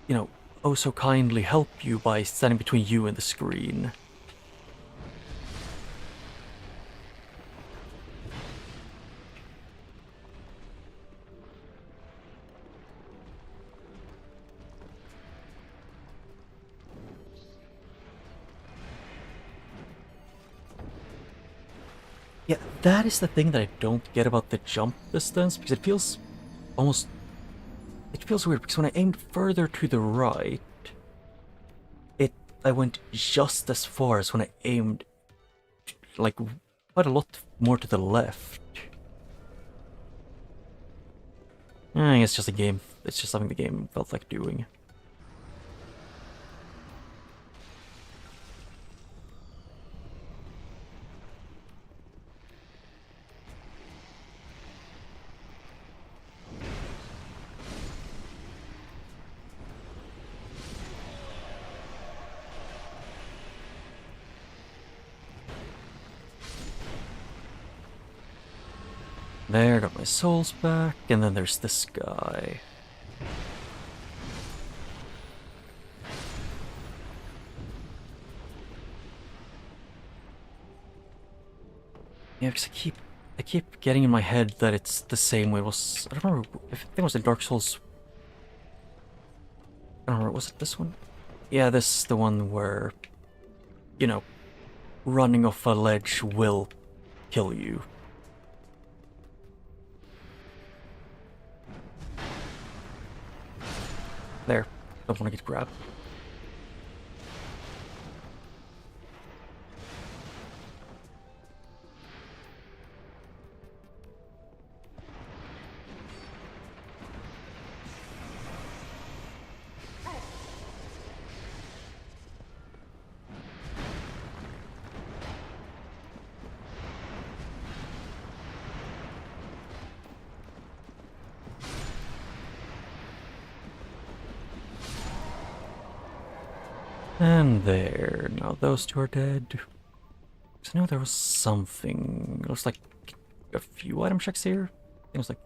you know, oh so kindly help you by standing between you and the screen. Yeah, that is the thing that I don't get about the jump distance, because it feels almost... it feels weird, because when I aimed further to the right, I went just as far as when I aimed, like, quite a lot more to the left. I guess it's just a game. It's just something the game felt like doing. There, got my souls back, and then there's this guy. Yeah, because I keep getting in my head that it's the same way it was... I don't remember, I think it was in Dark Souls... I don't remember, was it this one? Yeah, this is the one where, you know, running off a ledge will kill you. There, don't want to get grabbed. And there. Now those two are dead. I know there was something. Looks like a few item checks here. It was like.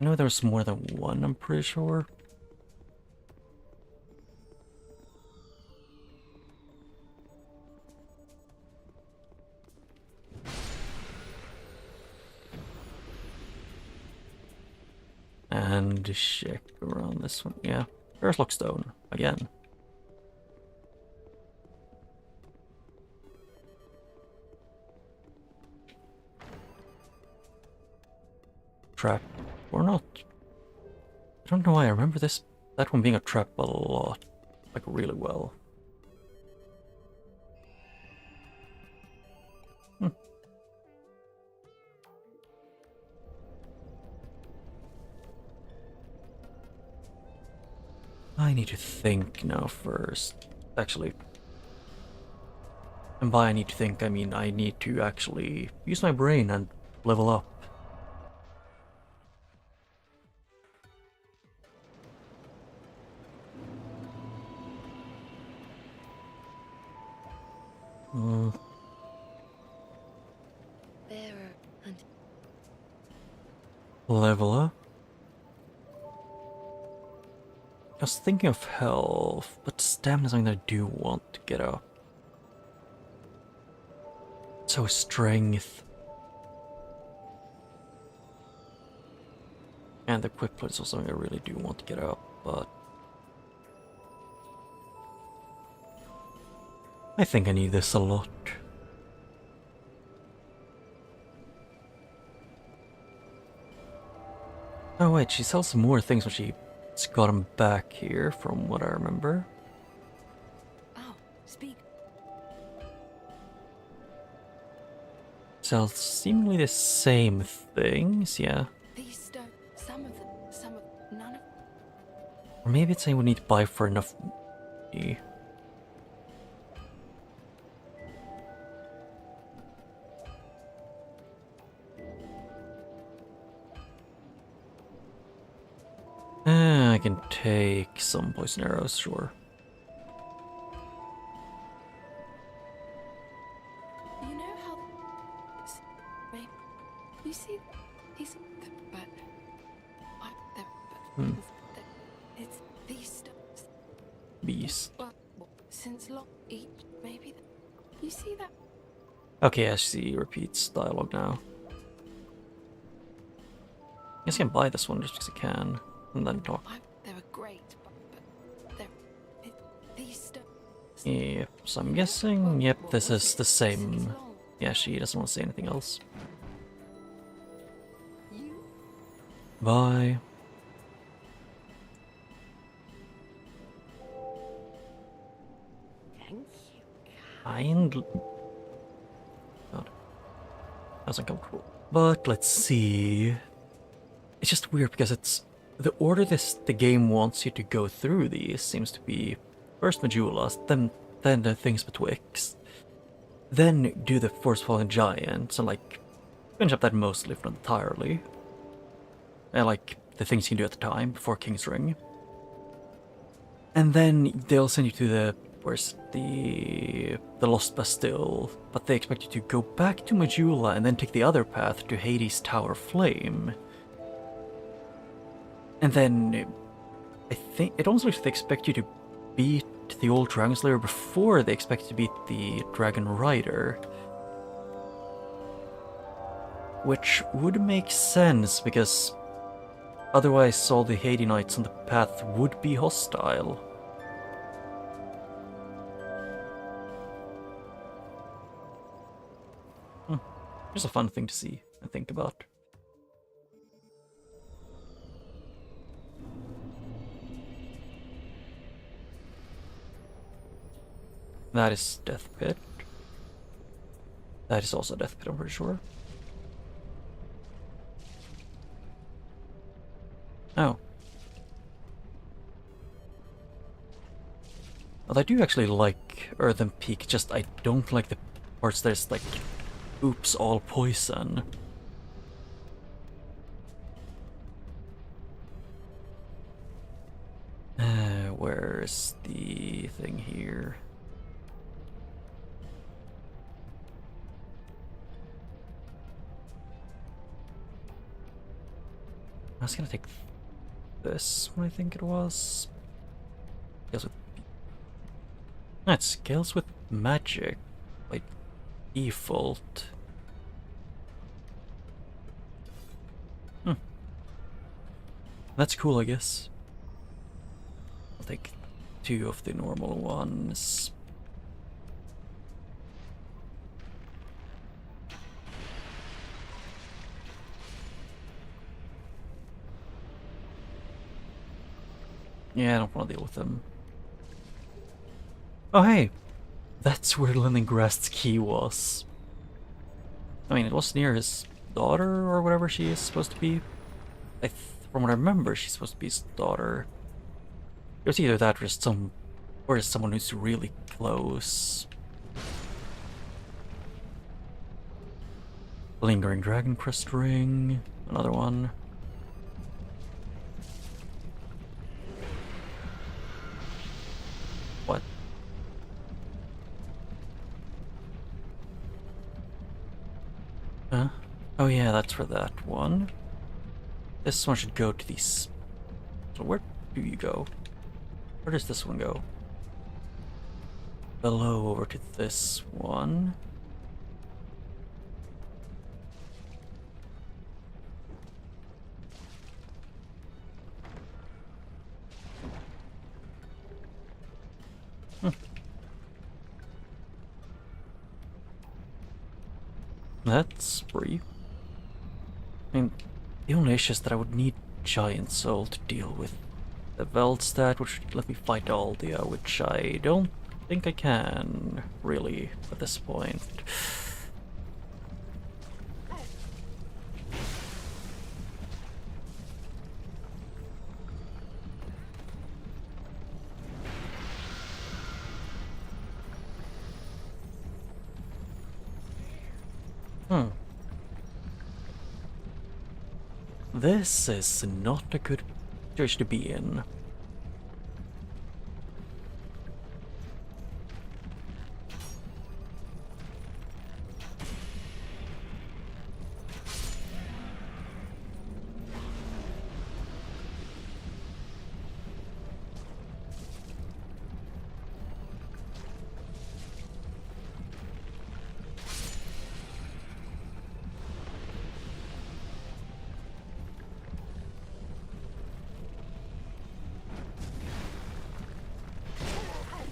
I know there was more than one, I'm pretty sure. And check around this one. Yeah. There's Lockstone again. Trap or not. I don't know why I remember that one being a trap a lot. Like really well. I need to think now first. Actually. And by I need to think, I mean I need to actually use my brain and level up. Bearer and Level up. I was thinking of health, but stamina is something that I do want to get up. So strength. And the quick plate is also something I really do want to get up, but I think I need this a lot. Oh wait, she sells some more things when she's got them back here, from what I remember. oh, speak. Sells seemingly the same things, yeah. These don't. Some of them. Some of none of. Or maybe it's saying we need to buy for enough money. I can take some poison arrows, sure. You know how. Maybe you see, he's. But I. But it's these stones. Beast. Well, since long each, maybe. You see that? Okay, I see. Repeats dialogue now. I guess I can buy this one just because I can, and then talk. They were great, but they're these stones. Yep, so I'm guessing, yep, this is the same. Yeah, she doesn't want to say anything else. Bye. God. That was uncomfortable. But let's see. It's just weird because it's the order the game wants you to go through these seems to be first Medulas, then the things betwixt, then do the Force-Fallen Giants, and like finish up that mostly, if not entirely. And like the things you can do at the time before King's Ring. And then they'll send you to the Lost Bastille, but they expect you to go back to Majula and then take the other path to Hades' Tower Flame. And then I think it almost looks like they expect you to beat the old Dragon Slayer before they expect you to beat the Dragon Rider. Which would make sense, because otherwise all the Hades Knights on the path would be hostile. Just a fun thing to see and think about. That is Death Pit. That is also Death Pit, I'm pretty sure. Oh. Well, I do actually like Earthen Peak, just I don't like the parts there's like, oops, all poison. Where is the thing here? I was gonna take this one, I think it was. Scales with... That scales with magic by default. That's cool, I guess. I'll take 2 of the normal ones. Yeah, I don't want to deal with them. Oh hey! That's where Leningrad's key was. I mean, it was near his daughter or whatever she is supposed to be. From what I remember, she's supposed to be his daughter. It was either that or just someone who's really close. Lingering Dragon Crest Ring, another one. What? Huh? Oh yeah, that's for that one. This one should go to these. So where do you go? Where does this one go? Below over to this one. That's free. I mean, the only issue is that I would need Giant Soul to deal with the Veldstat, which would let me fight Aldia, which I don't think I can, really, at this point. This is not a good situation to be in.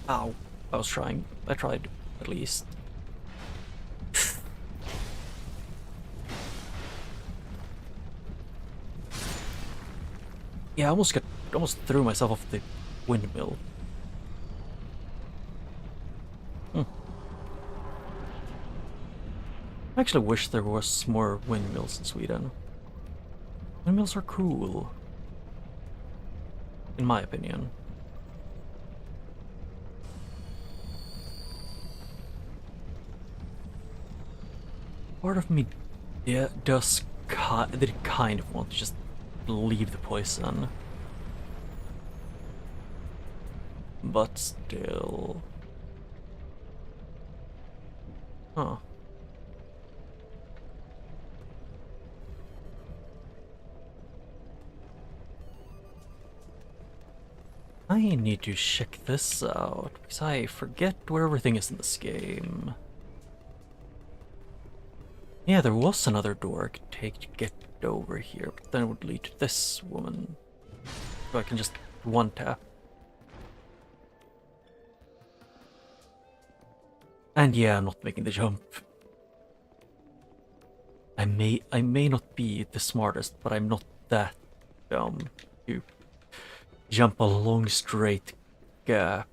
Ow. I was trying. I tried, at least. Yeah, I almost threw myself off the windmill. I actually wish there was more windmills in Sweden. Windmills are cool. In my opinion. Part of me did kind of want to just leave the poison. But still... Huh. I need to check this out, because I forget where everything is in this game. Yeah, there was another door I could take to get over here, but then it would lead to this woman. So I can just one tap. And yeah, I'm not making the jump. I may not be the smartest, but I'm not that dumb to jump a long straight gap.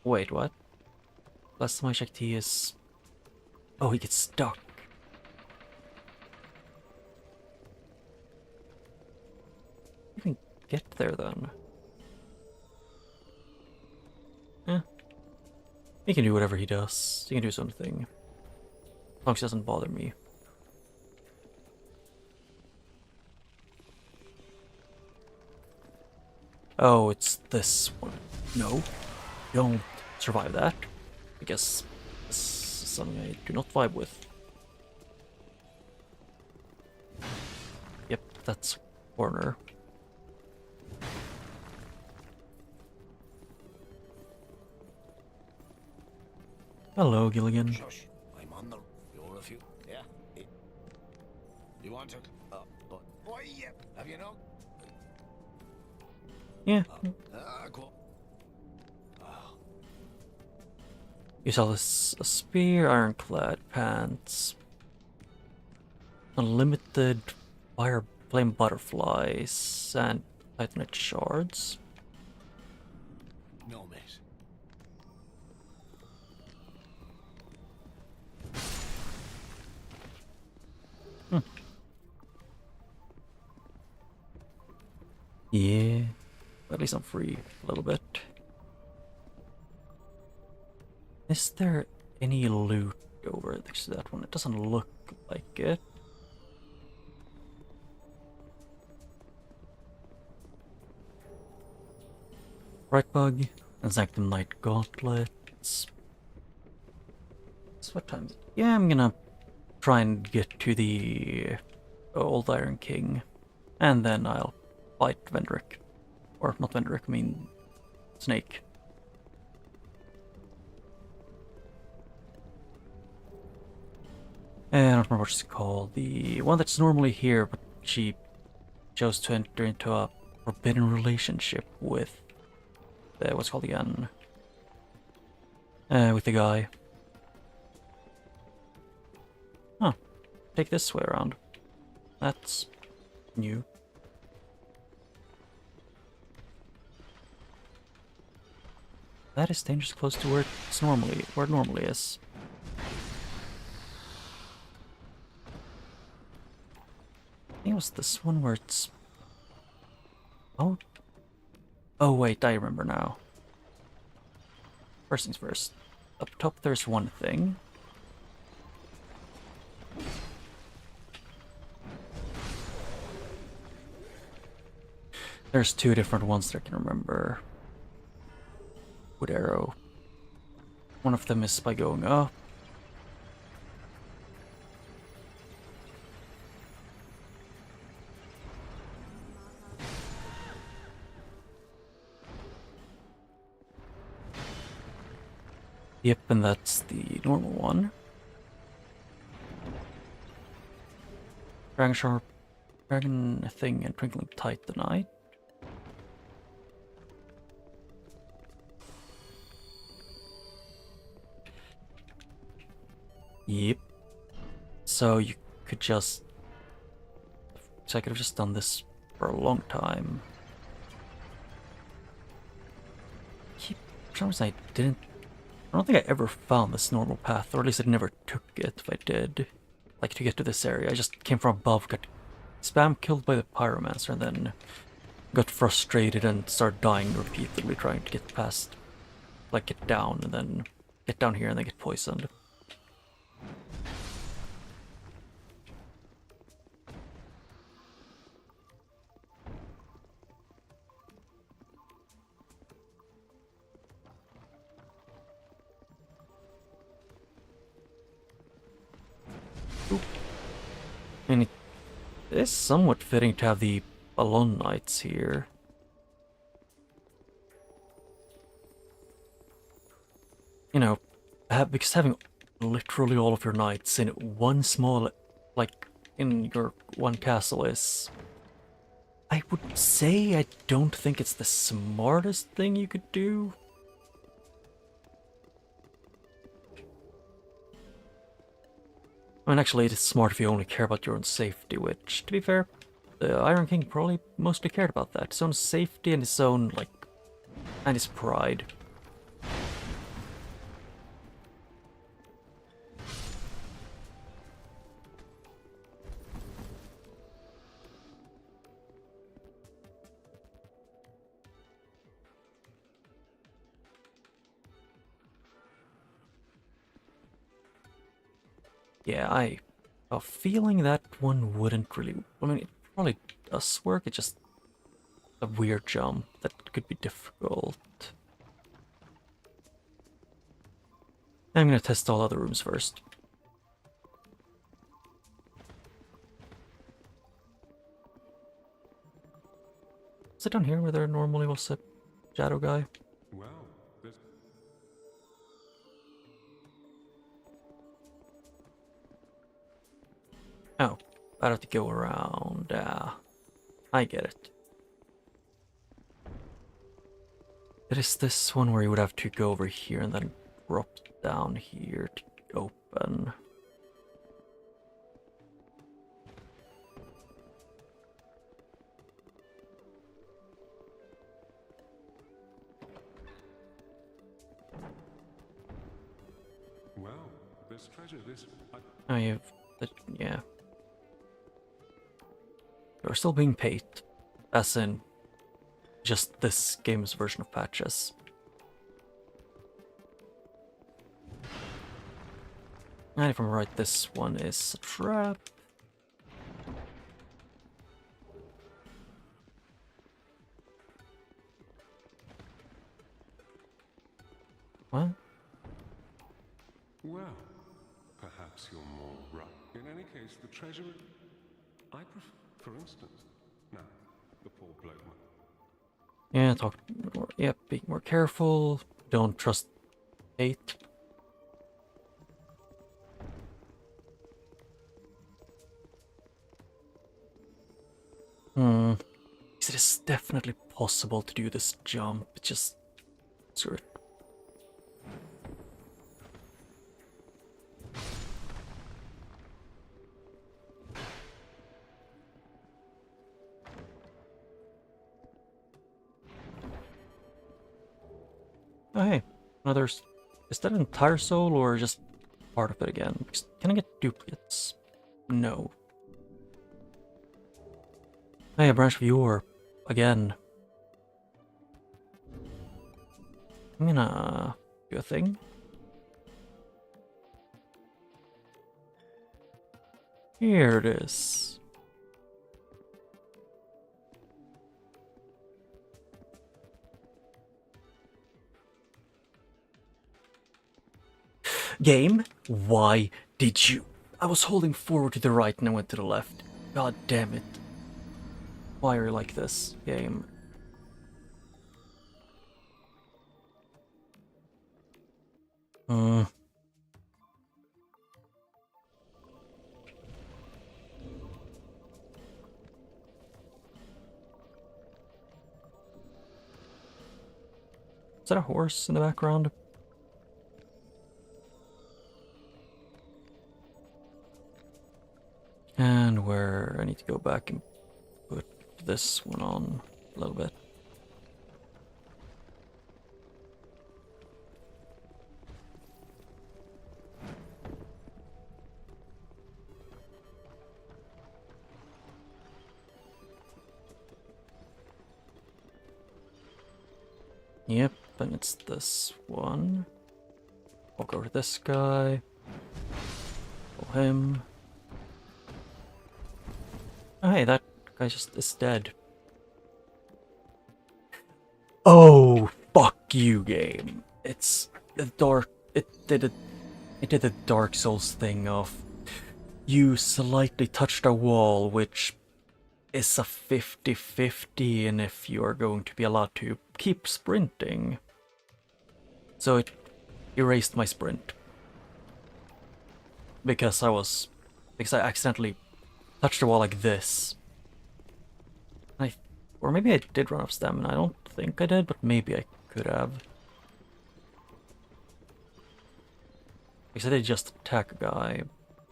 Wait, what? Last time I checked, he is... Oh, he gets stuck. You can get there then. He can do whatever he does. He can do his own thing. As long as it doesn't bother me. Oh, it's this one. No. Don't survive that. Because this is something I do not vibe with. Yep, that's corner. Hello, Gilligan. Shush. I'm on the. You're a few. Yeah. You want to? But. Boy, yeah. Have you know? Yeah. Cool. You saw this a spear, ironclad pants, unlimited fire flame butterflies, and titanite shards. No, mate. Yeah, at least I'm free a little bit. Is there any loot over next to that one? It doesn't look like it. Right bug, and Sanctum Knight gauntlets. So what time is it? Yeah, I'm gonna try and get to the Old Iron King, and then I'll fight Vendrick. Or not Vendrick, I mean Snake. I don't remember what she's called. The one that's normally here, but she chose to enter into a forbidden relationship with what's it called again? With the guy. Huh. Take this way around. That's new. That is dangerous close to where it normally is. I think it was this one where it's... Oh. Oh wait, I remember now. First things first. Up top there's one thing. There's two different ones that I can remember. Wood arrow. One of them is by going up. Yep, and that's the normal one. Dragon Sharp, Dragon Thing, and Twinkling Titanite. Yep. So you could just... So I could have just done this for a long time. For some reason I didn't... I don't think I ever found this normal path, or at least I never took it if I did. Like, to get to this area, I just came from above, got spam killed by the pyromancer, and then got frustrated and started dying repeatedly trying to get past, like, get down, and then get down here and then get poisoned. And it is somewhat fitting to have the Balloon Knights here. You know, because having literally all of your knights in one small, like, in your one castle is... I would say I don't think it's the smartest thing you could do. I mean, actually, it is smart if you only care about your own safety, which, to be fair, the Iron King probably mostly cared about that. His own safety and his own, like, and his pride. Yeah, I have a feeling that one wouldn't really... I mean, it probably does work, it's just a weird jump that could be difficult. I'm gonna test all other rooms first. Is it down here where there normally was a shadow guy? Well, this... Oh, I'd have to go around. I get it. It is this one where you would have to go over here and then drop down here to open. Well, this treasure, this... I have... yeah. You're still being paid. As in, just this game's version of patches. And if I'm right, this one is a trap. What? Well, perhaps you're more right. In any case, the treasure... I prefer... For instance... Now, the poor bloke... Yeah, talk more. Yep, be more careful. Don't trust fate. It is definitely possible to do this jump. It's just screw it. Oh hey, another... Is that an entire soul or just part of it again? Because can I get duplicates? No. Hey, a branch of your again. I'm gonna do a thing. Here it is. Game, why did you? I was holding forward to the right and I went to the left. God damn it. Why are you like this, game? Is that a horse in the background? And where I need to go back and put this one on a little bit. Yep, and it's this one. Walk over to this guy. Pull him. Oh hey, that guy just is dead. Oh, fuck you, game. It's the dark... It did the Dark Souls thing of... You slightly touched a wall, which is a 50-50 and if you are going to be allowed to keep sprinting. So it erased my sprint. Because I accidentally touched the wall like this. Or maybe I did run out of stamina. I don't think I did, but maybe I could have. Because I did just attack a guy,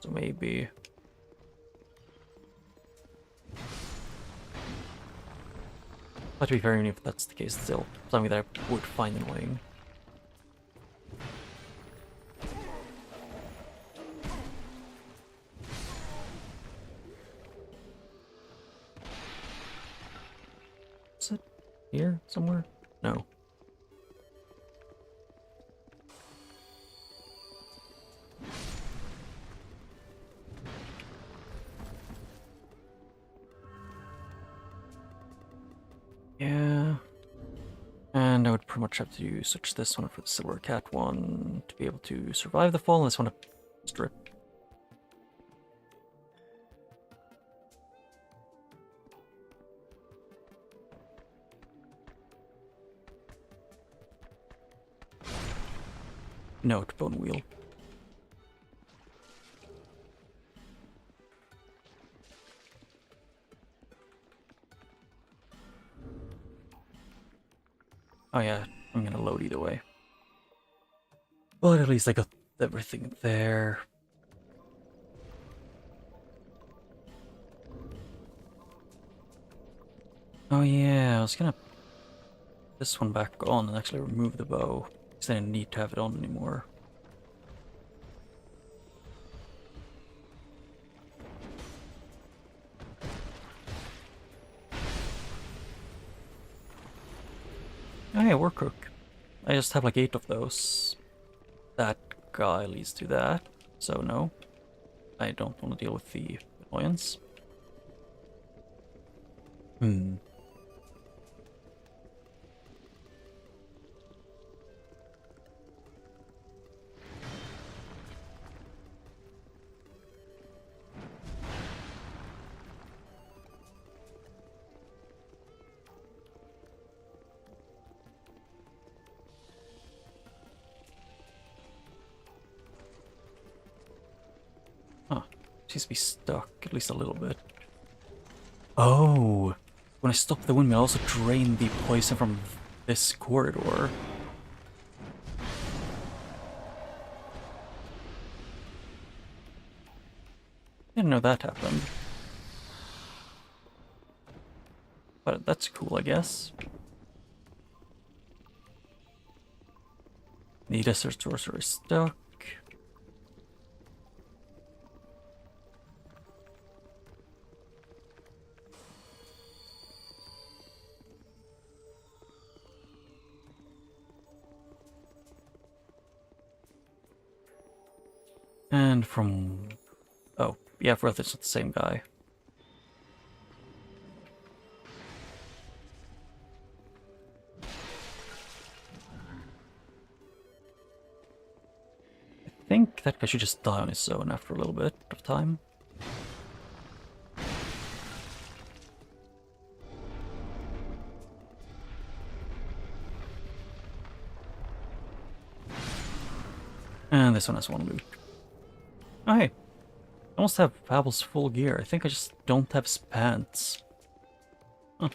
so maybe. But to be fair, even if that's the case, it's still something that I would find annoying. Is it here somewhere? No. pretty much have to switch this one for the Silver Cat one to be able to survive the fall, and this one to strip. Note, bone wheel. Oh yeah, I'm gonna load either way. But at least I got everything there. Oh yeah, I was gonna put this one back on and actually remove the bow, because I didn't need to have it on anymore. Oh yeah, work cook. I just have like 8 of those. That guy leads to that, so no. I don't want to deal with the annoyance. Huh. Seems to be stuck, at least a little bit. Oh! When I stop the windmill, I also drain the poison from this corridor. Didn't know that happened. But that's cool, I guess. The desert sorcerer is stuck. And from... Oh, yeah, I forgot it's not the same guy. I think that guy should just die on his own after a little bit of time. And this one has 1 loot. Oh hey, I almost have Fable's full gear. I think I just don't have his pants. Huh.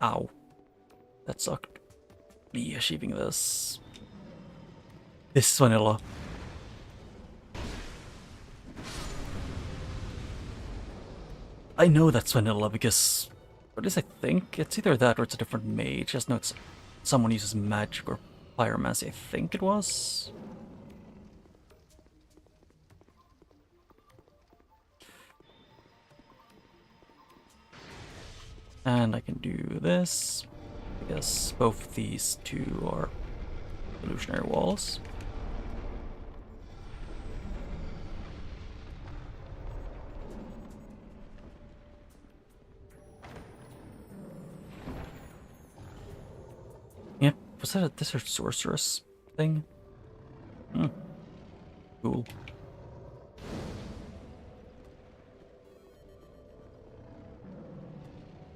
Ow. That sucked. Me achieving this. This is vanilla. I know that's vanilla because, or at least I think, it's either that or it's a different mage. I just know it's someone uses magic or pyromancy, I think it was. And I can do this. I guess both these two are illusionary walls. Yep, was that a desert sorceress thing? Cool.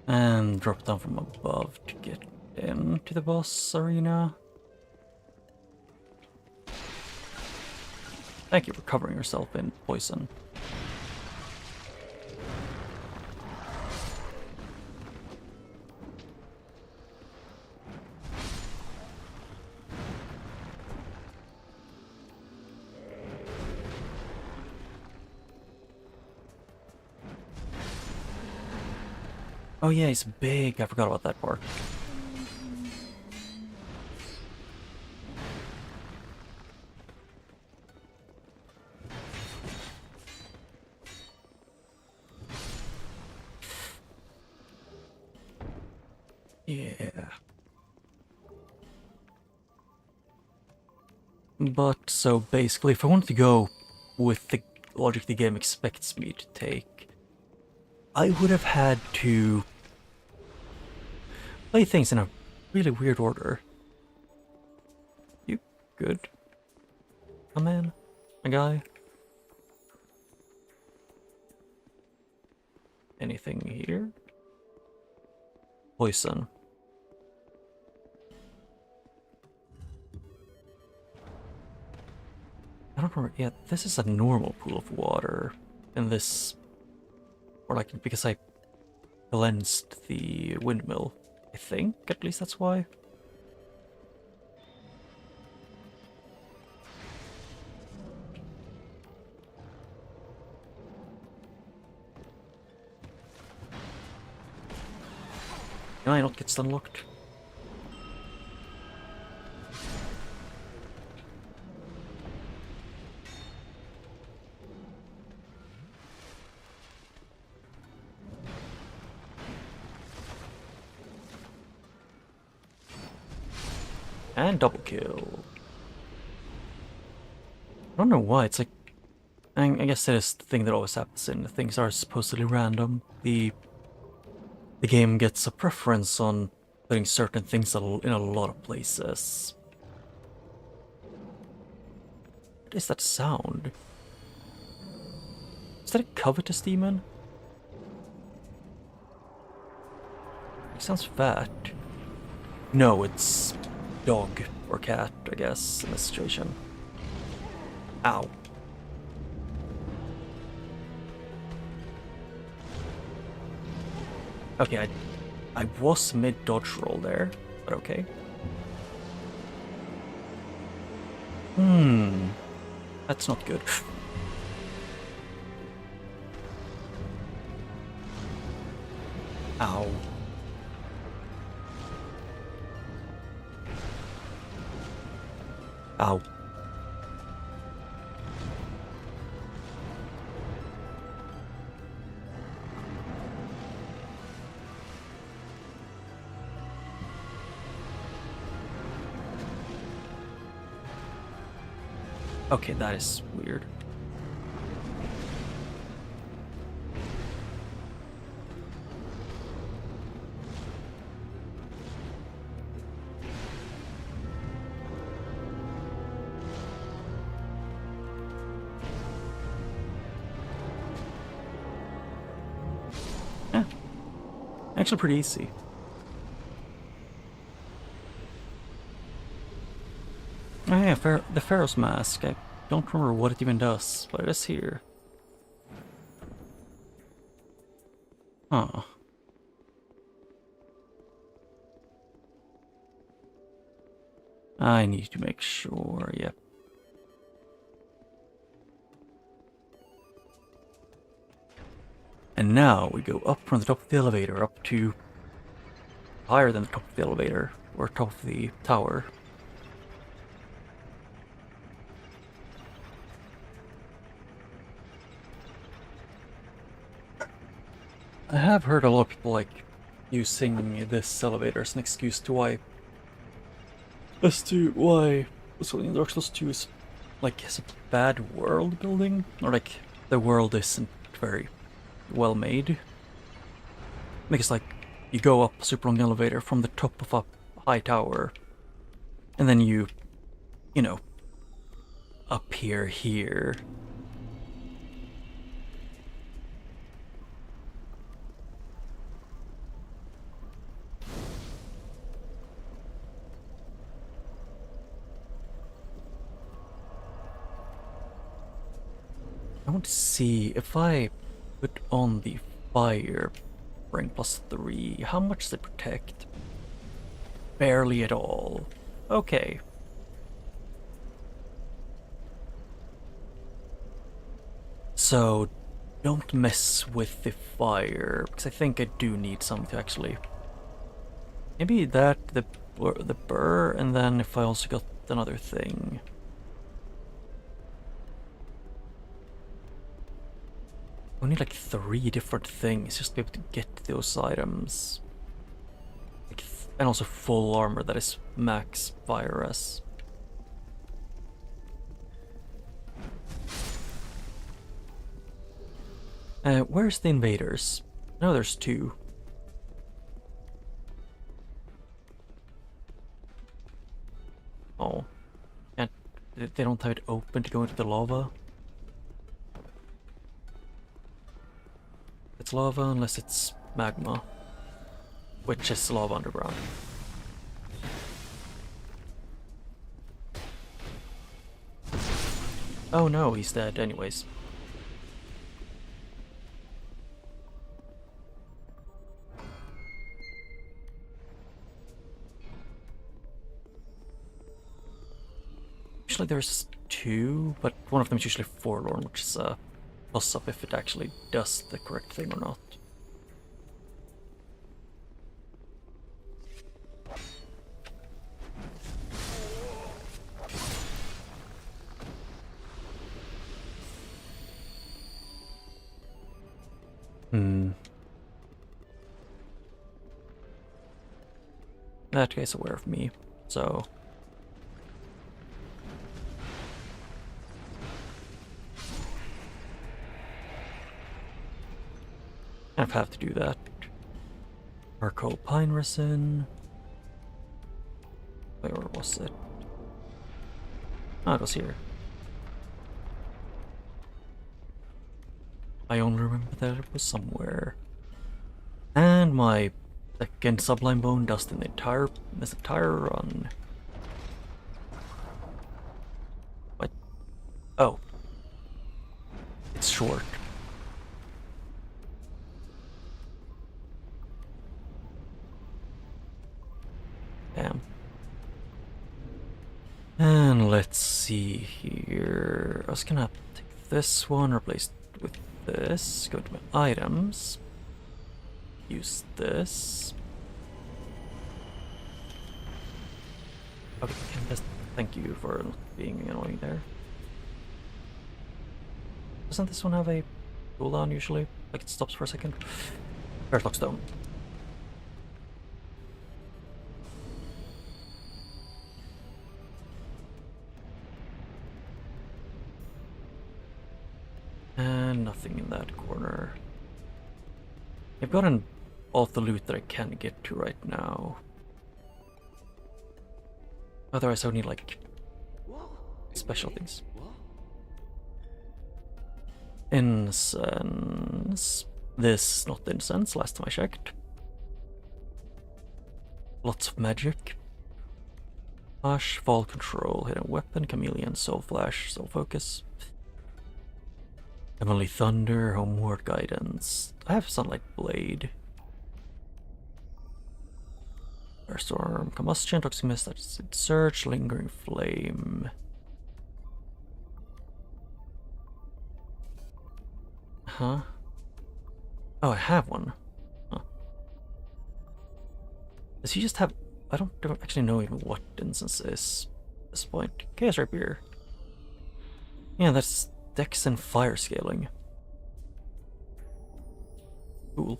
And drop down from above to get into the boss arena. Thank you for covering yourself in poison. Oh yeah, he's big. I forgot about that part. Yeah. But, so basically, if I wanted to go with the logic the game expects me to take, I would have had to play things in a really weird order. You good? A man? A guy? Anything here? Poison. I don't remember. Yeah, this is a normal pool of water. And this... Or like, because I cleansed the windmill. I think, at least that's why. Can I not get stun locked? And double kill. I don't know why, it's like... I guess that is the thing that always happens in things are supposedly random. The game gets a preference on putting certain things in a lot of places. What is that sound? Is that a covetous demon? It sounds fat. No, it's dog or cat, I guess, in this situation. Ow. Okay, I was mid-dodge roll there, but okay. That's not good. Ow. Ow. Okay, that is weird. Yeah. Actually pretty easy. Oh yeah, the Pharaoh's Mask. I don't remember what it even does, but it is here. Huh. I need to make sure, yep. And now we go up from the top of the elevator, up to higher than the top of the elevator, or top of the tower. I have heard a lot of people like using this elevator as an excuse to why in Dark Souls 2 is like has a bad world building, or like the world isn't very well made. Because like you go up a super long elevator from the top of a high tower, and then you know, appear here. I want to see if I put on the fire ring +3, how much does it protect? Barely at all. Okay. So don't mess with the fire, because I think I do need something to actually... Maybe that, the burr, and then if I also got another thing. We need like 3 different things just to be able to get those items. Like and also full armor that is max virus. Where's the invaders? No, there's 2. Oh. Can't... They don't have it open to go into the lava? It's lava unless it's magma. Which is lava underground. Oh no, he's dead anyways. Usually there's two, but one of them is usually forlorn, which is a toss-up if it actually does the correct thing or not. That guy's aware of me, so... I have to do that. Charcoal pine resin... Wait, where was it? Oh, it was here. I only remember that it was somewhere. And my second sublime bone does this entire run. What? Oh. It's short. Damn. And let's see here. I was gonna take this one, replace it with this, go to my items, use this. Okay, just thank you for not being annoying there. Doesn't this one have a cooldown usually? Like it stops for a second? Earthlock stone. And nothing in that corner. I've gotten all the loot that I can get to right now. Otherwise I would need like special things. Incense. This, not incense, last time I checked. Lots of magic. Flash, fall control, hidden weapon, chameleon, soul flash, soul focus. Heavenly Thunder, Homeward Guidance. I have Sunlight Blade. Firestorm, Combustion, Toxic Mist, Acid Surge, Lingering Flame. Huh? Oh, I have one. Huh. Does he just have... I don't actually know even what incense is at this point. Chaos Rapier. Yeah, that's Dex and fire scaling. Cool.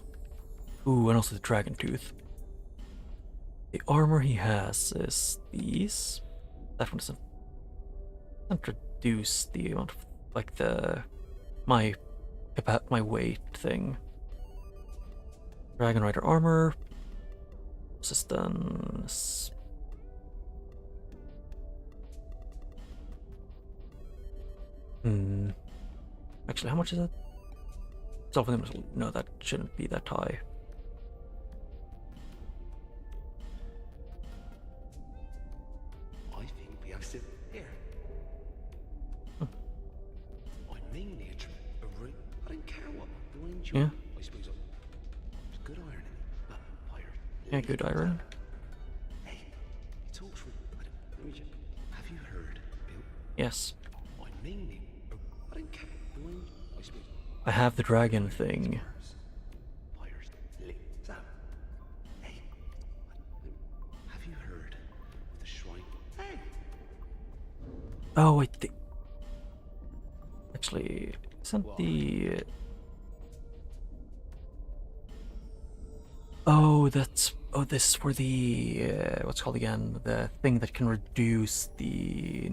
Ooh, and also the Dragon Tooth. The armor he has is these. That one doesn't reduce the amount of like my weight thing. Dragon Rider armor. Resistance. Actually, how much is it? No, that shouldn't be that high. I think we have sit here. I mean nature. I don't care what blind you. Yeah. I suppose there's good iron in it. Iron. Yeah, good iron. Hey, it's all true. Let me check. Have you heard, Bill? Yes. I mean it. I don't care. Blind. I suppose. I have the dragon thing. Fires. Sam. Hey. Have you heard of the shrine? Hey. Oh, I think. Actually, isn't the. Oh, that's. Oh, this is for the. What's it called again? The thing that can reduce the.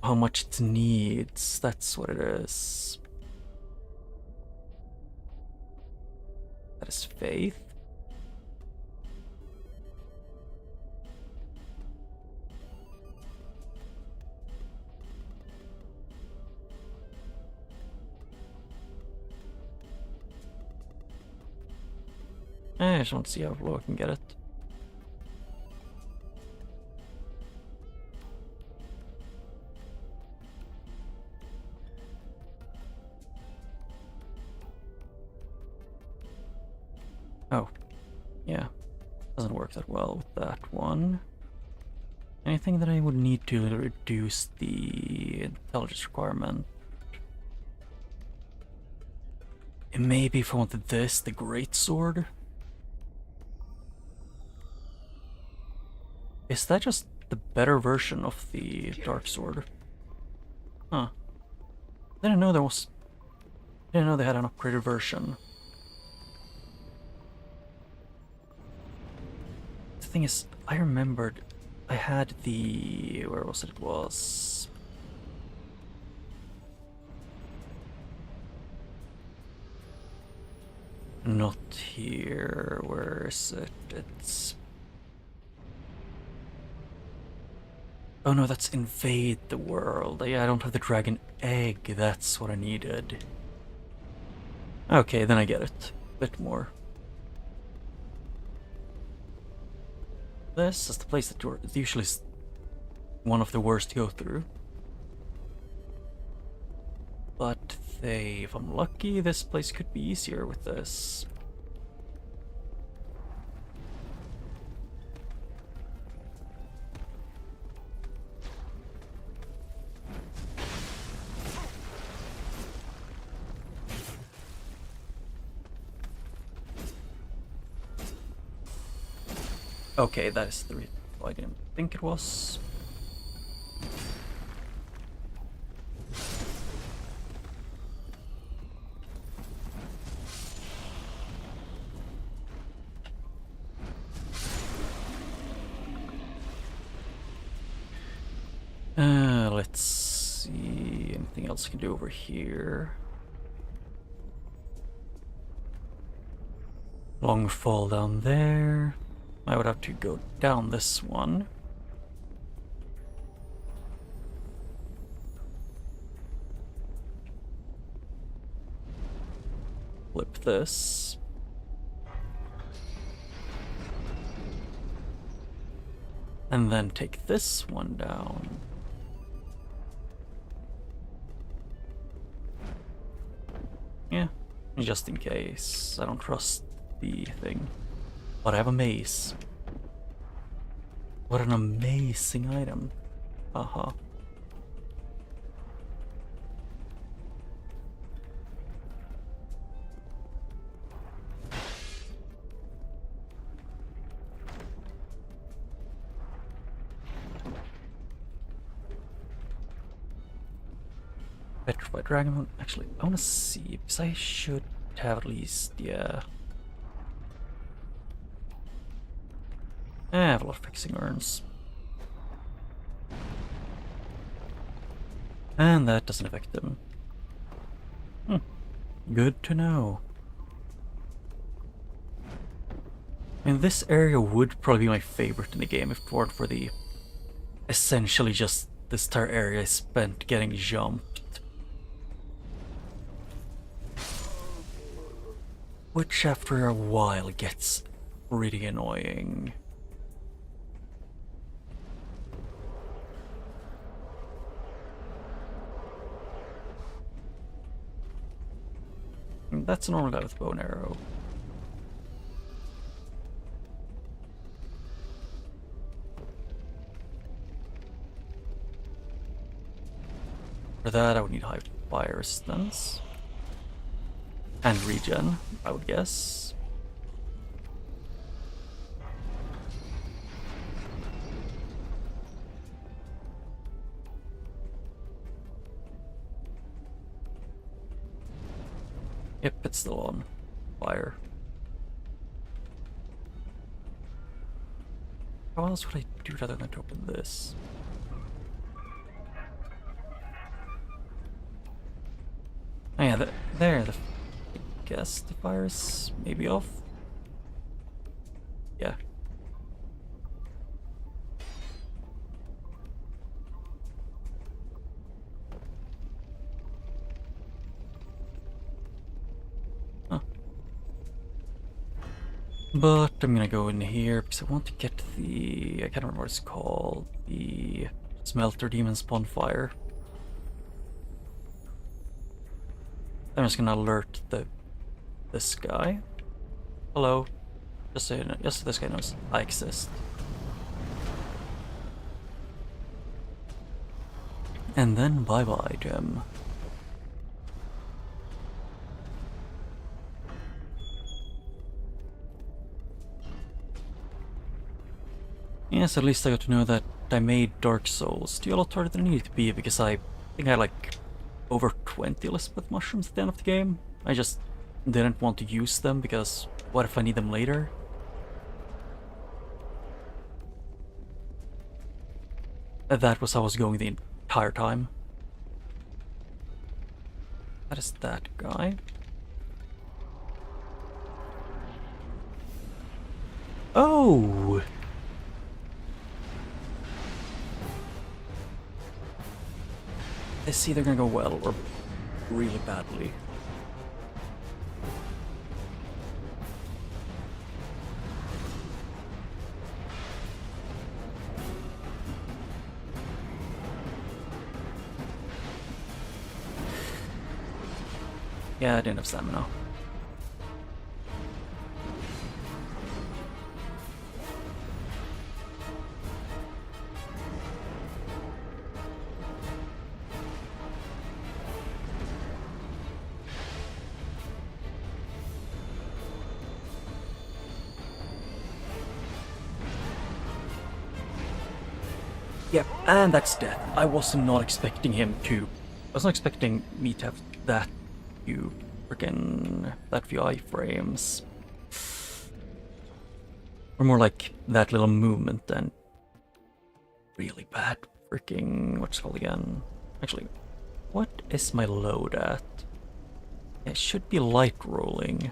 How much it needs. That's what it is. That is faith. I just want to see how low I can get it. Oh, yeah. Doesn't work that well with that one. Anything that I would need to reduce the intelligence requirement? And maybe if I wanted this, the great sword? Is that just the better version of the dark sword? Huh. Didn't know there was... Didn't know they had an upgraded version. The thing is, I remembered I had the... Where was it? It was... Not here. Where is it? It's... Oh no, that's invade the world. Yeah, I don't have the dragon egg. That's what I needed. Okay, then I get it. Bit more. This is the place that it's usually one of the worst to go through. But if I'm lucky, this place could be easier with this. Okay, that is the reason why I didn't think it was. Let's see, anything else I can do over here? Long fall down there. I would have to go down this one. Flip this. And then take this one down. Yeah, just in case. I don't trust the thing. But I have a mace. What an amazing item. Haha. Petrified Dragon. Actually, I want to see, because I should have at least, yeah. I have a lot of fixing urns. And that doesn't affect them. Good to know. I mean, this area would probably be my favorite in the game if it weren't for the... essentially just this entire area I spent getting jumped. Which after a while gets pretty annoying. That's a normal guy with a bow and arrow. For that I would need high fire resistance. And regen, I would guess. Yep, it's still on fire. How else would I do it other than to open this? Oh yeah, there, I guess the fire is maybe off. Yeah. But I'm gonna go in here because I want to get the... I can't remember what it's called. The Smelter Demon Spawn Fire. I'm just gonna alert this guy. Hello. Just so you know, just so this guy knows I exist. And then bye-bye, Gem. Yes, at least I got to know that I made Dark Souls do a lot harder than it needed to be, because I think I had like over 20 Elizabeth mushrooms at the end of the game. I just didn't want to use them, because what if I need them later? That was how I was going the entire time. That is that guy. Oh! It's either gonna go well or really badly. Yeah, I didn't have stamina. Yep, and that's death. I was not expecting him to... I was not expecting me to have that few freaking... that few iframes. Or more like that little movement and... really bad freaking... what's it called again? Actually, what is my load at? It should be light rolling.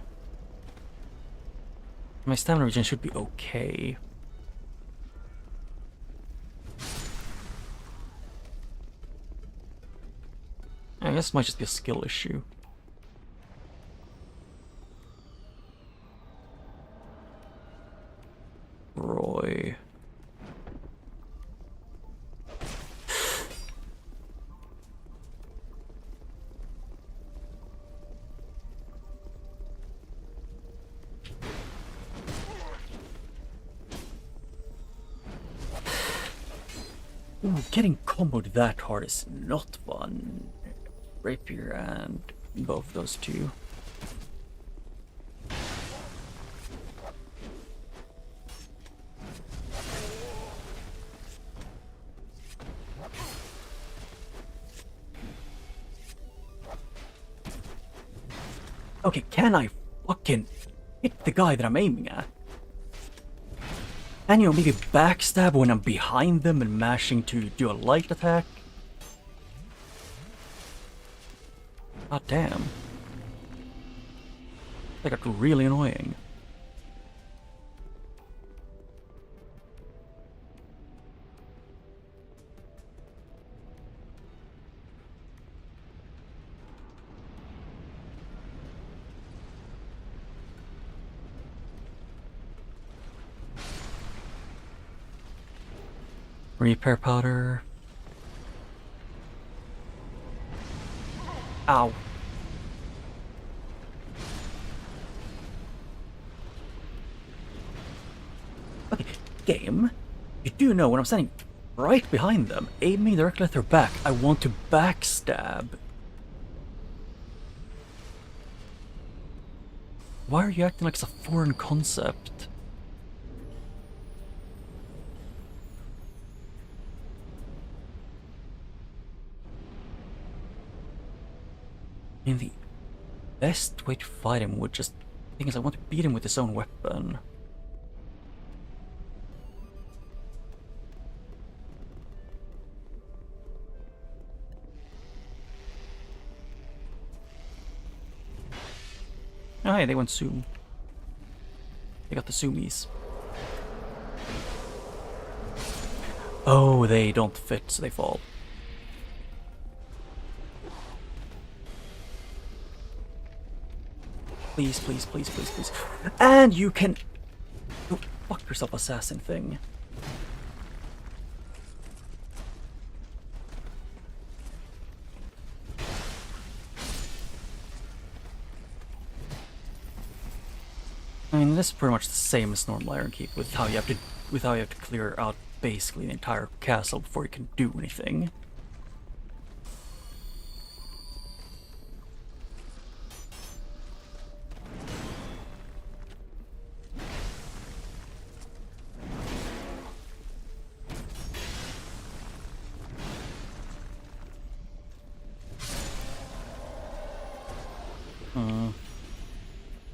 My stamina regen should be okay. I guess it might just be a skill issue. Roy. Ooh, getting comboed that hard is not fun. Rapier and both those two. Okay, can I fucking hit the guy that I'm aiming at? And, you know, maybe backstab when I'm behind them and mashing to do a light attack? God damn. That got really annoying. Repair powder. Ow. Okay, game. You do know when I'm standing right behind them, aiming directly at their back, I want to backstab. Why are you acting like it's a foreign concept? I mean, the best way to fight him would just... the thing is, I want to beat him with his own weapon. Oh, hey, they went Zoom. They got the Zoomies. Oh, they don't fit, so they fall. Please, please, please, please, please. And you can fuck yourself assassin thing. I mean, this is pretty much the same as normal Iron Keep, with how you have to clear out basically the entire castle before you can do anything.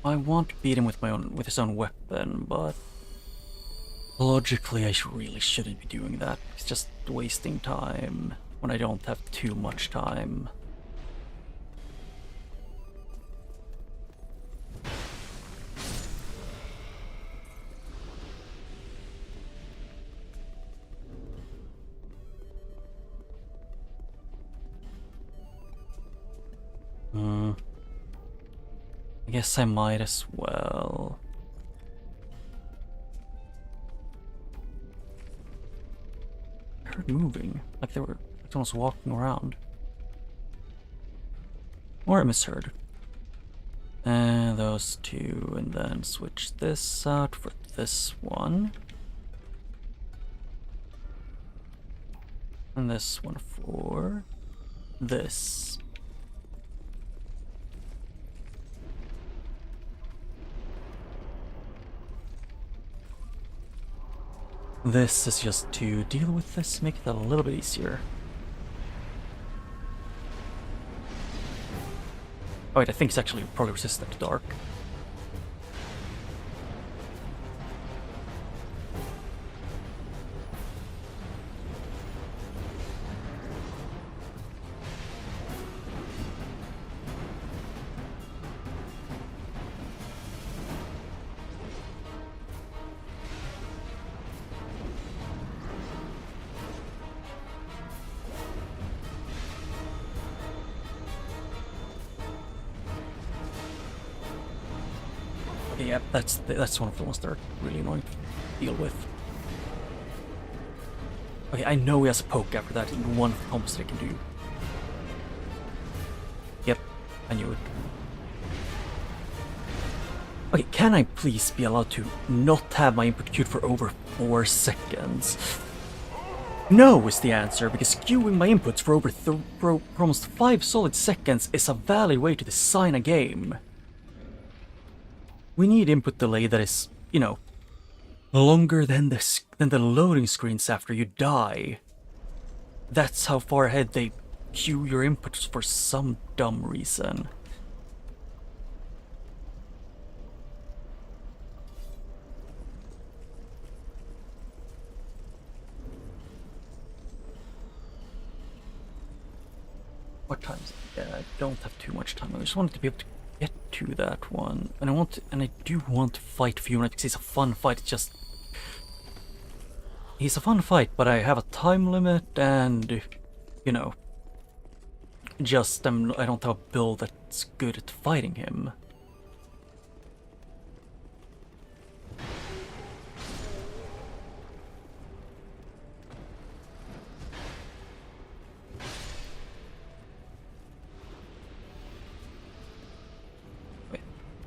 I want to beat him with his own weapon, but logically I really shouldn't be doing that. It's just wasting time when I don't have too much time. I guess I might as well. I heard moving, like they were almost walking around. Or I misheard. And those two, and then switch this out for this one. And this one for this. This is just to deal with this, make it a little bit easier. Oh wait, I think it's actually probably resistant to dark. Yeah, that's one of the ones that are really annoying to deal with. Okay, I know he has a poke after that in one of the combos that I can do. Yep, I knew it. Okay, can I please be allowed to not have my input queued for over 4 seconds? No is the answer, because queuing my inputs for over for almost 5 solid seconds is a valid way to design a game. We need input delay that is, you know, longer than the loading screens after you die. That's how far ahead they queue your inputs for some dumb reason. What time is it? Yeah, I don't have too much time. I just wanted to be able to get to that one, and I do want to fight Fiona because he's a fun fight. It's just he's a fun fight, but I have a time limit, and you know, just I don't have a build that's good at fighting him.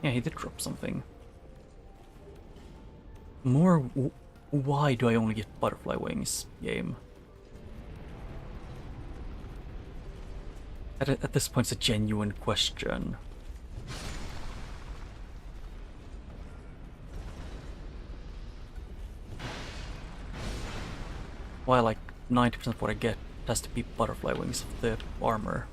Yeah, he did drop something. More. Why do I only get butterfly wings, game? At this point, it's a genuine question. Why, like 90% of what I get has to be butterfly wings of the armor.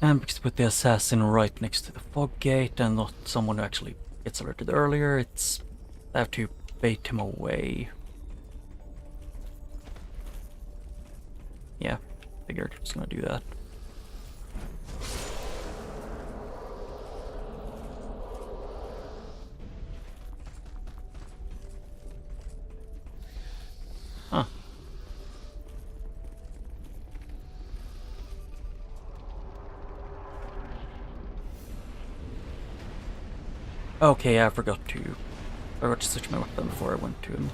And because I put the assassin right next to the fog gate and not someone who actually gets alerted earlier, I have to bait him away. Yeah, figured I was gonna do that. Okay, I forgot to switch my weapon before I went to him.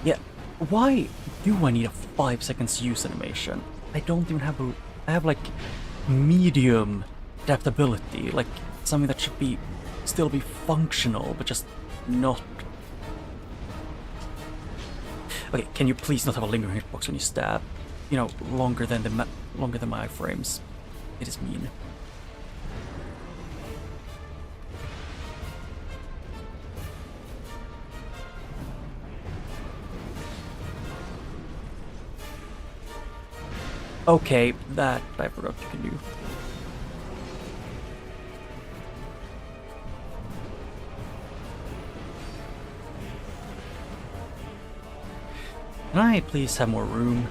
Yeah, why do I need a 5 seconds use animation? I don't even have a... I have like medium adaptability, like something that should be still be functional, but just not. Okay, can you please not have a lingering hitbox when you stab? You know, longer than my iframes. It is mean. Okay, that I forgot you can do. Can I please have more room?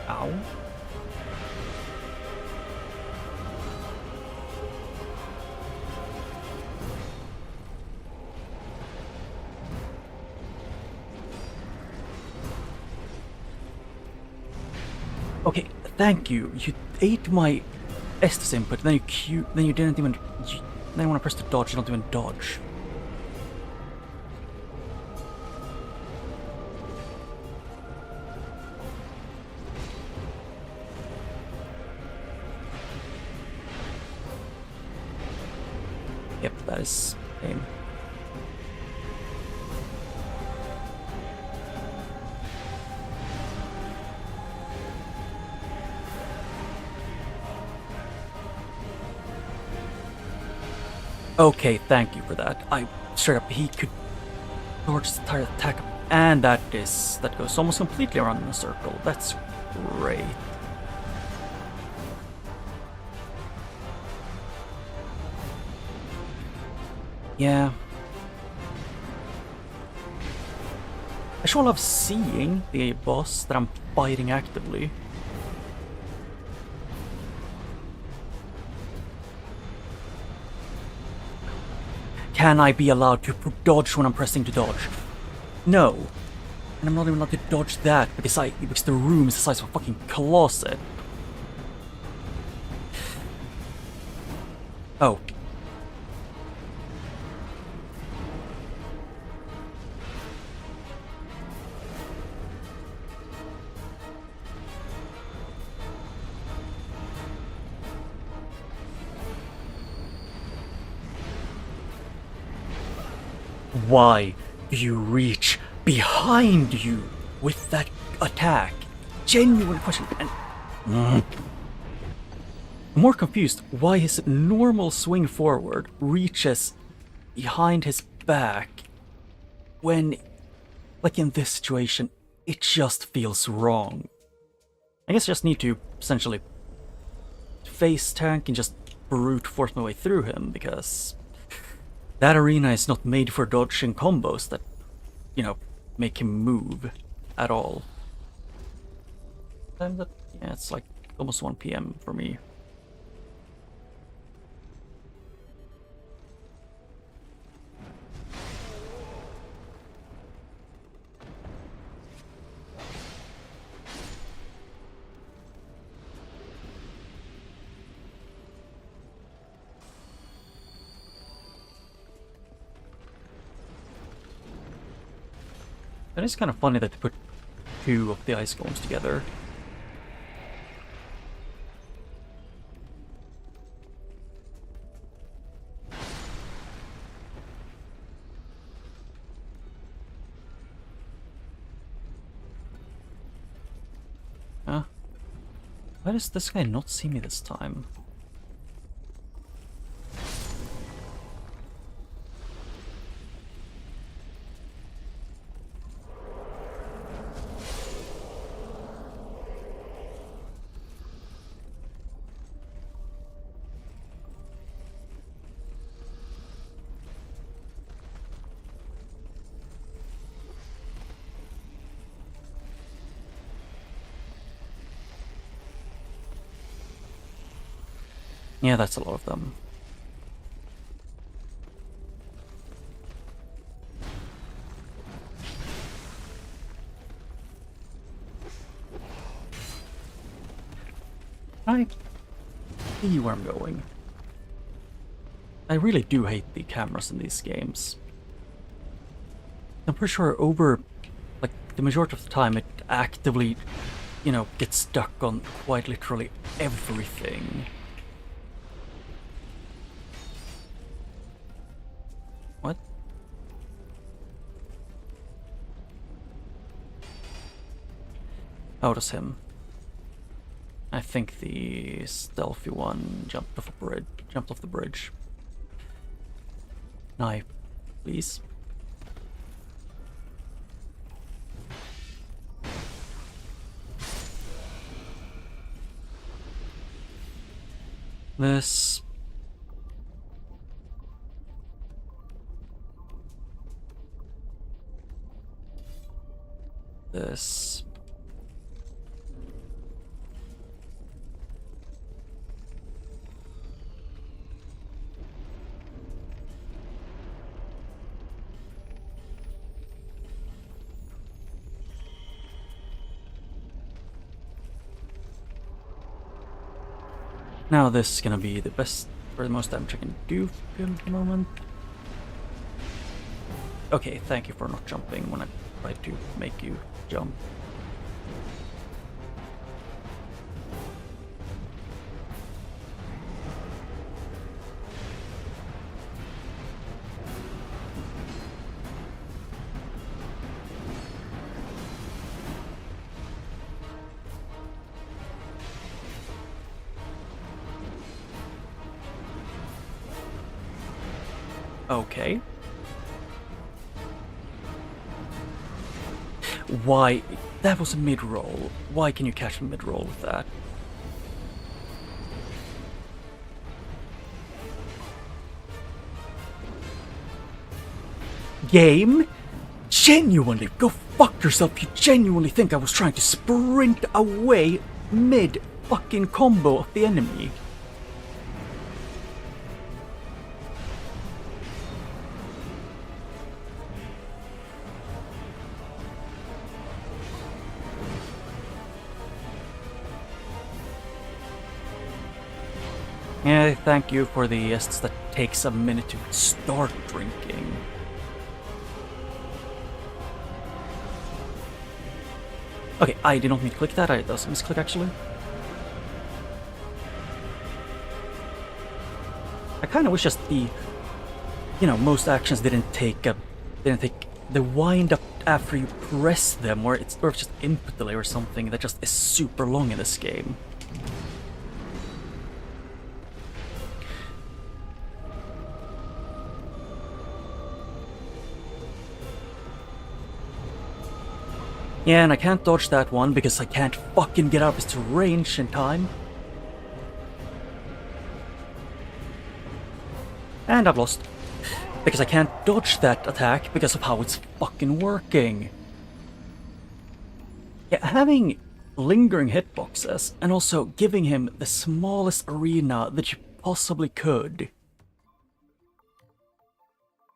Ow. Okay, thank you. You ate my Estes input, then you didn't even. Then when I press the dodge, you don't even dodge. Yep, that is aim. Okay, thank you for that. I straight up, he could dodge the entire attack, and that goes almost completely around in a circle. That's great. Yeah. I sure love seeing the boss that I'm fighting actively. Can I be allowed to dodge when I'm pressing to dodge? No. And I'm not even allowed to dodge that because the room is the size of a fucking closet. Oh. Why do you reach behind you with that attack? Genuine question. And I'm more confused why his normal swing forward reaches behind his back when, like in this situation, it just feels wrong. I guess I just need to essentially face tank and just brute force my way through him, because that arena is not made for dodging combos that, you know, make him move at all. And that, yeah, it's like almost 1 PM for me. It is kind of funny that they put 2 of the ice golems together. Huh? Why does this guy not see me this time? Yeah, that's a lot of them. I see where I'm going. I really do hate the cameras in these games. I'm pretty sure over, like, the majority of the time it actively, you know, gets stuck on quite literally everything. What? Oh, that's him. I think the stealthy one jumped off the bridge. Knife, please. This. This. Now this is gonna be the best or the most damage I can do for him at the moment. Okay, thank you for not jumping when I tried to make you jump. Okay. Why? That was a mid-roll. Why can you catch a mid-roll with that? Game? Genuinely, go fuck yourself. You genuinely think I was trying to sprint away mid-fucking combo of the enemy? Yeah, thank you for the yests that takes a minute to start drinking. Okay, I did not mean to click that, that was a misclick actually. I kinda wish just the, you know, most actions didn't take the wind up after you press them, or it's just input delay or something that just is super long in this game. Yeah, and I can't dodge that one because I can't fucking get out of its range in time. And I've lost. Because I can't dodge that attack because of how it's fucking working. Yeah, having lingering hitboxes and also giving him the smallest arena that you possibly could.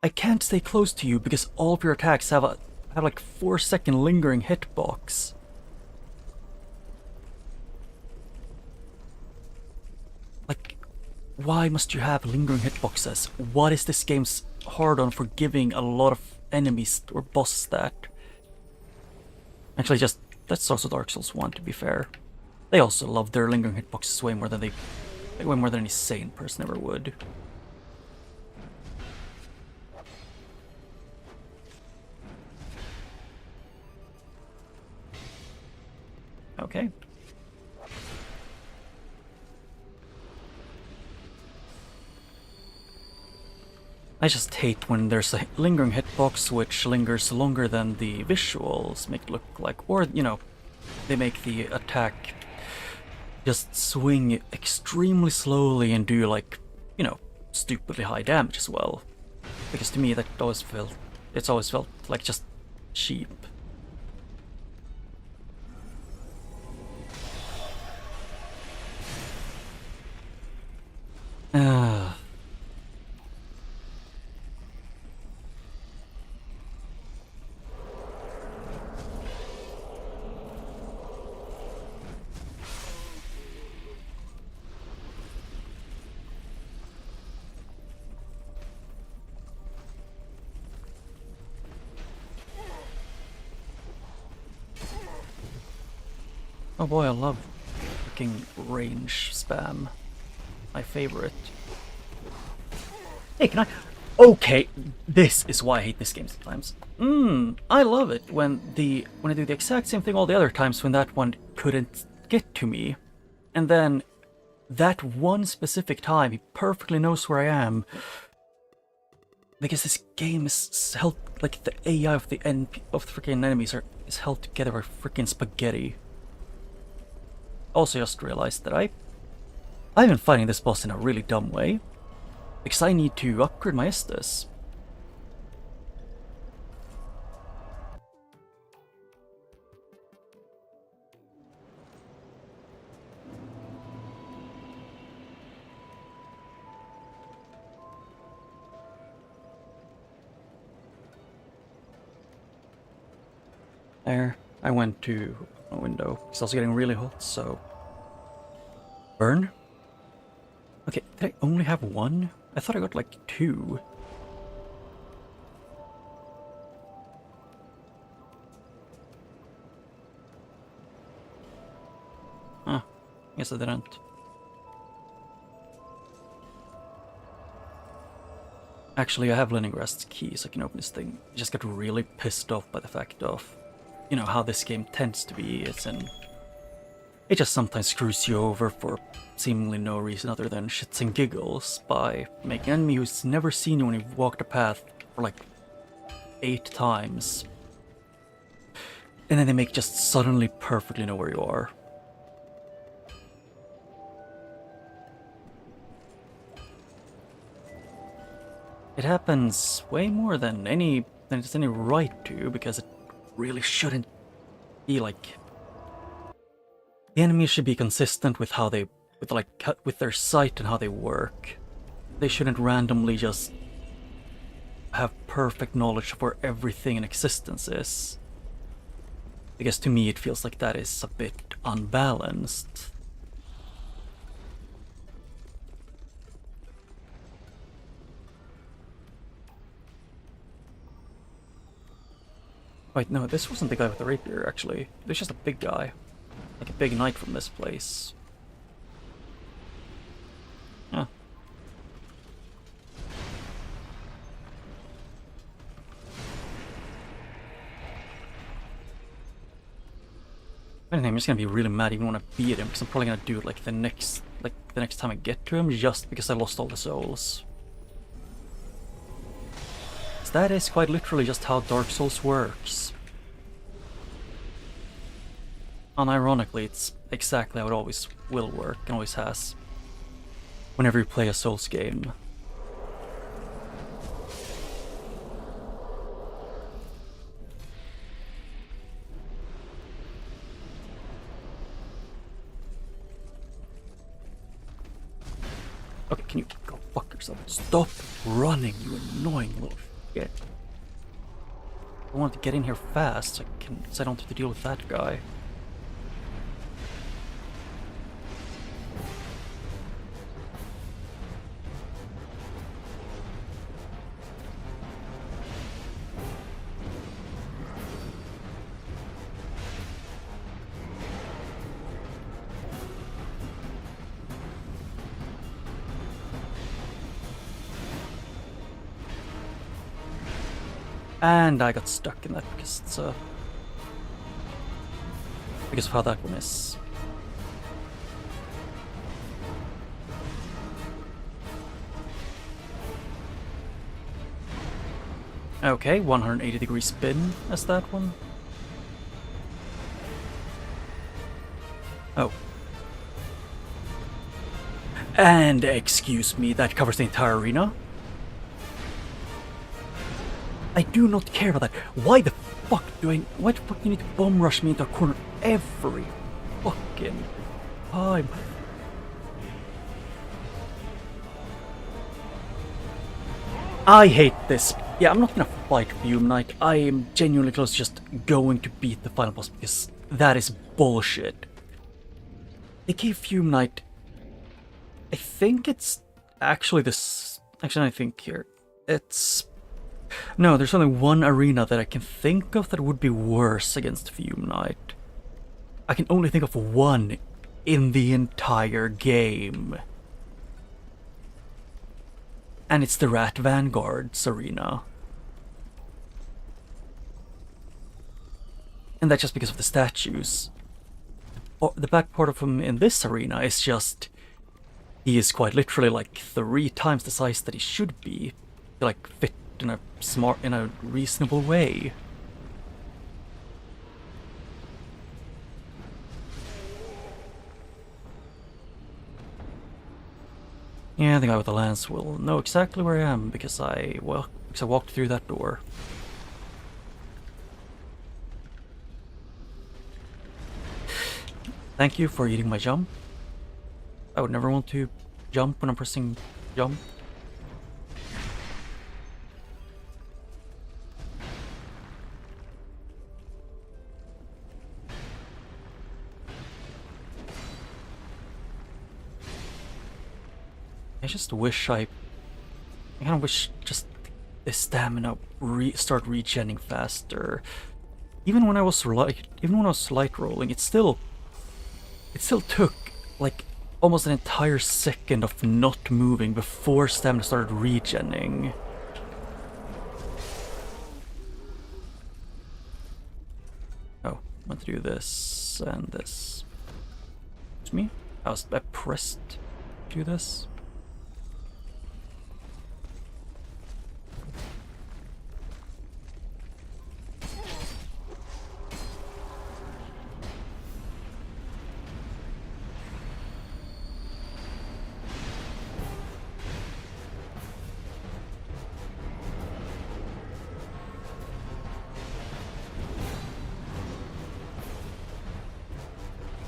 I can't stay close to you because all of your attacks have like 4-second lingering hitbox. Like, why must you have lingering hitboxes? What is this game's hard on for giving a lot of enemies or bosses that? Actually, just that's also Dark Souls 1, to be fair. They also love their lingering hitboxes way more than any sane person ever would. Okay. I just hate when there's a lingering hitbox which lingers longer than the visuals make it look like, or, you know, they make the attack just swing extremely slowly and do, like, you know, stupidly high damage as well. Because to me it's always felt like just cheap. Ah. Oh boy, I love fucking range spam. My favorite. Hey, can I... Okay, this is why I hate this game sometimes. I love it when I do the exact same thing all the other times when that one couldn't get to me. And then that one specific time, he perfectly knows where I am. Because this game is held, like the AI of the freaking enemies is held together by freaking spaghetti. Also just realized that I've been fighting this boss in a really dumb way. Because I need to upgrade my Estus. There, I went to a window. It's also getting really hot, so... Burn? Okay, did I only have one? I thought I got like 2. Huh, guess I didn't. Actually, I have Leningrad's key, so I can open this thing. I just got really pissed off by the fact of, you know, how this game tends to be. It just sometimes screws you over for seemingly no reason other than shits and giggles by making an enemy who's never seen you when you've walked a path for like 8 times. And then they make just suddenly perfectly know where you are. It happens way more than it has any right to, because it really shouldn't be like... The enemies should be consistent with how they, with their sight and how they work. They shouldn't randomly just have perfect knowledge of where everything in existence is. Because to me it feels like that is a bit unbalanced. Wait, no, this wasn't the guy with the rapier, actually. It was just a big guy. Like a big knight from this place. Huh. If anything, I'm just gonna be really mad even when I beat him, because I'm probably gonna do it like the next time I get to him, just because I lost all the souls. That is quite literally just how Dark Souls works. Unironically, it's exactly how it always will work, and always has. Whenever you play a Souls game. Okay, can you go fuck yourself? Stop running, you annoying little shit. I want to get in here fast so I don't have to deal with that guy. And I got stuck in that because it's because of how that one is. Okay, 180-degree spin as that one. Oh. And excuse me, that covers the entire arena? I do not care about that. Why the fuck do you need to bomb rush me into a corner every fucking time? I hate this. Yeah, I'm not gonna fight Fume Knight. I am genuinely close to just going to beat the final boss because that is bullshit. They gave Fume Knight... I think it's actually this... Actually, I think here. It's... No, there's only one arena that I can think of that would be worse against Fume Knight. I can only think of one in the entire game. And it's the Rat Vanguard's arena. And that's just because of the statues. Or the back part of him in this arena is just... He is quite literally like 3 times the size that he should be. To like fit in a reasonable way. Yeah, the guy with the lance will know exactly where I am because I walked through that door. Thank you for eating my jump. I would never want to jump when I'm pressing jump. I just wish I kind of wish just the stamina start regenning faster. Even when I was light rolling, it still took like almost an entire second of not moving before stamina started regenning. Oh, I want to do this and this. It's me? I pressed to do this.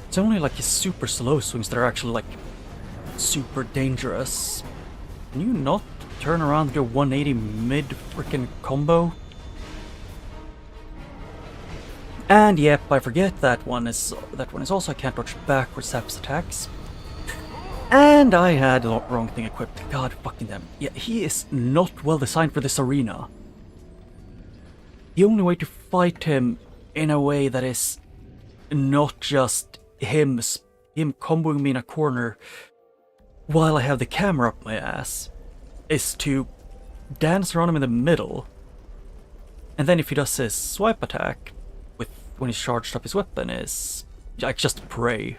It's only like his super slow swings that are actually like super dangerous. Can you not turn around and do a 180 mid frickin' combo? And yep, I forget that one is also I can't dodge backwards Sap's attacks. And I had the wrong thing equipped. God fucking damn. Yeah, he is not well designed for this arena. The only way to fight him in a way that is not just him comboing me in a corner while I have the camera up my ass is to dance around him in the middle, and then if he does his swipe attack when he's charged up his weapon is like just pray,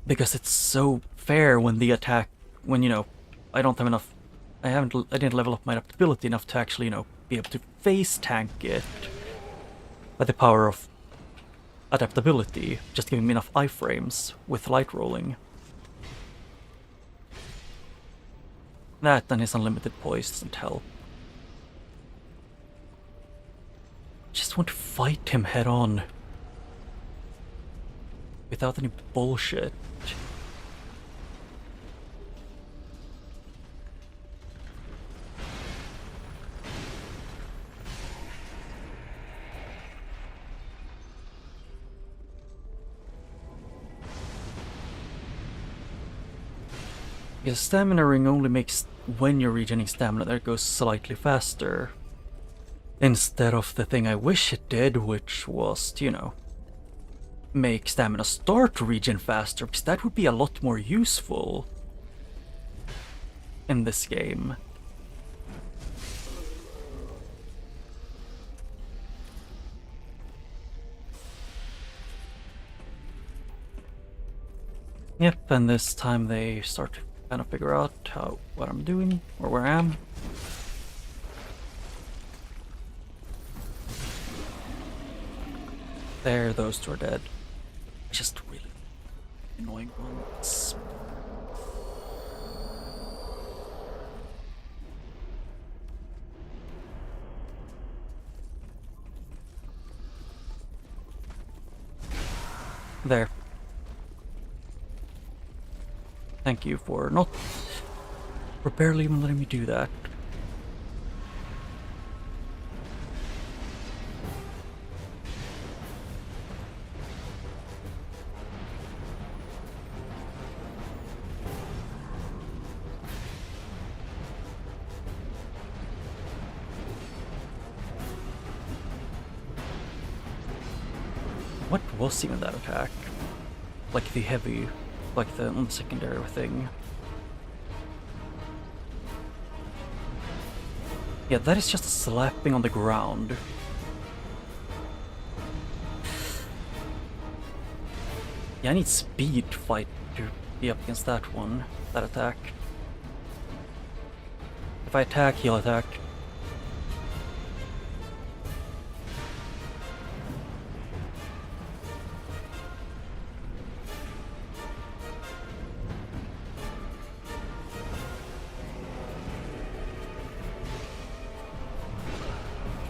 because it's so fair when the attack when I don't have enough I didn't level up my adaptability enough to actually be able to face tank it by the power of adaptability, just giving me enough iframes with light rolling. That and his unlimited poise doesn't help. I just want to fight him head on. Without any bullshit. Because stamina ring only makes when you're regening stamina that it goes slightly faster. Instead of the thing I wish it did, which was to, make stamina start to regen faster, because that would be a lot more useful in this game. Yep, and this time they start to kind of figure out what I'm doing, or where I am. There, those two are dead. Just really annoying ones. There. Thank you for not For barely even letting me do that. What was even that attack? Like the heavy, like the secondary thing. Yeah, that is just slapping on the ground. Yeah, I need speed to fight to be up against that one, that attack. If I attack, he'll attack.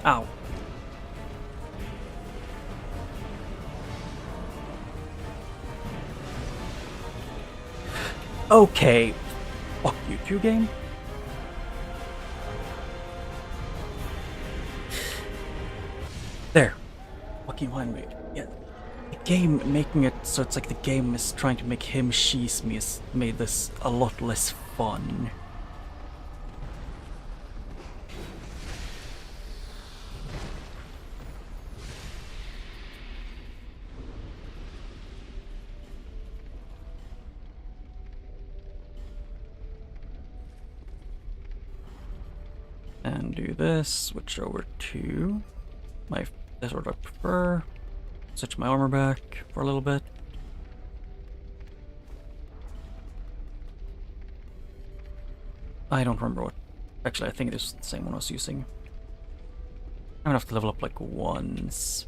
Ow. Okay. Fuck you, 2 game? There. Fucking mind me. Yeah. The game making it so it's like the game is trying to make him cheese me has made this a lot less fun. And do this, switch over to my, that's what I prefer. Switch my armor back for a little bit. I don't remember what, actually I think it is the same one I was using. I'm gonna have to level up like once.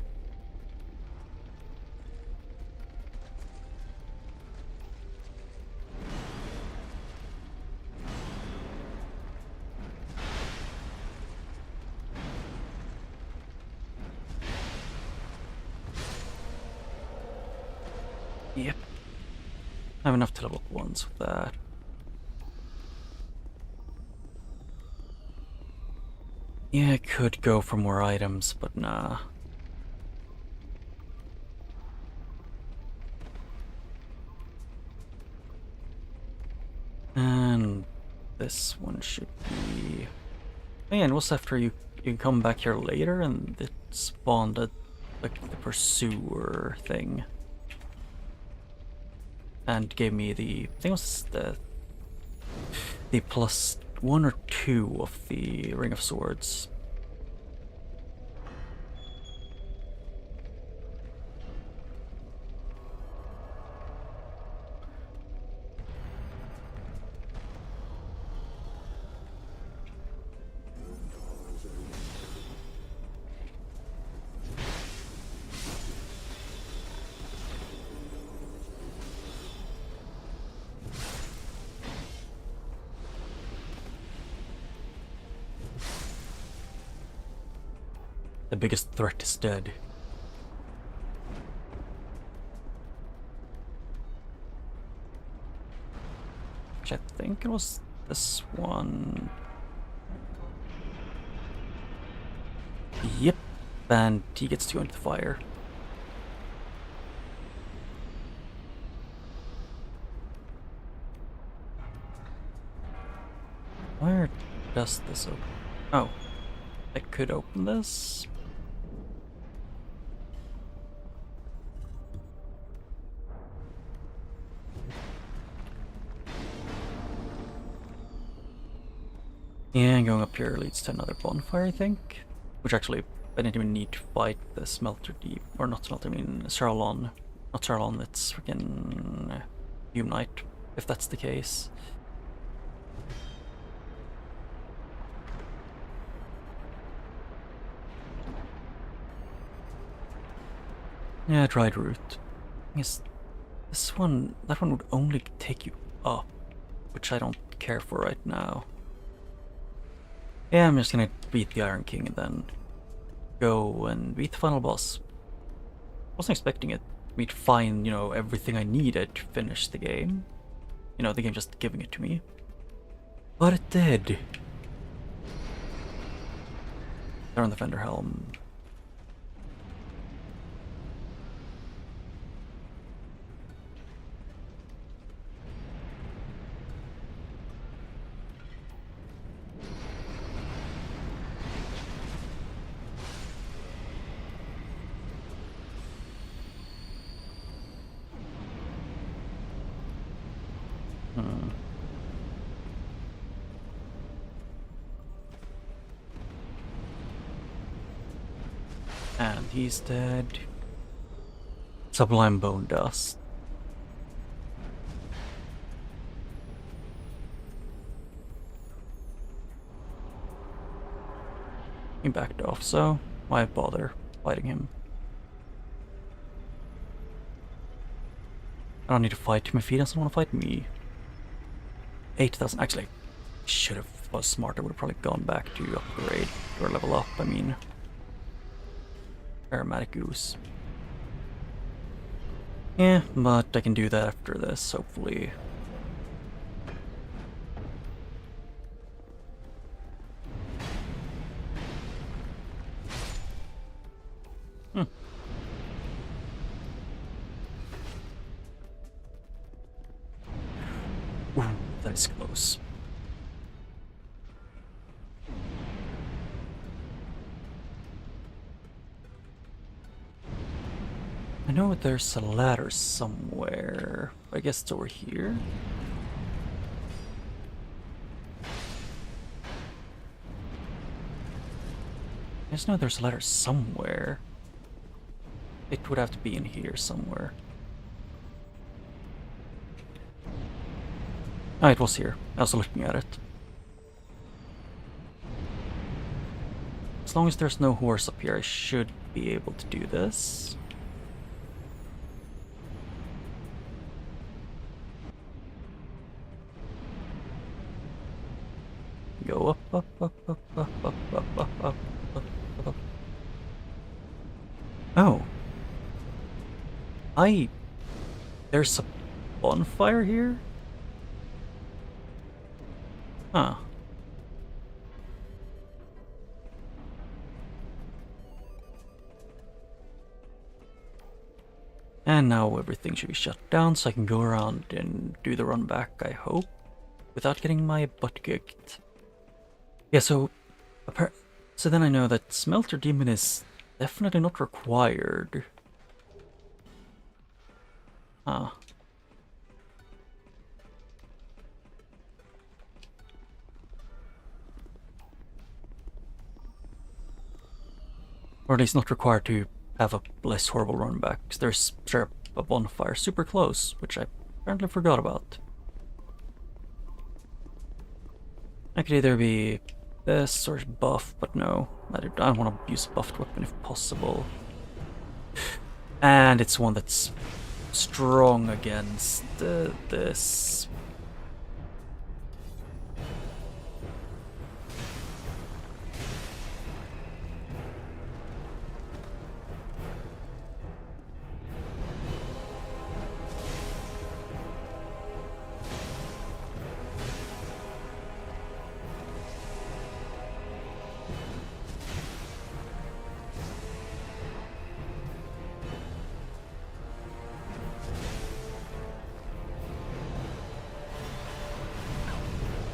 Yep. I have enough to level up once with that. Yeah, I could go for more items, but nah. And this one should be... And what's after you can come back here later and it spawned a, like the pursuer thing. And gave me the, I think it was the plus 1 or 2 of the Ring of Swords. The biggest threat is dead. Which I think it was this one. Yep, and he gets to go into the fire. Where does this open? Oh, I could open this. Yeah, and going up here leads to another bonfire, I think. Which actually, I didn't even need to fight the Smelter Deep. Or not Smelter, I mean Sarlon. Not Sarlon, it's freaking Hume Knight, if that's the case. Yeah, dried root. Yes, this one, that one would only take you up, which I don't care for right now. Yeah, I'm just gonna beat the Iron King and then go and beat the final boss. Wasn't expecting me to find, you know, everything I needed to finish the game. You know, the game just giving it to me. But it did. Turn on the fender helm. And he's dead. Sublime bone dust. He backed off, so why bother fighting him? I don't need to fight him if he doesn't want to fight me. 8,000. Actually, should have was smarter. Would have probably gone back to upgrade or level up. I mean, aromatic goose. Yeah, but I can do that after this, hopefully. Ooh, that is close. I know there's a ladder somewhere. I guess it's over here. I just know there's a ladder somewhere. It would have to be in here somewhere. Ah, it was here. I was looking at it. As long as there's no horse up here, I should be able to do this. Go up, up, up, up, up, up, up, up, up, up, up. Oh. There's a bonfire here? Huh. And now everything should be shut down so I can go around and do the run back, I hope, without getting my butt kicked. Yeah, so then I know that Smelter Demon is definitely not required. Huh. Or at least not required to have a less horrible run back, because there's sure a bonfire super close, which I apparently forgot about. I could either be this or buff, but no, I don't want to use a buffed weapon if possible. And it's one that's strong against this.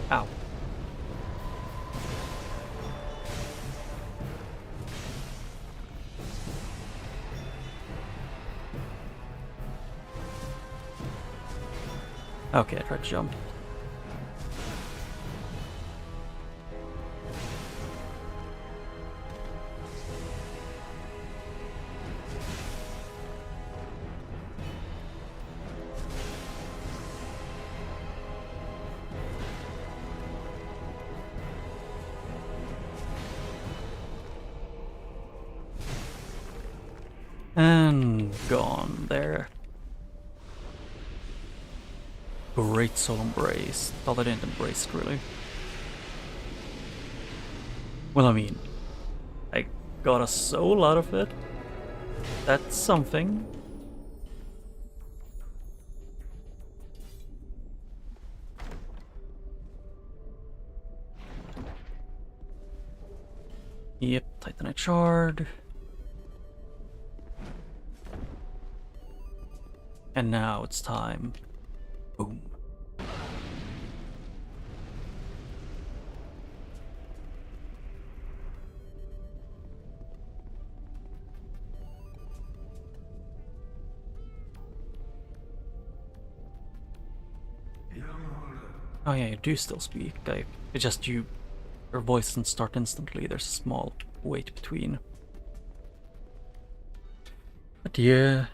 Ow. Okay, I tried to jump. And gone there. Great soul embrace. Thought I didn't embrace it really. Well, I mean, I got a soul out of it. That's something. Yep, Titanite shard. And now it's time. Boom. Oh yeah, you do still speak. It's just your voice doesn't start instantly. There's a small wait between. But yeah.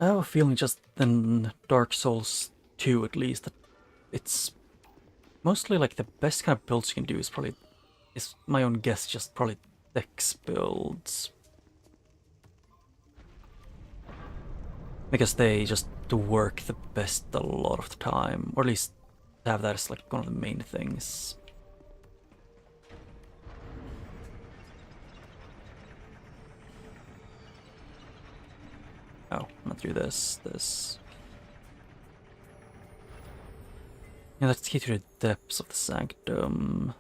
I have a feeling just in Dark Souls 2 at least that it's mostly like the best kind of builds you can do is my own guess, just probably Dex builds. Because they just do work the best a lot of the time, or at least have that as like one of the main things. Oh, not through this. Yeah, let's get to the depths of the sanctum.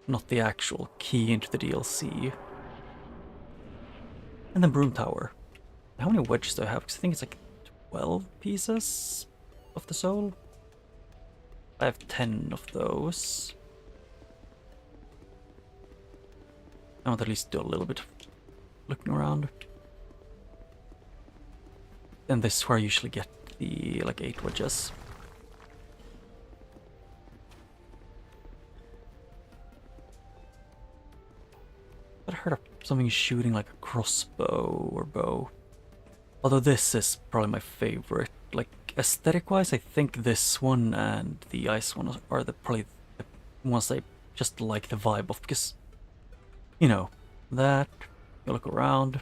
Not the actual key into the DLC. And then Broom Tower. How many wedges do I have? Because I think it's like 12 pieces of the soul. I have 10 of those. I want to at least do a little bit of looking around. And this is where I usually get the like 8 wedges. I heard of something shooting like a crossbow or bow. Although this is probably my favorite. Like aesthetic-wise, I think this one and the ice one are probably the ones I just like the vibe of, because you know that you look around.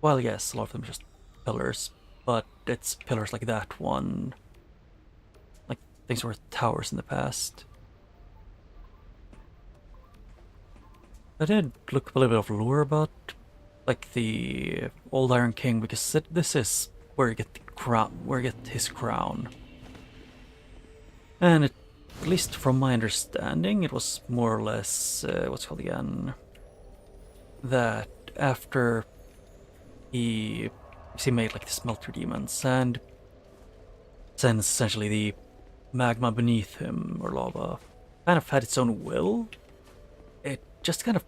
Well, yes, a lot of them are just pillars, but it's pillars like that one, like things were towers in the past. I did look up a little bit of lore about like the old Iron King, because this is where you get the crown, where you get his crown. And at least from my understanding, it was more or less what's it called again, that after he made like the smelter demons, and since essentially the magma beneath him, or lava, kind of had its own will, it just kind of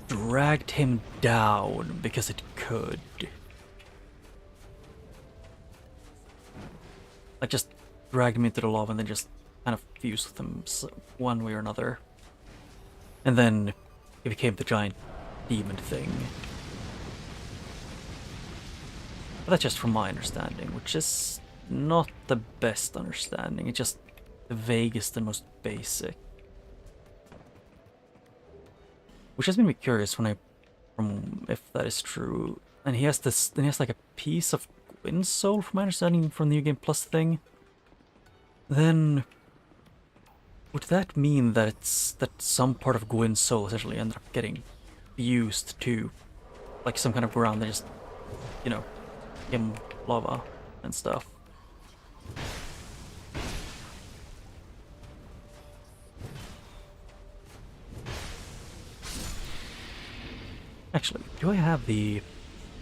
dragged him down because it could. Like just dragged him into the lava and then just kind of fused with him one way or another. And then he became the giant demon thing. But that's just from my understanding, which is not the best understanding. It's just the vaguest and most basic. Which has made me curious from if that is true. And he has like a piece of Gwyn's soul, from my understanding, from the New Game Plus thing. Then would that mean that some part of Gwyn's soul essentially ended up getting fused to like some kind of ground that just, you know, him lava and stuff? Actually, do I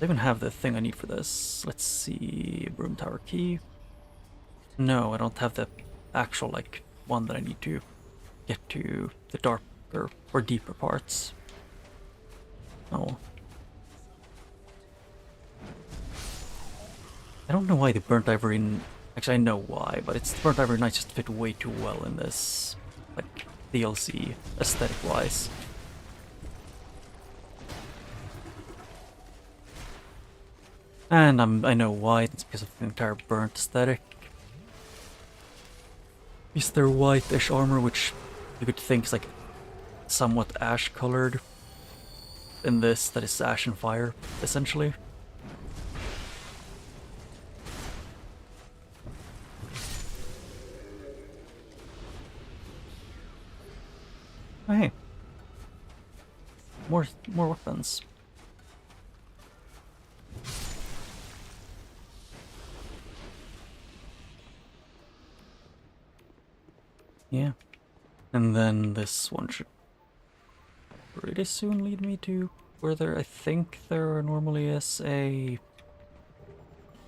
even have the thing I need for this? Let's see, Broom Tower key. No, I don't have the actual like one that I need to get to the darker or deeper parts. Oh. I don't know why the burnt ivory. Actually, I know why, but the burnt ivory knights just fit way too well in this, like DLC aesthetic-wise. And I know why. It's because of the entire burnt aesthetic. Is their whitish armor, which you could think is like somewhat ash-colored. In this, that is ash and fire, essentially. Oh, hey. More weapons. Yeah. And then this one should pretty soon lead me to where I think there normally is a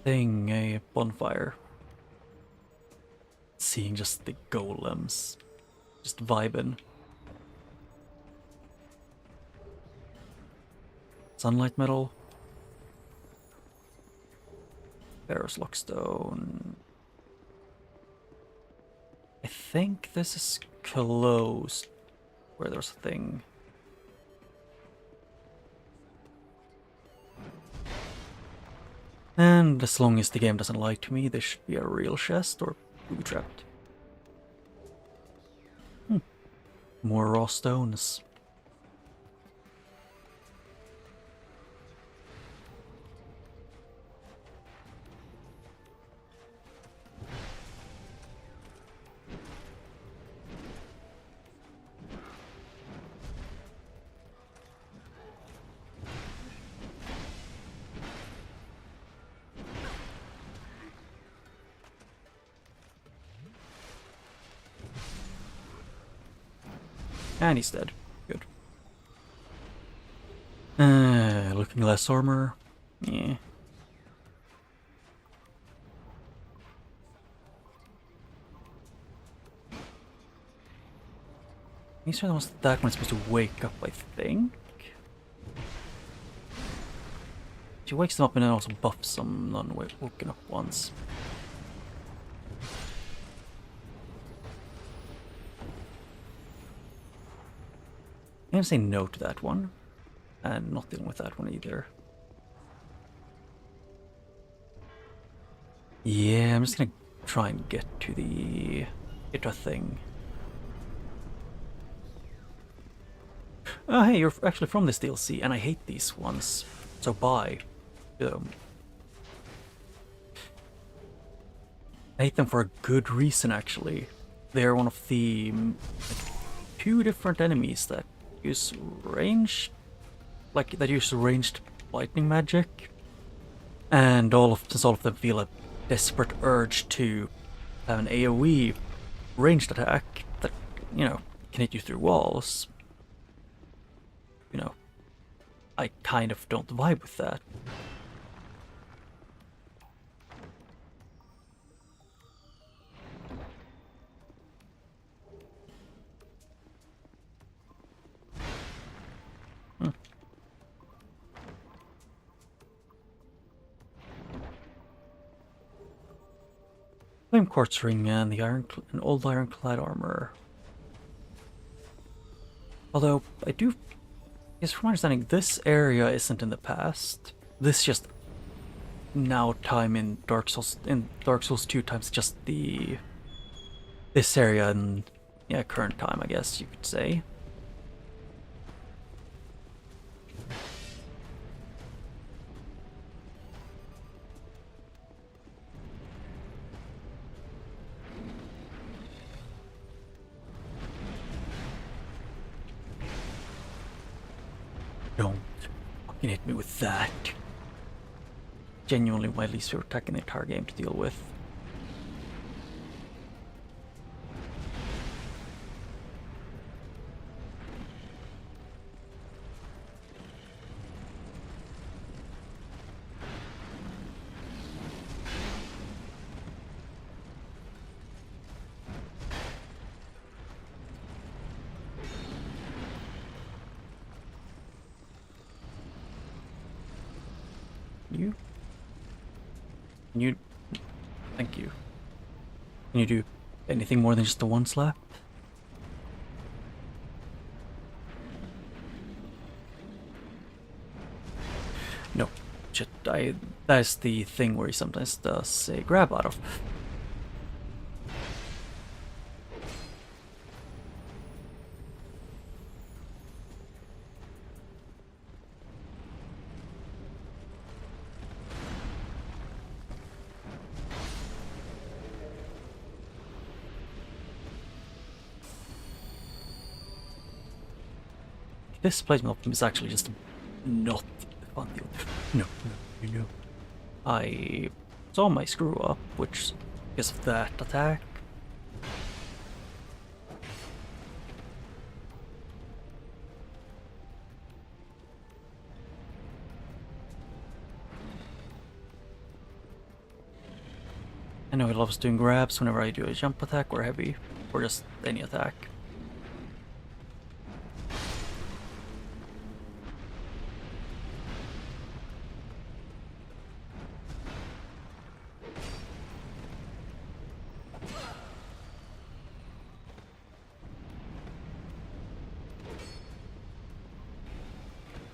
thing, a bonfire. Seeing just the golems, just vibing. Sunlight metal. Ferrous lockstone. I think this is closed where there's a thing. And as long as the game doesn't lie to me, this should be a real chest or booby trapped. More raw stones. And he's dead. Good. Looking less armor. Yeah. These are the ones that one's supposed to wake up, I think. She wakes them up and then also buffs some non-woken up ones. I'm gonna say no to that one. And not dealing with that one either. Yeah, I'm just gonna try and get to a thing. Oh hey, you're actually from this DLC, and I hate these ones. So bye. I hate them for a good reason, actually. They're one of the two different enemies that use ranged lightning magic, and since all of them feel a desperate urge to have an AoE ranged attack that, you know, can hit you through walls. You know, I kind of don't vibe with that. Flame quartz ring and the old ironclad armor. Although I do, yes, from my understanding, this area isn't in the past. This just now time in Dark Souls 2 times just this area and yeah, current time, I guess you could say. Don't fucking hit me with that. Genuinely my least favorite attack in the entire game to deal with. Thank you. Can you do anything more than just the one slap? No. Shit, that's the thing where he sometimes does a grab out of. This placement of them is actually just not fun. No. I saw my screw up, which is of that attack. know he loves doing grabs whenever I do a jump attack or heavy, or just any attack.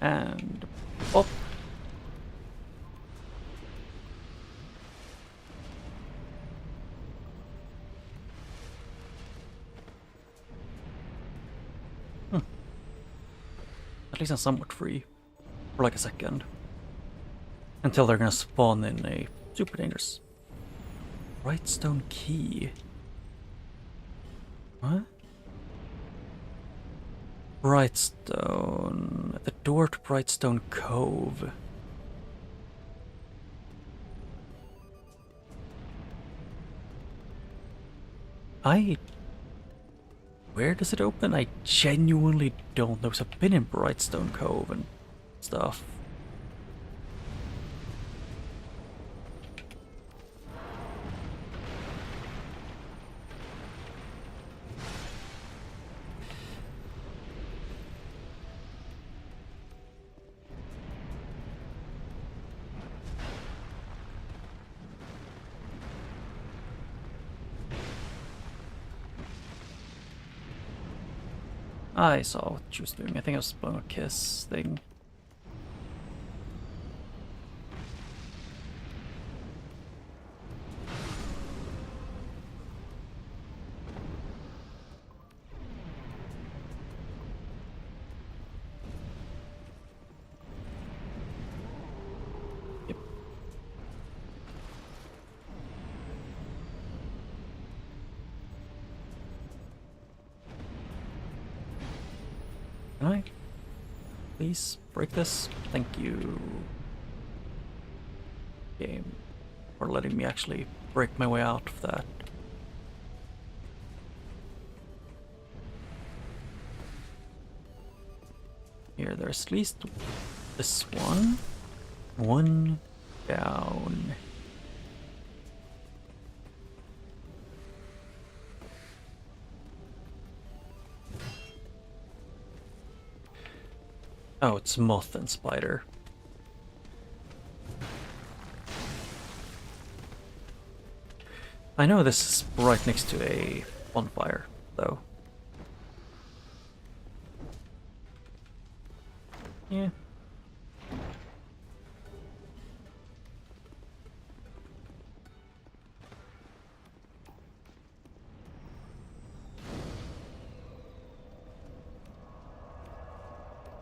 And pop. At least I'm somewhat free. For like a second. Until they're gonna spawn in a super dangerous Brightstone key. What? Brightstone. The door to Brightstone Cove. Where does it open? I genuinely don't know, because I've been in Brightstone Cove and stuff. I saw what she was doing. I think I was blowing a kiss thing. Yep. Can I please break this? Thank you, game, for letting me actually break my way out of that. Here, there's at least this one. One down. Oh, it's moth and spider. I know this is right next to a bonfire, though. Yeah.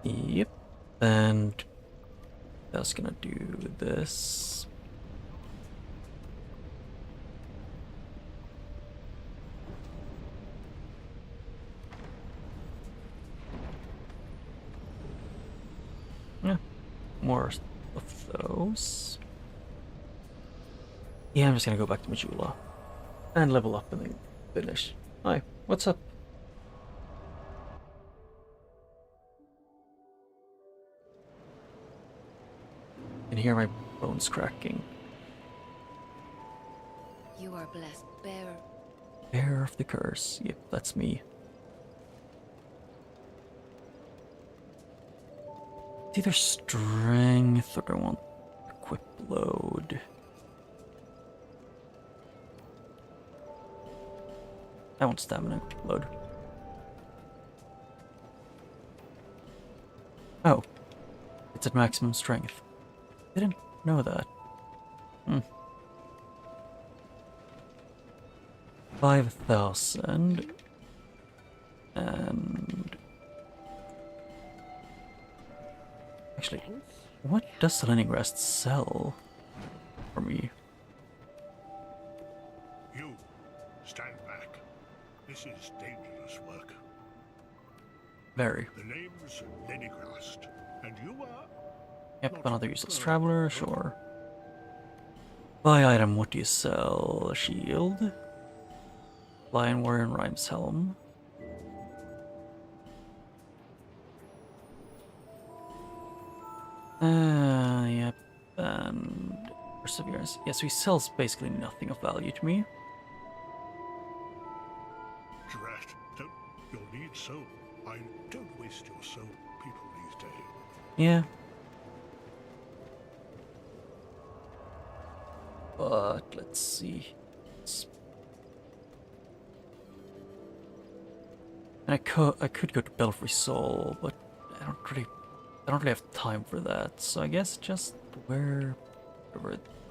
Yep. And that's gonna do this. Yeah, more of those. Yeah, I'm just gonna go back to Majula and level up and then finish. Hi, what's up? I can hear my bones cracking. You are blessed, bearer. Bearer of the curse. Yep, that's me. It's either strength or I want equip load. I want stamina equip load. Oh, it's at maximum strength. Didn't know that. 5,000 and actually, what does Leningrad sell for me? You, stand back. This is dangerous work. Very. The name's Lenigrast, and you are... Yep, another useless traveler, sure. Buy item, what do you sell? A shield? Lion Warrior and Rhyme's helm. Yep, and Perseverance. Yes, he sells basically nothing of value to me. Drat. You'll need soul. Don't waste your soul, people these days. Yeah. But let's see. And I could go to Belfry Soul, but I don't really have time for that. So I guess just wherever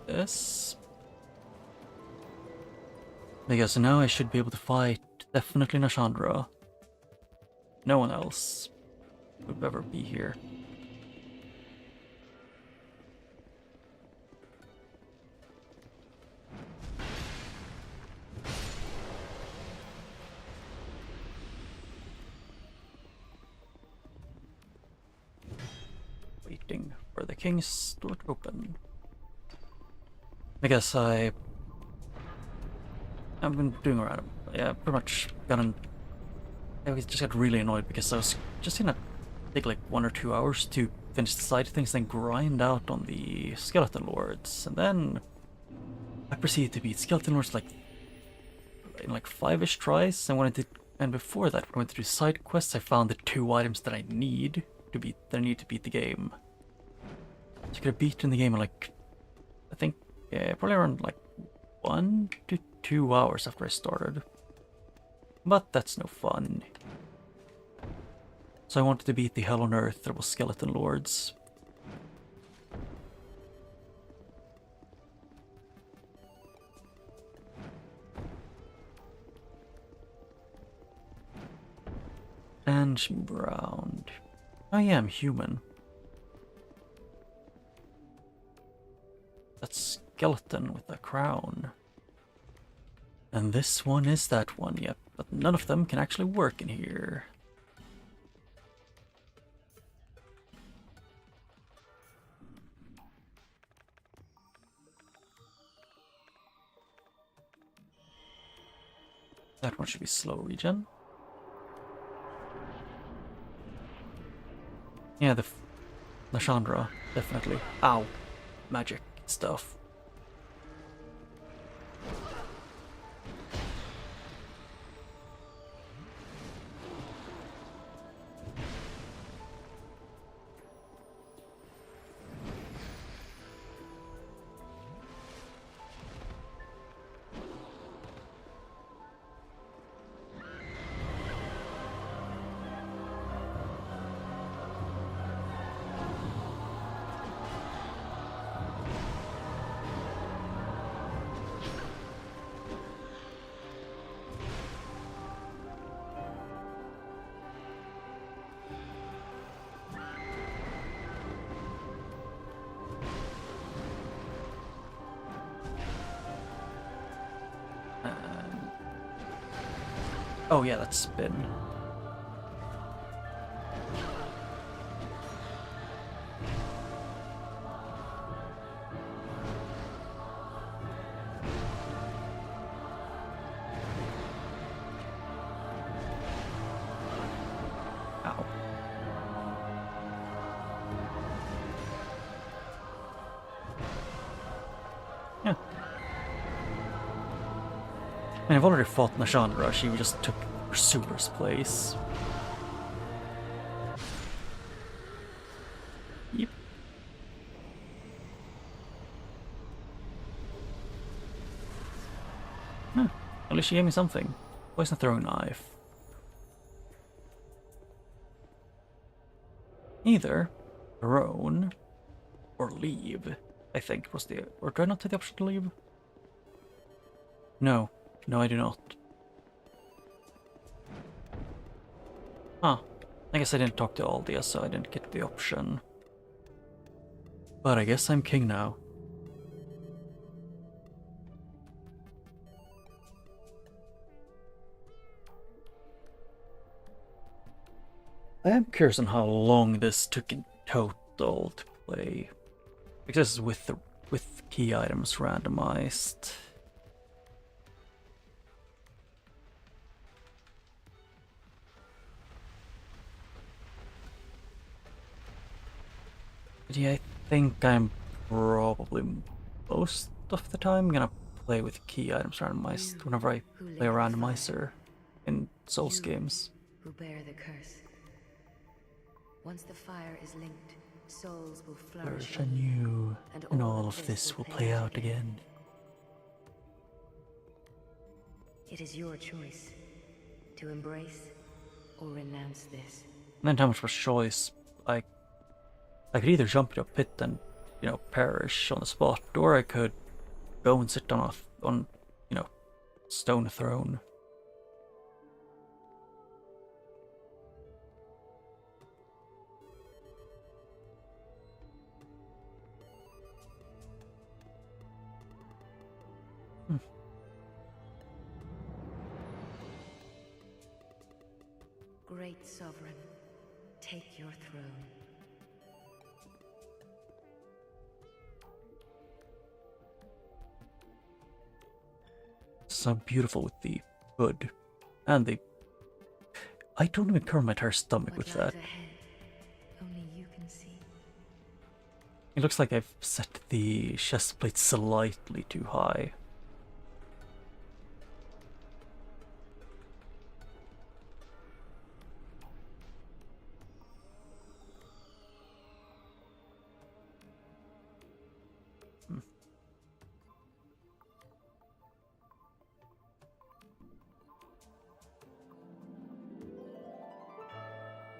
this. I guess now I should be able to fight definitely Nashandra. No one else would ever be here. Waiting for the king's door to open. I guess I've been doing around. Yeah, pretty much gotten. I just got really annoyed because I was just gonna take like 1 or 2 hours to finish the side things, then grind out on the skeleton lords, and then I proceeded to beat skeleton lords like in like 5-ish tries. And before that, when I went to do side quests, I found the 2 items that I need to beat the game. So I could have beaten the game in like, I think, yeah, probably around like 1 to 2 hours after I started. But that's no fun. So I wanted to beat the Hell on Earth. There was skeleton lords. And move around. I am human. That skeleton with a crown. And this one is that one, yep. But none of them can actually work in here. That one should be slow regen. Yeah, the Nashandra, definitely. Ow. Magic stuff. Oh yeah, that's spin. Ow. Yeah. And I've already fought Nashandra, she just took Pursuer's place. Yep. Huh. At least she gave me something. Poison throwing knife. Either drone or leave, I think was the. Or do I not take the option to leave? No. No, I do not. Huh. I guess I didn't talk to Aldia, so I didn't get the option. But I guess I'm king now. I am curious on how long this took in total to play. Because this is with key items randomized. Yeah, I think I'm probably most of the time I'm gonna play with key items randomized whenever I play a randomizer in Souls games. Who bear the curse. Once the fire is linked, souls will flourish Anew, and all of this will play out again. It is your choice to embrace or renounce this. And then how much was choice? I could either jump into a pit and, you know, perish on the spot, or I could go and sit on you know, stone throne. Great Sovereign, take your throne. So beautiful with the hood and the. I don't even cover my entire stomach with that. Ahead, only you can see. It looks like I've set the chest plate slightly too high.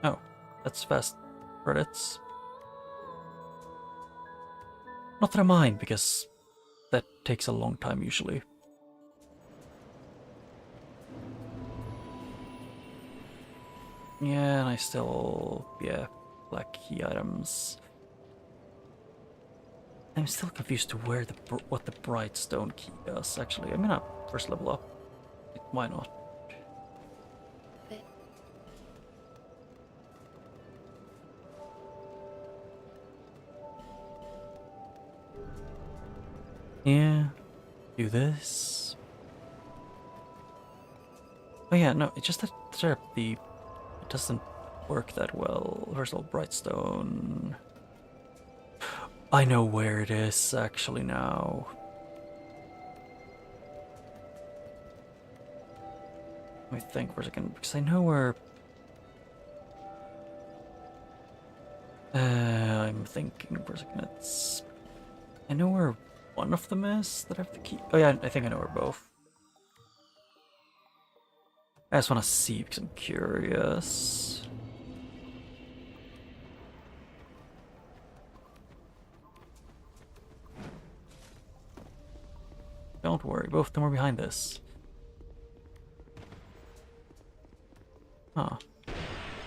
Oh, that's fast credits. Not that I mind, because that takes a long time usually. Yeah, and I still, black key items. I'm still confused to where what the bright stone key does. Actually, I'm gonna first level up. Why not? Yeah, do this. Oh yeah, no, it's just that it doesn't work that well. First of all, Brightstone. I know where it is actually now. Let me think for a second, because I know where. I'm thinking for a second. I know where one of them is that I have the key. Oh yeah, I think I know where both. I just want to see because I'm curious. Don't worry, both of them are behind this. Huh.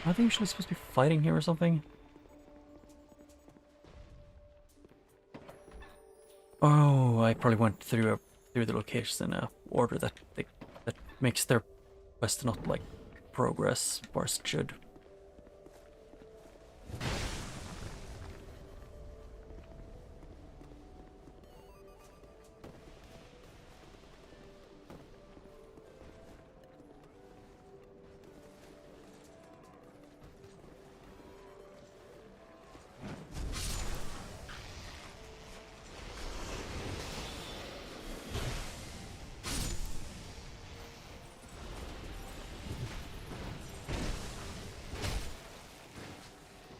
Are they usually supposed to be fighting here or something? Oh, I probably went through the locations in a order that makes their quest not like progress, or as it should.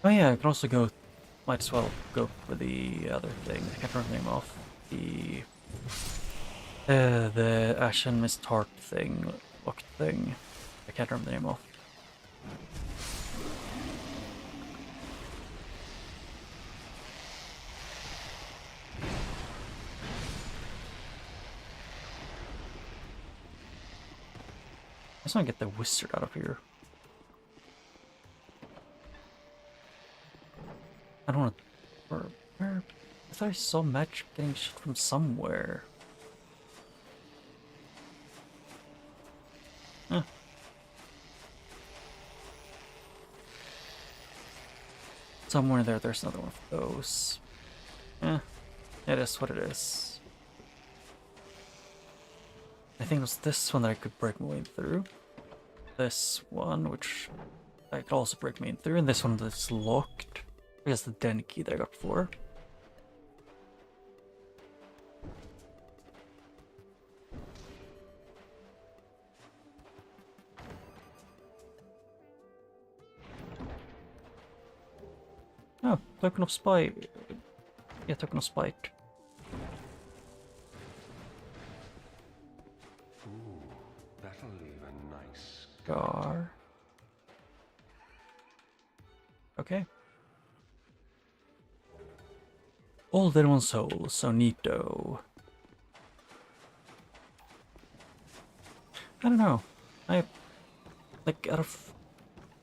Oh yeah, I can also go, might as well go for the other thing. I can't remember the name of the Ashen Mist Heart thing, locked thing. I can't remember the name of. I just want to get the wizard out of here. I don't want to. Where? I thought I saw magic getting shit from somewhere. Huh. Somewhere there's another one of those. It is what it is. I think it was this one that I could break my way through. This one, which I could also break me in through, and this one that's locked. I guess the den key that I got before. Oh, token of spite. Yeah, token of spite. Ooh, that'll leave a nice Scar. Okay. All in one soul, so neato. I don't know. Like out of,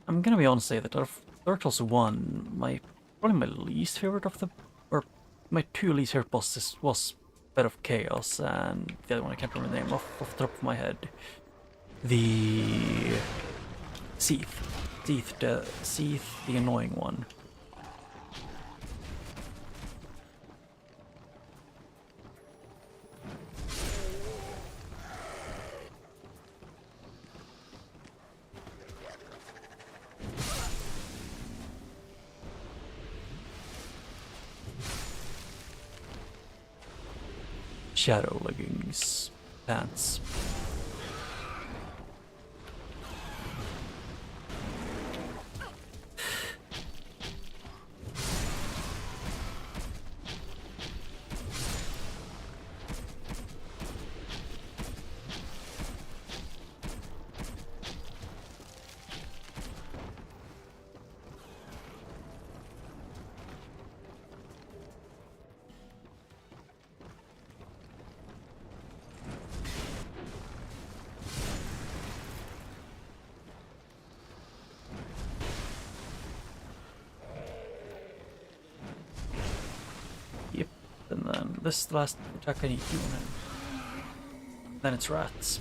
I'm gonna be honest, say that out of Dark Souls 1, probably my least favorite of the, or my two least favorite bosses was Bed of Chaos and the other one I can't remember the name off the top of my head. The Seath, the annoying one. Shadow leggings, pants. Yep, and then this is the last attack I need to do on him. Then it's rats.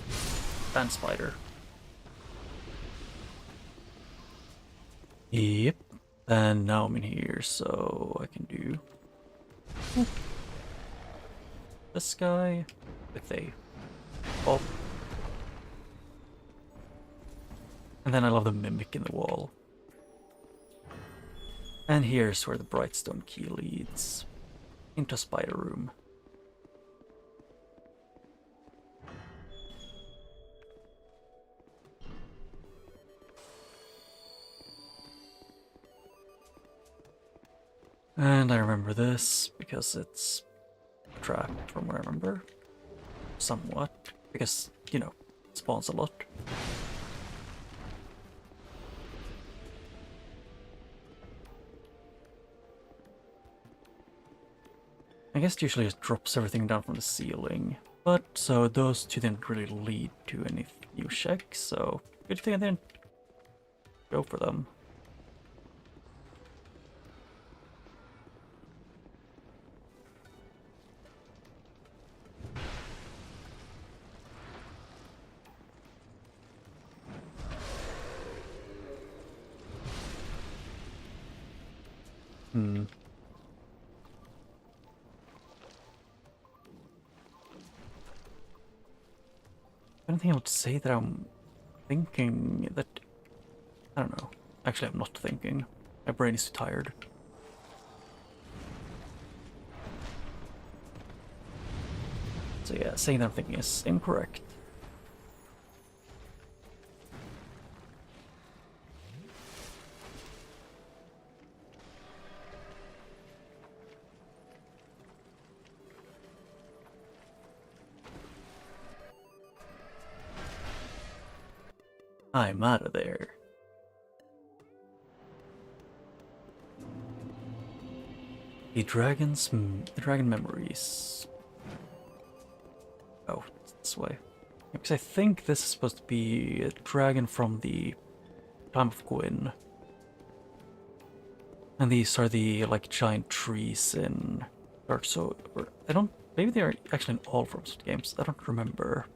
And spider. Yep. And now I'm in here, so I can do this guy with a pop. And then I love the mimic in the wall. And here's where the Brightstone key leads. Into Spider Room. And I remember this because it's a trap from what I remember. Somewhat. Because, you know, it spawns a lot. I guess it usually just drops everything down from the ceiling. But, so those two didn't really lead to any new checks, so good thing I didn't go for them. I don't think I would say that I'm thinking that... I don't know. Actually, I'm not thinking. My brain is too tired. So yeah, saying that I'm thinking is incorrect. I'm out of there. The dragon memories. Oh, it's this way. Because I think this is supposed to be a dragon from the time of Gwyn. And these are the like giant trees in Dark Souls. I don't. Maybe they are actually in all From Software games. I don't remember.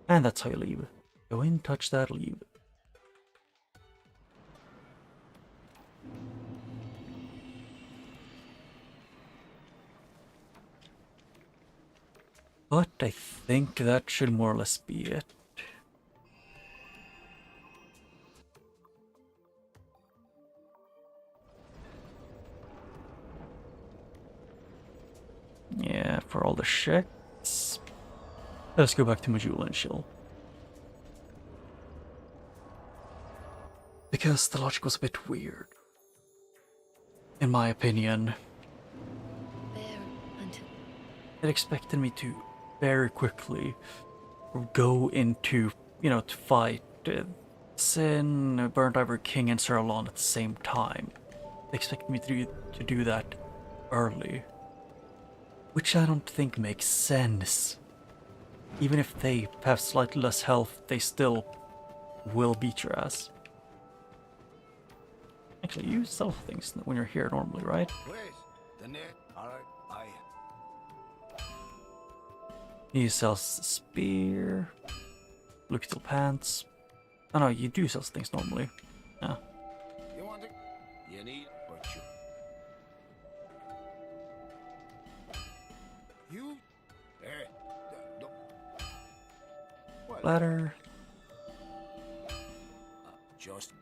And that's how you leave. Go in, touch that, leave. But I think that should more or less be it. Yeah, for all the checks. Let's go back to Majula and chill. Because the logic was a bit weird. In my opinion. There until It expected me to very quickly go into, you know, to fight Sin, Burnt Ivory King, and Sarlon at the same time. They expected me to do that early. Which I don't think makes sense. Even if they have slightly less health, they still will beat your ass. Actually, you sell things when you're here normally, right? Wait, the net. Alright, aye. You sell spear, blue steel pants. Oh no, you do sell things normally. Yeah. You want it? You need virtue. You? No. Well, Ladder. just.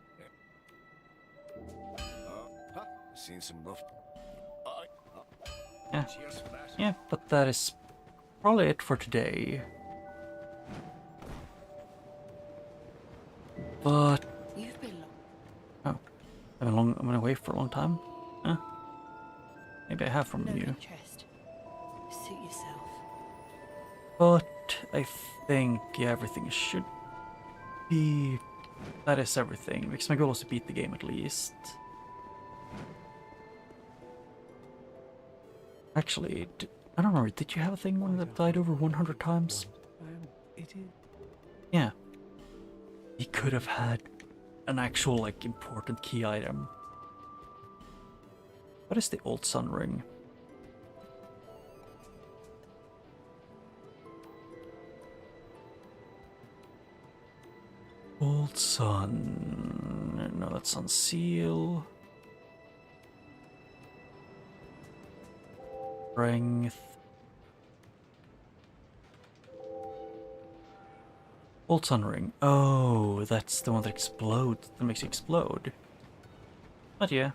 Seen some rough. Yeah. Cheers for that. Yeah, but that is probably it for today. But You've been I've been away for a long time. Huh? Maybe I have from no you. interest. Suit yourself. But I think everything should be. That is everything. Because my goal is to beat the game at least. Actually, I don't remember. Did you have a thing when that died over 100 times? It is. Yeah. He could have had an actual, like, important key item. What is the old sun ring? Old sun. No, that's sun seal. Strength. Old sun ring. Oh, that's the one that explodes. That makes you explode. But yeah.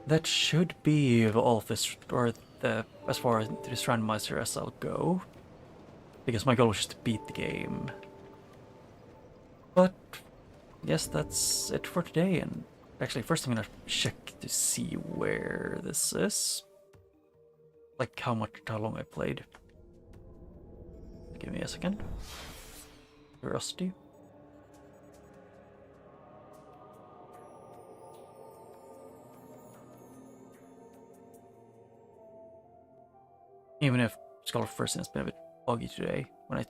That should be all of this, or as far as this randomizer as I'll go. Because my goal was just to beat the game. But yes, that's it for today. And actually, first I'm gonna check to see where this is. Like how long I played. Give me a second. Curiosity. Even if Scholar First has been a bit buggy today, when I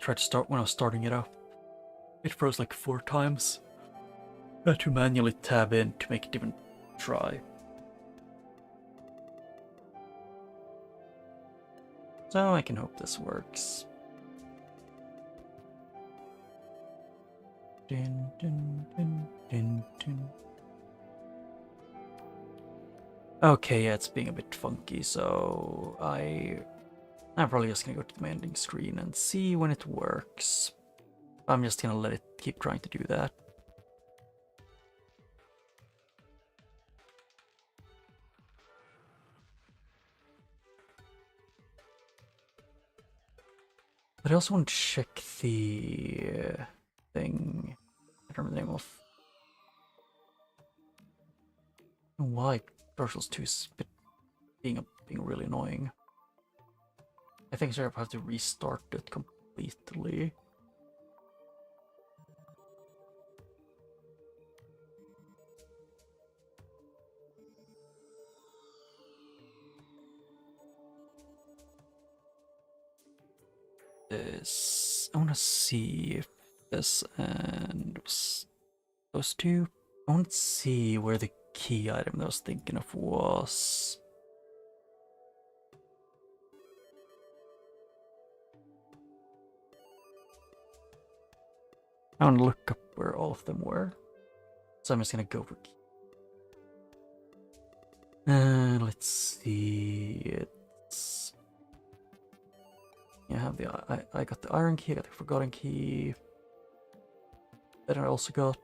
was starting it up, it froze like 4 times. I had to manually tab in to make it even try. So I can hope this works. Dun, dun, dun, dun, dun. Okay, yeah, it's being a bit funky, so I'm probably just gonna go to the main screen and see when it works. I'm just gonna let it keep trying to do that. But I also want to check the thing. I don't remember the name of. I don't know why Dark Souls 2 is being really annoying. I think I have to restart it completely. I want to see if this and those two. I want to see where the key item that I was thinking of was. I want to look up where all of them were. So I'm just gonna go for key. Let's see. It's. Yeah, I have I got the iron key, I got the forgotten key. Then I also got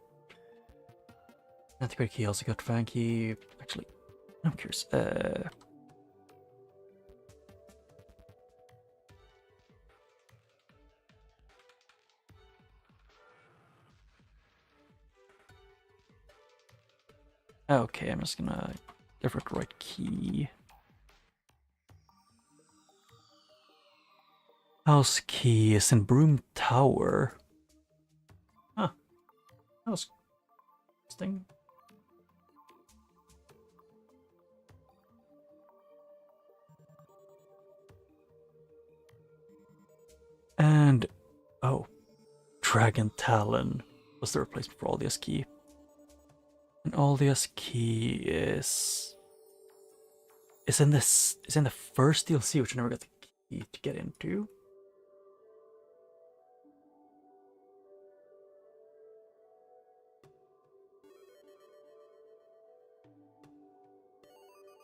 antiquated key, I also got fan key. Actually, I'm curious. Okay, I'm just gonna give it the right key. House key is in Broom Tower. Huh. That was interesting. And oh, Dragon Talon was the replacement for Aldia's key. And Aldia's key is in the first DLC, which I never got the key to get into.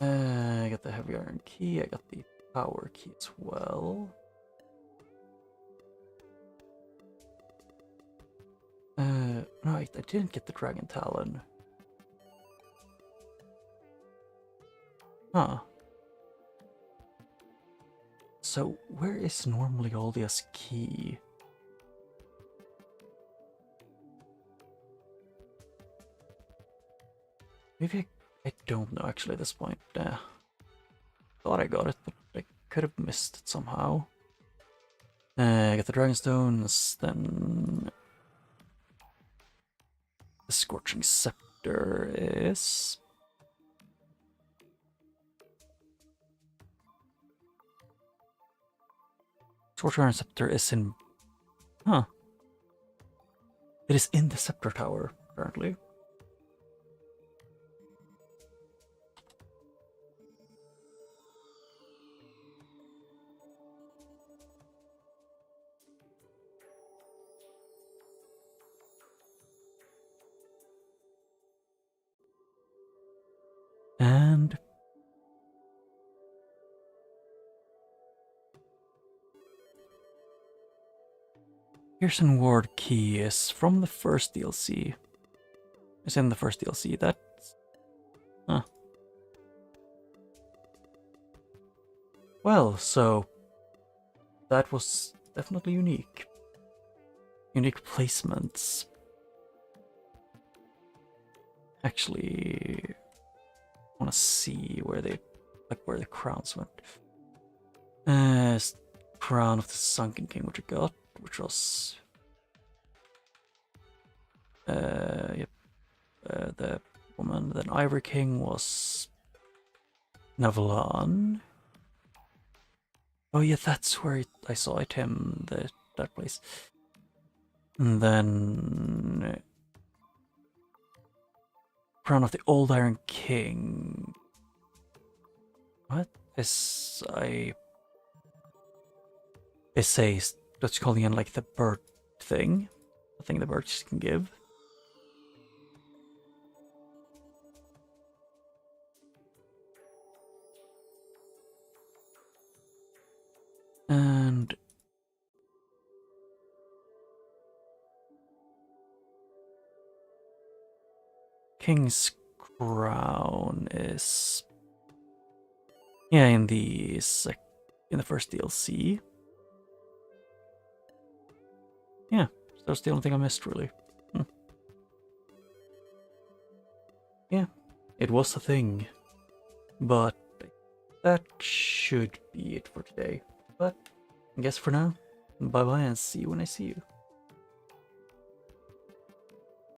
I got the heavy iron key, I got the power key as well. No, I didn't get the Dragon Talon. Huh. So, where is normally Aldia's key? Maybe I don't know actually at this point. Thought I got it, but I could have missed it somehow. I got the Dragonstones, then the Scorching Scepter is... Scorching Scepter is in... Huh. It is in the Scepter Tower, apparently. And Pearson Ward key is from the first DLC. It's in the first DLC. That's... Huh. Well, so... That was definitely unique. Unique placements. Actually... I want to see where they... Like, where the crowns went. Crown of the Sunken King, which I got. Which was... Yep. The woman. Then Ivory King was... Navalon. Oh yeah, that's where I saw it, that place. And then... Crown of the Old Iron King. What is It's a... That's calling in like the bird thing. The thing the birds can give. And... King's Crown is... Yeah, in the first DLC. Yeah, that's the only thing I missed, really. Yeah, it was a thing. But that should be it for today. But I guess for now, bye-bye and see you when I see you.